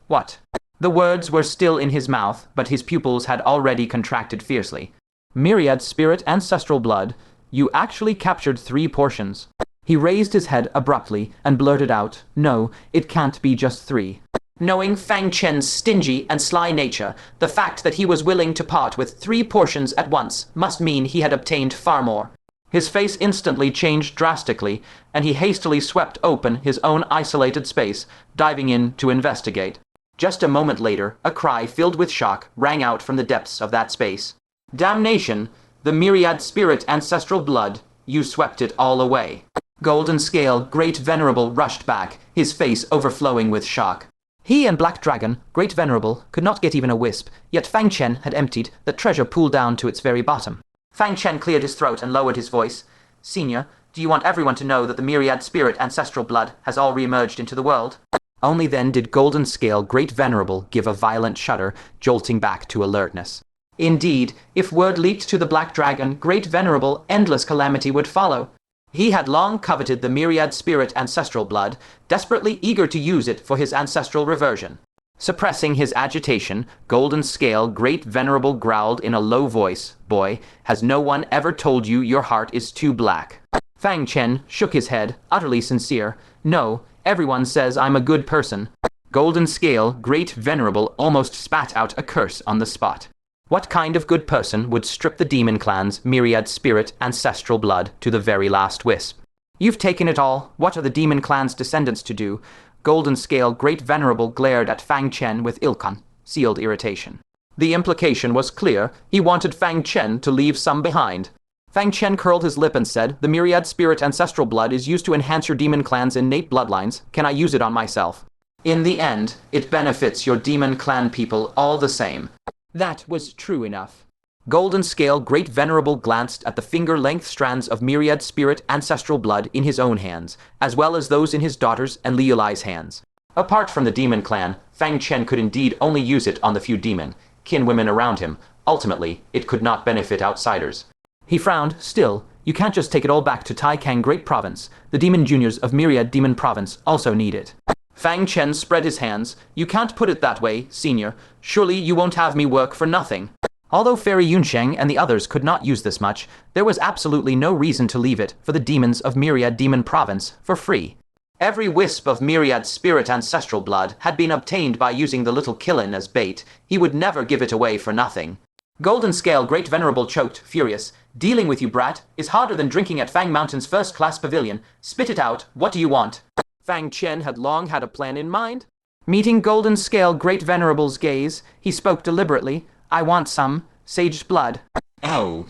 What? The words were still in his mouth, but his pupils had already contracted fiercely. Myriad Spirit Ancestral Blood, you actually captured 3 portions. He raised his head abruptly and blurted out, No, it can't be just 3. Knowing Fang Chen's stingy and sly nature, the fact that he was willing to part with 3 portions at once must mean he had obtained far more. His face instantly changed drastically, and he hastily swept open his own isolated space, diving in to investigate. Just a moment later, a cry filled with shock rang out from the depths of that space. Damnation! The Myriad Spirit Ancestral Blood, you swept it all away. Golden Scale Great Venerable rushed back, his face overflowing with shock. He and Black Dragon, Great Venerable, could not get even a wisp, yet Fang Chen had emptied the treasure pool down to its very bottom. Fang Chen cleared his throat and lowered his voice. Senior, do you want everyone to know that the Myriad Spirit Ancestral Blood has all re-emerged into the world? Only then did Golden Scale Great Venerable give a violent shudder, jolting back to alertness. Indeed, if word leaked to the Black Dragon, Great Venerable, endless calamity would follow. He had long coveted the Myriad Spirit Ancestral Blood, desperately eager to use it for his ancestral reversion. Suppressing his agitation, Golden Scale Great Venerable growled in a low voice, "Boy, has no one ever told you your heart is too black?" Fang Chen shook his head, utterly sincere. "No, everyone says I'm a good person." Golden Scale Great Venerable almost spat out a curse on the spot. What kind of good person would strip the demon clan's myriad spirit ancestral blood to the very last wisp? "You've taken it all. What are the demon clan's descendants to do?" Golden Scale Great Venerable glared at Fang Chen with ill-concealed irritation. The implication was clear. He wanted Fang Chen to leave some behind. Fang Chen curled his lip and said, "The myriad spirit ancestral blood is used to enhance your demon clan's innate bloodlines. Can I use it on myself?" "In the end, it benefits your demon clan people all the same." That was true enough. Golden Scale Great Venerable glanced at the finger-length strands of myriad spirit ancestral blood in his own hands, as well as those in his daughter's and Liu Lai's hands. Apart from the demon clan, Fang Chen could indeed only use it on the few demon kin women around him. Ultimately, it could not benefit outsiders. He frowned. "Still, you can't just take it all back to Tai Kang Great Province. The demon juniors of Myriad Demon Province also need it." Fang Chen spread his hands. "You can't put it that way, senior. Surely you won't have me work for nothing." Although Fairy Yunsheng and the others could not use this much, there was absolutely no reason to leave it for the demons of Myriad Demon Province for free. Every wisp of Myriad spirit ancestral blood had been obtained by using the little Killin as bait. He would never give it away for nothing. Golden Scale Great Venerable choked, furious. "Dealing with you, brat, is harder than drinking at Fang Mountain's first-class pavilion. Spit it out. What do you want?" Fang Chen had long had a plan in mind. Meeting Golden Scale Great Venerable's gaze, he spoke deliberately. "I want some sage blood." "Oh."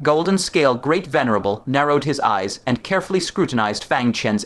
Golden Scale Great Venerable narrowed his eyes and carefully scrutinized Fang Chen's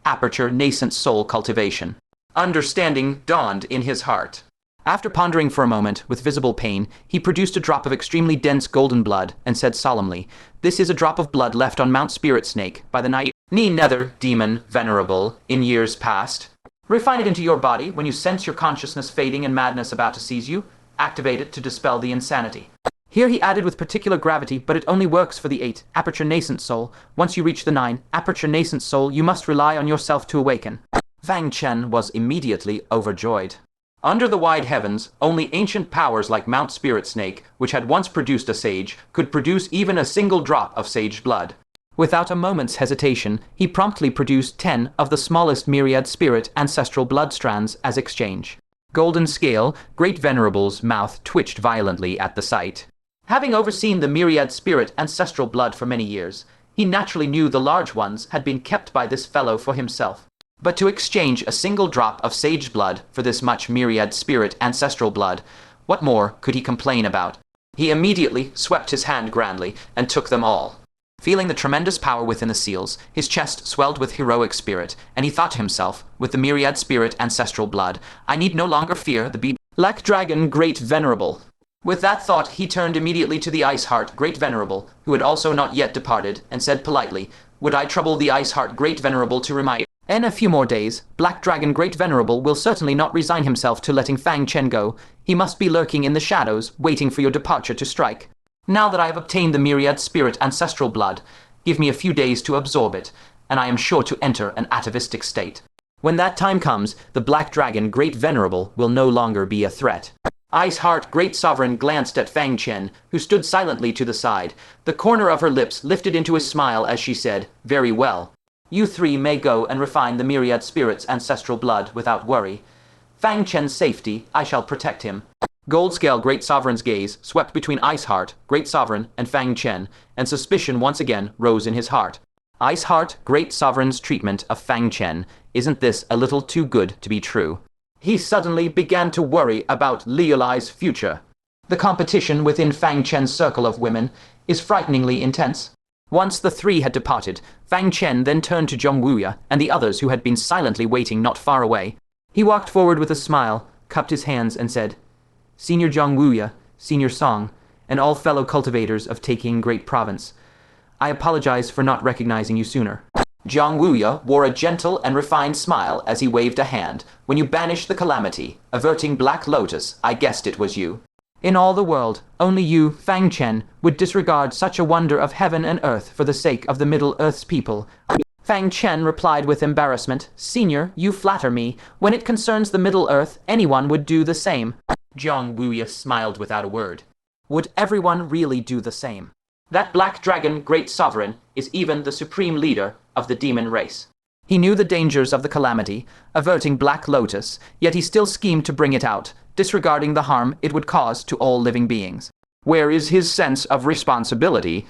aperture nascent soul cultivation. Understanding dawned in his heart. After pondering for a moment with visible pain, he produced a drop of extremely dense golden blood and said solemnly, "This is a drop of blood left on Mount Spirit Snake by the Nether Demon Venerable in years past. Refine it into your body when you sense your consciousness fading and madness about to seize you. Activate it to dispel the insanity." Here he added with particular gravity, "But it only works for the 8 aperture nascent soul. Once you reach the 9 aperture nascent soul, you must rely on yourself to awaken." Fang Chen was immediately overjoyed. Under the wide heavens, only ancient powers like Mount Spirit Snake, which had once produced a sage, could produce even a single drop of sage blood. Without a moment's hesitation, he promptly produced 10 of the smallest myriad spirit ancestral blood strands as exchange. Golden Scale Great Venerable's mouth twitched violently at the sight. Having overseen the myriad spirit ancestral blood for many years, he naturally knew the large ones had been kept by this fellow for himself. But to exchange a single drop of sage blood for this much myriad spirit ancestral blood, what more could he complain about? He immediately swept his hand grandly and took them all. Feeling the tremendous power within the seals, his chest swelled with heroic spirit, and he thought to himself, with the myriad spirit ancestral blood, "I need no longer fear the Black Dragon Great Venerable." With that thought, he turned immediately to the Ice Heart Great Venerable, who had also not yet departed, and said politely, "Would I trouble the Ice Heart Great Venerable to remind—" "In a few more days, Black Dragon Great Venerable will certainly not resign himself to letting Fang Chen go. He must be lurking in the shadows, waiting for your departure to strike. Now that I have obtained the myriad spirit ancestral blood, give me a few days to absorb it, and I am sure to enter an atavistic state. When that time comes, the Black Dragon Great Venerable will no longer be a threat." Ice Heart Great Sovereign glanced at Fang Chen, who stood silently to the side. The corner of her lips lifted into a smile as she said, "Very well. You 3 may go and refine the myriad spirit's ancestral blood without worry. Fang Chen's safety, I shall protect him." Gold Scale Great Sovereign's gaze swept between Ice Heart, Great Sovereign, and Fang Chen, and suspicion once again rose in his heart. Ice Heart, Great Sovereign's treatment of Fang Chen, isn't this a little too good to be true? He suddenly began to worry about Liu Lai's future. The competition within Fang Chen's circle of women is frighteningly intense. Once the 3 had departed, Fang Chen then turned to Zhong Wuya and the others who had been silently waiting not far away. He walked forward with a smile, cupped his hands, and said, "Senior Zhong Wuya, Senior Song, and all fellow cultivators of Taking Great Province, I apologize for not recognizing you sooner." Zhong Wuya wore a gentle and refined smile as he waved a hand. "When you banished the calamity, averting Black Lotus, I guessed it was you. In all the world, only you, Fang Chen, would disregard such a wonder of heaven and earth for the sake of the Middle Earth's people. Fang Chen replied with embarrassment. Senior, you flatter me. When it concerns the Middle Earth, anyone would do the same. Jiang Wuya smiled without a word. Would everyone really do the same? That black dragon, great sovereign, is even the supreme leader of the demon race. He knew the dangers of the calamity, averting Black Lotus, yet he still schemed to bring it out, disregarding the harm it would cause to all living beings. Where is his sense of responsibility?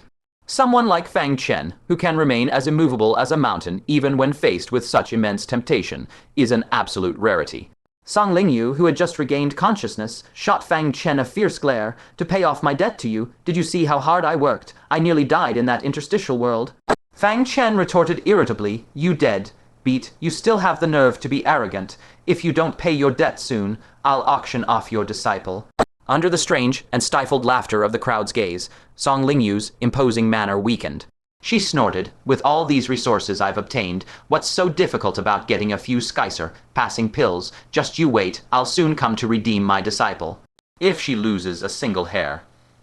Someone like Fang Chen, who can remain as immovable as a mountain even when faced with such immense temptation, is an absolute rarity. Song Lingyu, who had just regained consciousness, shot Fang Chen a fierce glare. To pay off my debt to you, did you see how hard I worked? I nearly died in that interstitial world. Fang Chen retorted irritably, you dead beat, you still have the nerve to be arrogant. If you don't pay your debt soon, I'll auction off your disciple. Under the strange and stifled laughter of the crowd's gaze, Song Lingyu's imposing manner weakened. She snorted, with all these resources I've obtained, what's so difficult about getting a few Skycer, passing pills? Just you wait, I'll soon come to redeem my disciple. If she loses a single hair,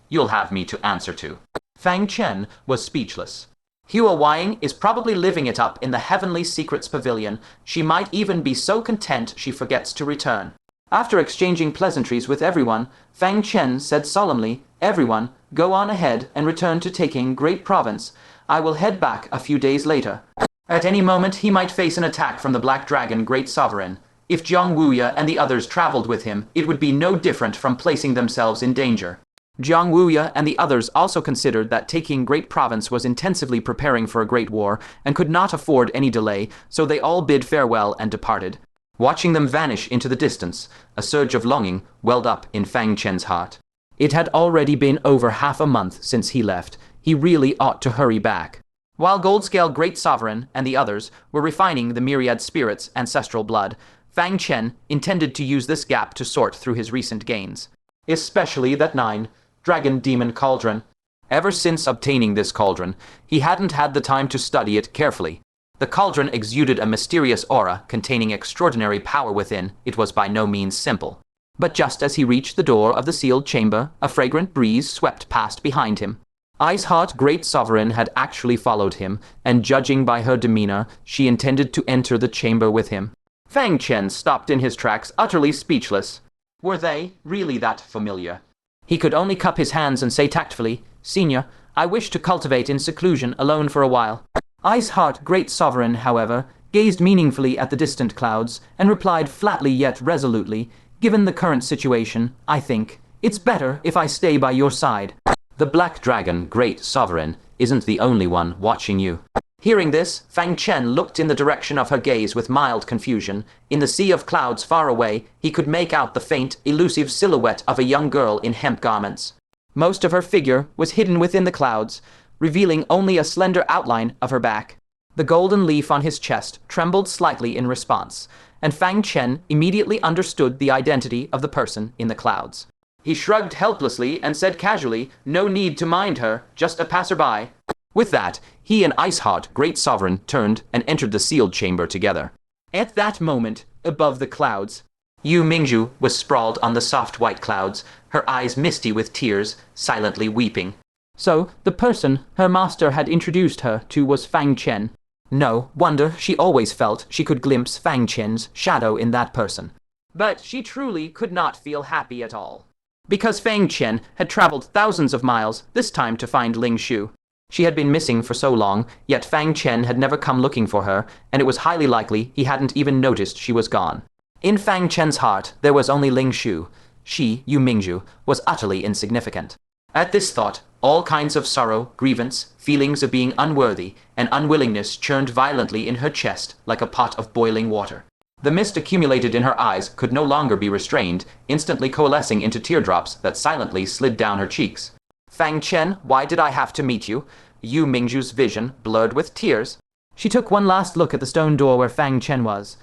you'll have me to answer to. Fang Chen was speechless. Hua Wang is probably living it up in the Heavenly Secrets Pavilion. She might even be so content she forgets to return. After exchanging pleasantries with everyone, Fang Chen said solemnly, everyone, go on ahead and return to taking Great Province. I will head back a few days later. At any moment he might face an attack from the Black Dragon Great Sovereign. If Jiang Wuya and the others traveled with him, it would be no different from placing themselves in danger. Jiang Wuya and the others also considered that taking Great Province was intensively preparing for a great war and could not afford any delay, so they all bid farewell and departed. Watching them vanish into the distance, a surge of longing welled up in Fang Chen's heart. It had already been over half a month since he left. He really ought to hurry back. While Goldscale Great Sovereign and the others were refining the myriad spirits' ancestral blood, Fang Chen intended to use this gap to sort through his recent gains. Especially that 9 Dragon Demon Cauldron. Ever since obtaining this cauldron, he hadn't had the time to study it carefully. The cauldron exuded a mysterious aura containing extraordinary power within. It was by no means simple. But just as he reached the door of the sealed chamber, a fragrant breeze swept past behind him. Iceheart Great Sovereign had actually followed him, and judging by her demeanor, she intended to enter the chamber with him. Fang Chen stopped in his tracks, utterly speechless. Were they really that familiar? He could only cup his hands and say tactfully, Senior, I wish to cultivate in seclusion alone for a while. Iceheart Great Sovereign, however, gazed meaningfully at the distant clouds and replied flatly yet resolutely, given the current situation, I think, it's better if I stay by your side. The Black Dragon Great Sovereign isn't the only one watching you. Hearing this, Fang Chen looked in the direction of her gaze with mild confusion. In the sea of clouds far away, he could make out the faint, elusive silhouette of a young girl in hemp garments. Most of her figure was hidden within the clouds, revealing only a slender outline of her back. The golden leaf on his chest trembled slightly in response, and Fang Chen immediately understood the identity of the person in the clouds. He shrugged helplessly and said casually, no need to mind her, just a passerby. With that, he and Iceheart Great Sovereign turned and entered the sealed chamber together. At that moment, above the clouds, Yu Mingju was sprawled on the soft white clouds, her eyes misty with tears, silently weeping. So, the person her master had introduced her to was Fang Chen. No wonder she always felt she could glimpse Fang Chen's shadow in that person. But she truly could not feel happy at all. Because Fang Chen had traveled thousands of miles, this time to find Ling Shu. She had been missing for so long, yet Fang Chen had never come looking for her, and it was highly likely he hadn't even noticed she was gone. In Fang Chen's heart, there was only Ling Shu. She, Yu Mingju, was utterly insignificant. At this thought, all kinds of sorrow, grievance, feelings of being unworthy, and unwillingness churned violently in her chest like a pot of boiling water. The mist accumulated in her eyes could no longer be restrained, instantly coalescing into teardrops that silently slid down her cheeks. Fang Chen, why did I have to meet you? Yu Mingju's vision blurred with tears. She took one last look at the stone door where Fang Chen was.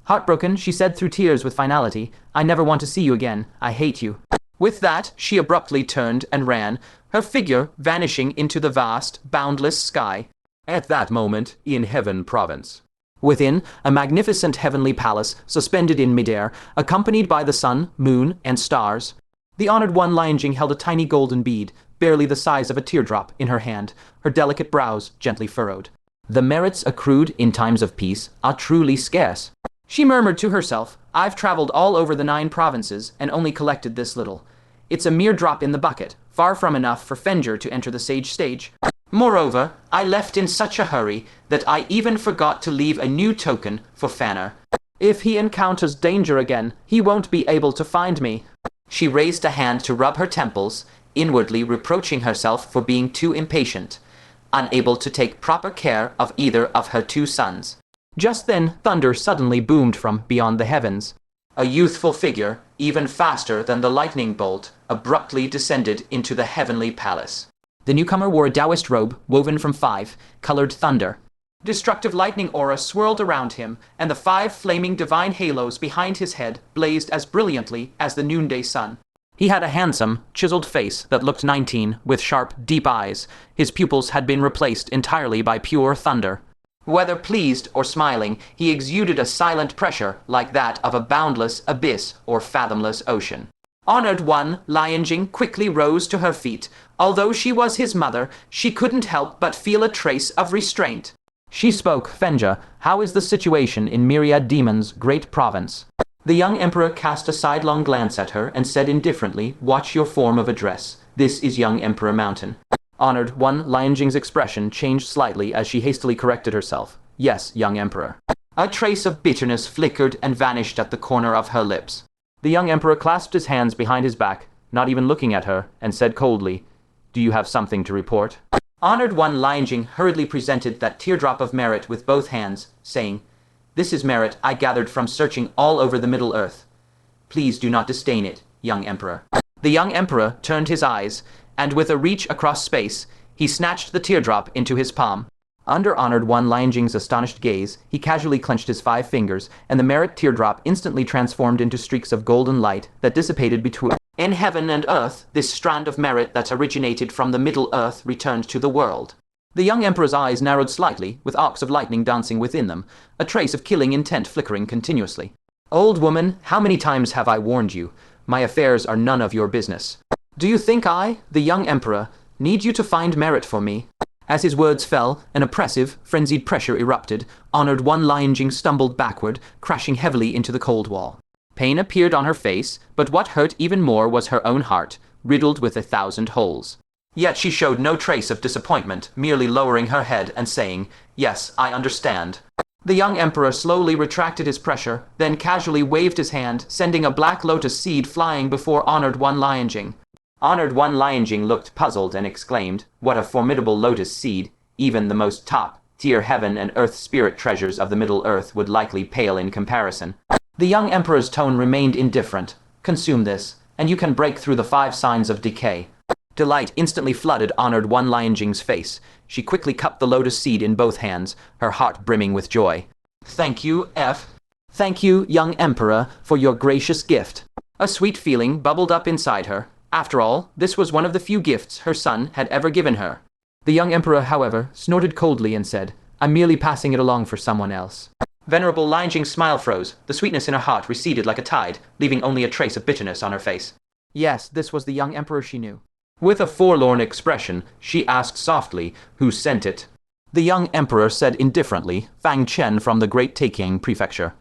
Heartbroken, she said through tears with finality, I never want to see you again. I hate you. With that, she abruptly turned and ran, her figure vanishing into the vast, boundless sky. At that moment, in Heaven Province. Within, a magnificent heavenly palace suspended in midair, accompanied by the sun, moon, and stars. The honored one lounging held a tiny golden bead, barely the size of a teardrop, in her hand, her delicate brows gently furrowed. The merits accrued in times of peace are truly scarce. She murmured to herself, I've traveled all over the 9 provinces and only collected this little. It's a mere drop in the bucket, far from enough for Fenger to enter the sage stage. Moreover, I left in such a hurry that I even forgot to leave a new token for Fanner. If he encounters danger again, he won't be able to find me. She raised a hand to rub her temples, inwardly reproaching herself for being too impatient, unable to take proper care of either of her 2 sons. Just then, thunder suddenly boomed from beyond the heavens. A youthful figure, even faster than the lightning bolt, abruptly descended into the heavenly palace. The newcomer wore a Taoist robe woven from 5 colored thunder. Destructive lightning aura swirled around him, and the 5 flaming divine halos behind his head blazed as brilliantly as the noonday sun. He had a handsome, chiseled face that looked 19, with sharp, deep eyes. His pupils had been replaced entirely by pure thunder. Whether pleased or smiling, he exuded a silent pressure like that of a boundless abyss or fathomless ocean. Honored one, Lianjing quickly rose to her feet. Although she was his mother, she couldn't help but feel a trace of restraint. She spoke, Fenja, how is the situation in Myriad Demon's great province? The young emperor cast a sidelong glance at her and said indifferently, watch your form of address. This is young Emperor Mountain. Honored one, Lianjing's expression changed slightly as she hastily corrected herself. Yes, young emperor. A trace of bitterness flickered and vanished at the corner of her lips. The young emperor clasped his hands behind his back, not even looking at her, and said coldly, do you have something to report? Honored one, Lianjing hurriedly presented that teardrop of merit with both hands, saying, this is merit I gathered from searching all over the Middle Earth. Please do not disdain it, young emperor. The young emperor turned his eyes, and with a reach across space, he snatched the teardrop into his palm. Under Honored one Lianjing's astonished gaze, he casually clenched his 5 fingers, and the merit teardrop instantly transformed into streaks of golden light that dissipated between. In heaven and earth, this strand of merit that originated from the Middle Earth returned to the world. The young emperor's eyes narrowed slightly, with arcs of lightning dancing within them, a trace of killing intent flickering continuously. Old woman, how many times have I warned you? My affairs are none of your business. Do you think I, the young emperor, need you to find merit for me? As his words fell, an oppressive, frenzied pressure erupted. Honored one Lianjing stumbled backward, crashing heavily into the cold wall. Pain appeared on her face, but what hurt even more was her own heart, riddled with 1,000 holes. Yet she showed no trace of disappointment, merely lowering her head and saying, yes, I understand. The young emperor slowly retracted his pressure, then casually waved his hand, sending a black lotus seed flying before Honored one Lianjing. Honored one Lianjing looked puzzled and exclaimed, what a formidable lotus seed, even the most top-tier heaven and earth spirit treasures of the Middle Earth would likely pale in comparison. The young emperor's tone remained indifferent. Consume this, and you can break through the 5 signs of decay. Delight instantly flooded Honored one Lianjing's face. She quickly cupped the lotus seed in both hands, her heart brimming with joy. Thank you, F. Thank you, young emperor, for your gracious gift. A sweet feeling bubbled up inside her. After all, this was one of the few gifts her son had ever given her. The young emperor, however, snorted coldly and said, I'm merely passing it along for someone else. Venerable Lianjing's smile froze. The sweetness in her heart receded like a tide, leaving only a trace of bitterness on her face. Yes, this was the young emperor she knew. With a forlorn expression, she asked softly, who sent it? The young emperor said indifferently, Fang Chen from the Great Taking Prefecture.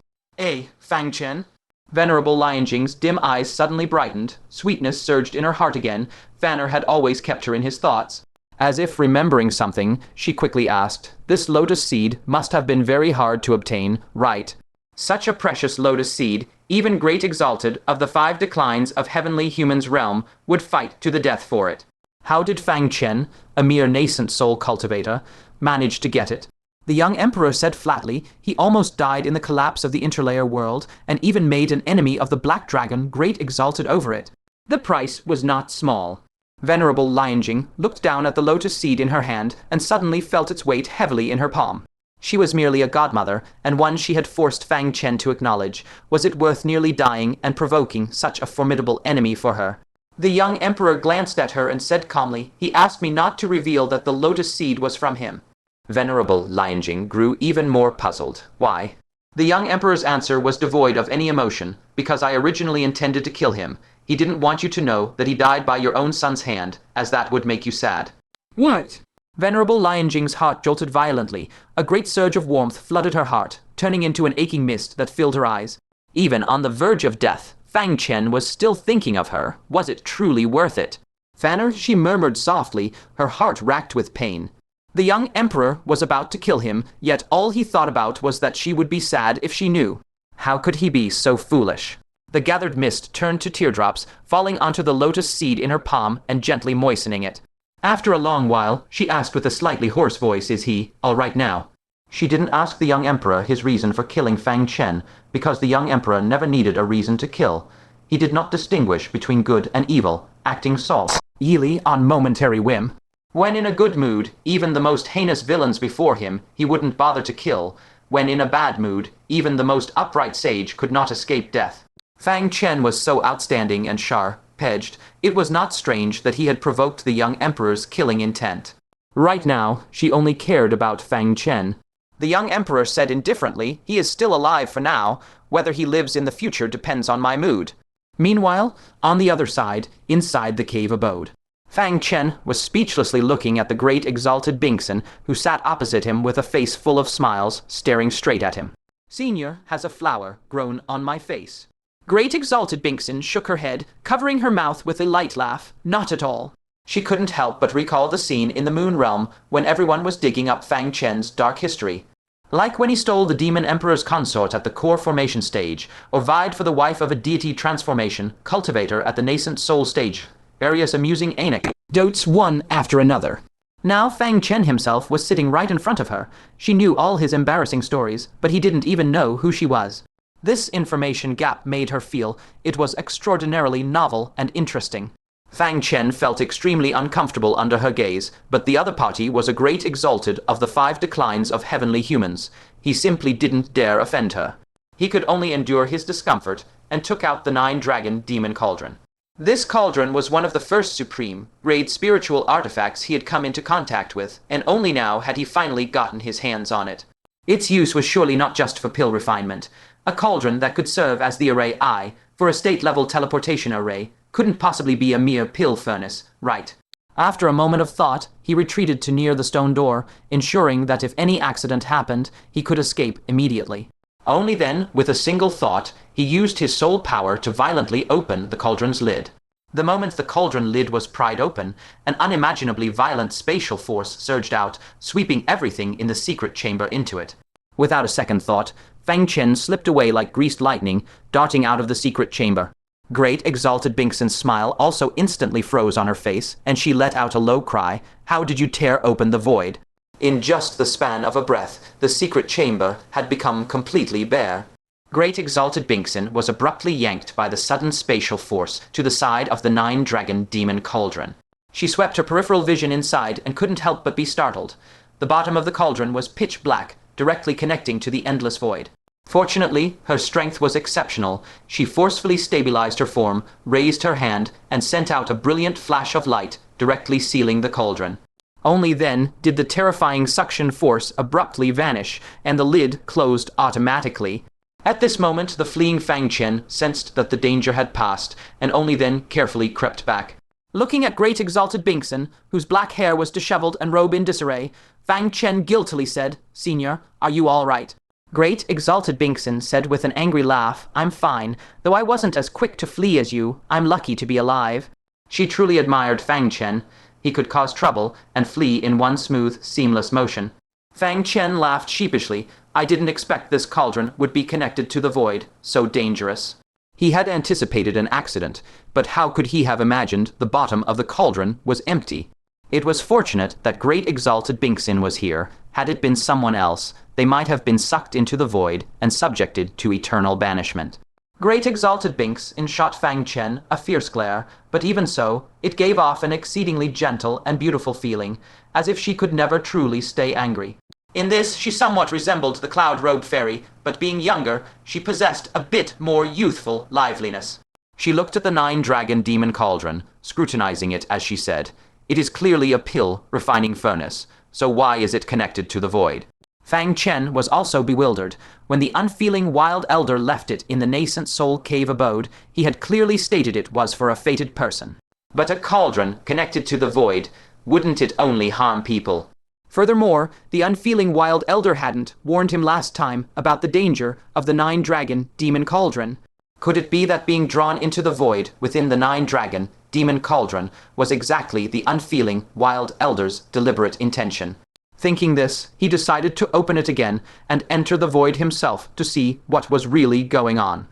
Fang Chen? Venerable Lianjing's dim eyes suddenly brightened. Sweetness surged in her heart again. Fanner had always kept her in his thoughts. As if remembering something, she quickly asked, this lotus seed must have been very hard to obtain, right? Such a precious lotus seed, even great exalted of the 5 declines of heavenly human's realm, would fight to the death for it. How did Fang Chen, a mere nascent soul cultivator, manage to get it? The young emperor said flatly, he almost died in the collapse of the interlayer world, and even made an enemy of the black dragon great exalted over it. The price was not small. Venerable Lianjing looked down at the lotus seed in her hand, and suddenly felt its weight heavily in her palm. She was merely a godmother, and one she had forced Fang Chen to acknowledge. Was it worth nearly dying and provoking such a formidable enemy for her? The young emperor glanced at her and said calmly, he asked me not to reveal that the lotus seed was from him. Venerable Lianjing grew even more puzzled. Why? The young emperor's answer was devoid of any emotion, because I originally intended to kill him. He didn't want you to know that he died by your own son's hand, as that would make you sad. What? Venerable Lion Jing's heart jolted violently. A great surge of warmth flooded her heart, turning into an aching mist that filled her eyes. Even on the verge of death, Fang Chen was still thinking of her. Was it truly worth it? Fanner, she murmured softly, her heart racked with pain. The young emperor was about to kill him, yet all he thought about was that she would be sad if she knew. How could he be so foolish? The gathered mist turned to teardrops, falling onto the lotus seed in her palm and gently moistening it. After a long while, she asked with a slightly hoarse voice, "Is he all right now?" She didn't ask the young emperor his reason for killing Fang Chen, because the young emperor never needed a reason to kill. He did not distinguish between good and evil, acting solely on momentary whim. When in a good mood, even the most heinous villains before him, he wouldn't bother to kill. When in a bad mood, even the most upright sage could not escape death. Fang Chen was so outstanding and sharp-edged, it was not strange that he had provoked the young emperor's killing intent. Right now, she only cared about Fang Chen. The young emperor said indifferently, "He is still alive for now. Whether he lives in the future depends on my mood." Meanwhile, on the other side, inside the cave abode, Fang Chen was speechlessly looking at the great exalted Bingson, who sat opposite him with a face full of smiles, staring straight at him. "Senior has a flower grown on my face." Great exalted Bingson shook her head, covering her mouth with a light laugh. Not at all. She couldn't help but recall the scene in the Moon Realm when everyone was digging up Fang Chen's dark history. Like when he stole the Demon Emperor's consort at the core formation stage, or vied for the wife of a deity transformation cultivator at the nascent soul stage. Various amusing anecdotes one after another. Now Fang Chen himself was sitting right in front of her. She knew all his embarrassing stories, but he didn't even know who she was. This information gap made her feel it was extraordinarily novel and interesting. Fang Chen felt extremely uncomfortable under her gaze, but the other party was a great exalted of the 5 declines of heavenly humans. He simply didn't dare offend her. He could only endure his discomfort, and took out the 9-dragon demon cauldron. This cauldron was one of the first supreme, grade spiritual artifacts he had come into contact with, and only now had he finally gotten his hands on it. Its use was surely not just for pill refinement. A cauldron that could serve as the array I, for a state-level teleportation array, couldn't possibly be a mere pill furnace, right? After a moment of thought, he retreated to near the stone door, ensuring that if any accident happened, he could escape immediately. Only then, with a single thought, he used his soul power to violently open the cauldron's lid. The moment the cauldron lid was pried open, an unimaginably violent spatial force surged out, sweeping everything in the secret chamber into it. Without a second thought, Fang Chen slipped away like greased lightning, darting out of the secret chamber. Great exalted Bingson's smile also instantly froze on her face, and she let out a low cry. How did you tear open the void? In just the span of a breath, the secret chamber had become completely bare. Great exalted Bingson was abruptly yanked by the sudden spatial force to the side of the 9-dragon demon cauldron. She swept her peripheral vision inside and couldn't help but be startled. The bottom of the cauldron was pitch black, directly connecting to the endless void. Fortunately, her strength was exceptional. She forcefully stabilized her form, raised her hand, and sent out a brilliant flash of light, directly sealing the cauldron. Only then did the terrifying suction force abruptly vanish, and the lid closed automatically. At this moment, the fleeing Fang Chen sensed that the danger had passed, and only then carefully crept back. Looking at great exalted Bingson, whose black hair was disheveled and robe in disarray, Fang Chen guiltily said, "Senior, are you all right?" Great exalted Bingson said with an angry laugh, "I'm fine. Though I wasn't as quick to flee as you, I'm lucky to be alive." She truly admired Fang Chen. He could cause trouble and flee in one smooth, seamless motion. Fang Chen laughed sheepishly. "I didn't expect this cauldron would be connected to the void. So dangerous." He had anticipated an accident, but how could he have imagined the bottom of the cauldron was empty? It was fortunate that great exalted Bingson was here. Had it been someone else, they might have been sucked into the void and subjected to eternal banishment. Great exalted Binks shot Fang Chen a fierce glare, but even so, it gave off an exceedingly gentle and beautiful feeling, as if she could never truly stay angry. In this, she somewhat resembled the cloud-robed fairy, but being younger, she possessed a bit more youthful liveliness. She looked at the 9-dragon demon cauldron, scrutinizing it as she said, "It is clearly a pill refining furnace, so why is it connected to the void?" Fang Chen was also bewildered. When the unfeeling wild elder left it in the nascent soul cave abode, he had clearly stated it was for a fated person. But a cauldron connected to the void, Wouldn't it only harm people? Furthermore, the unfeeling wild elder hadn't warned him last time about the danger of the nine-dragon demon cauldron. Could it be that being drawn into the void within the nine-dragon demon cauldron was exactly the unfeeling wild elder's deliberate intention? Thinking this, he decided to open it again and enter the void himself to see what was really going on.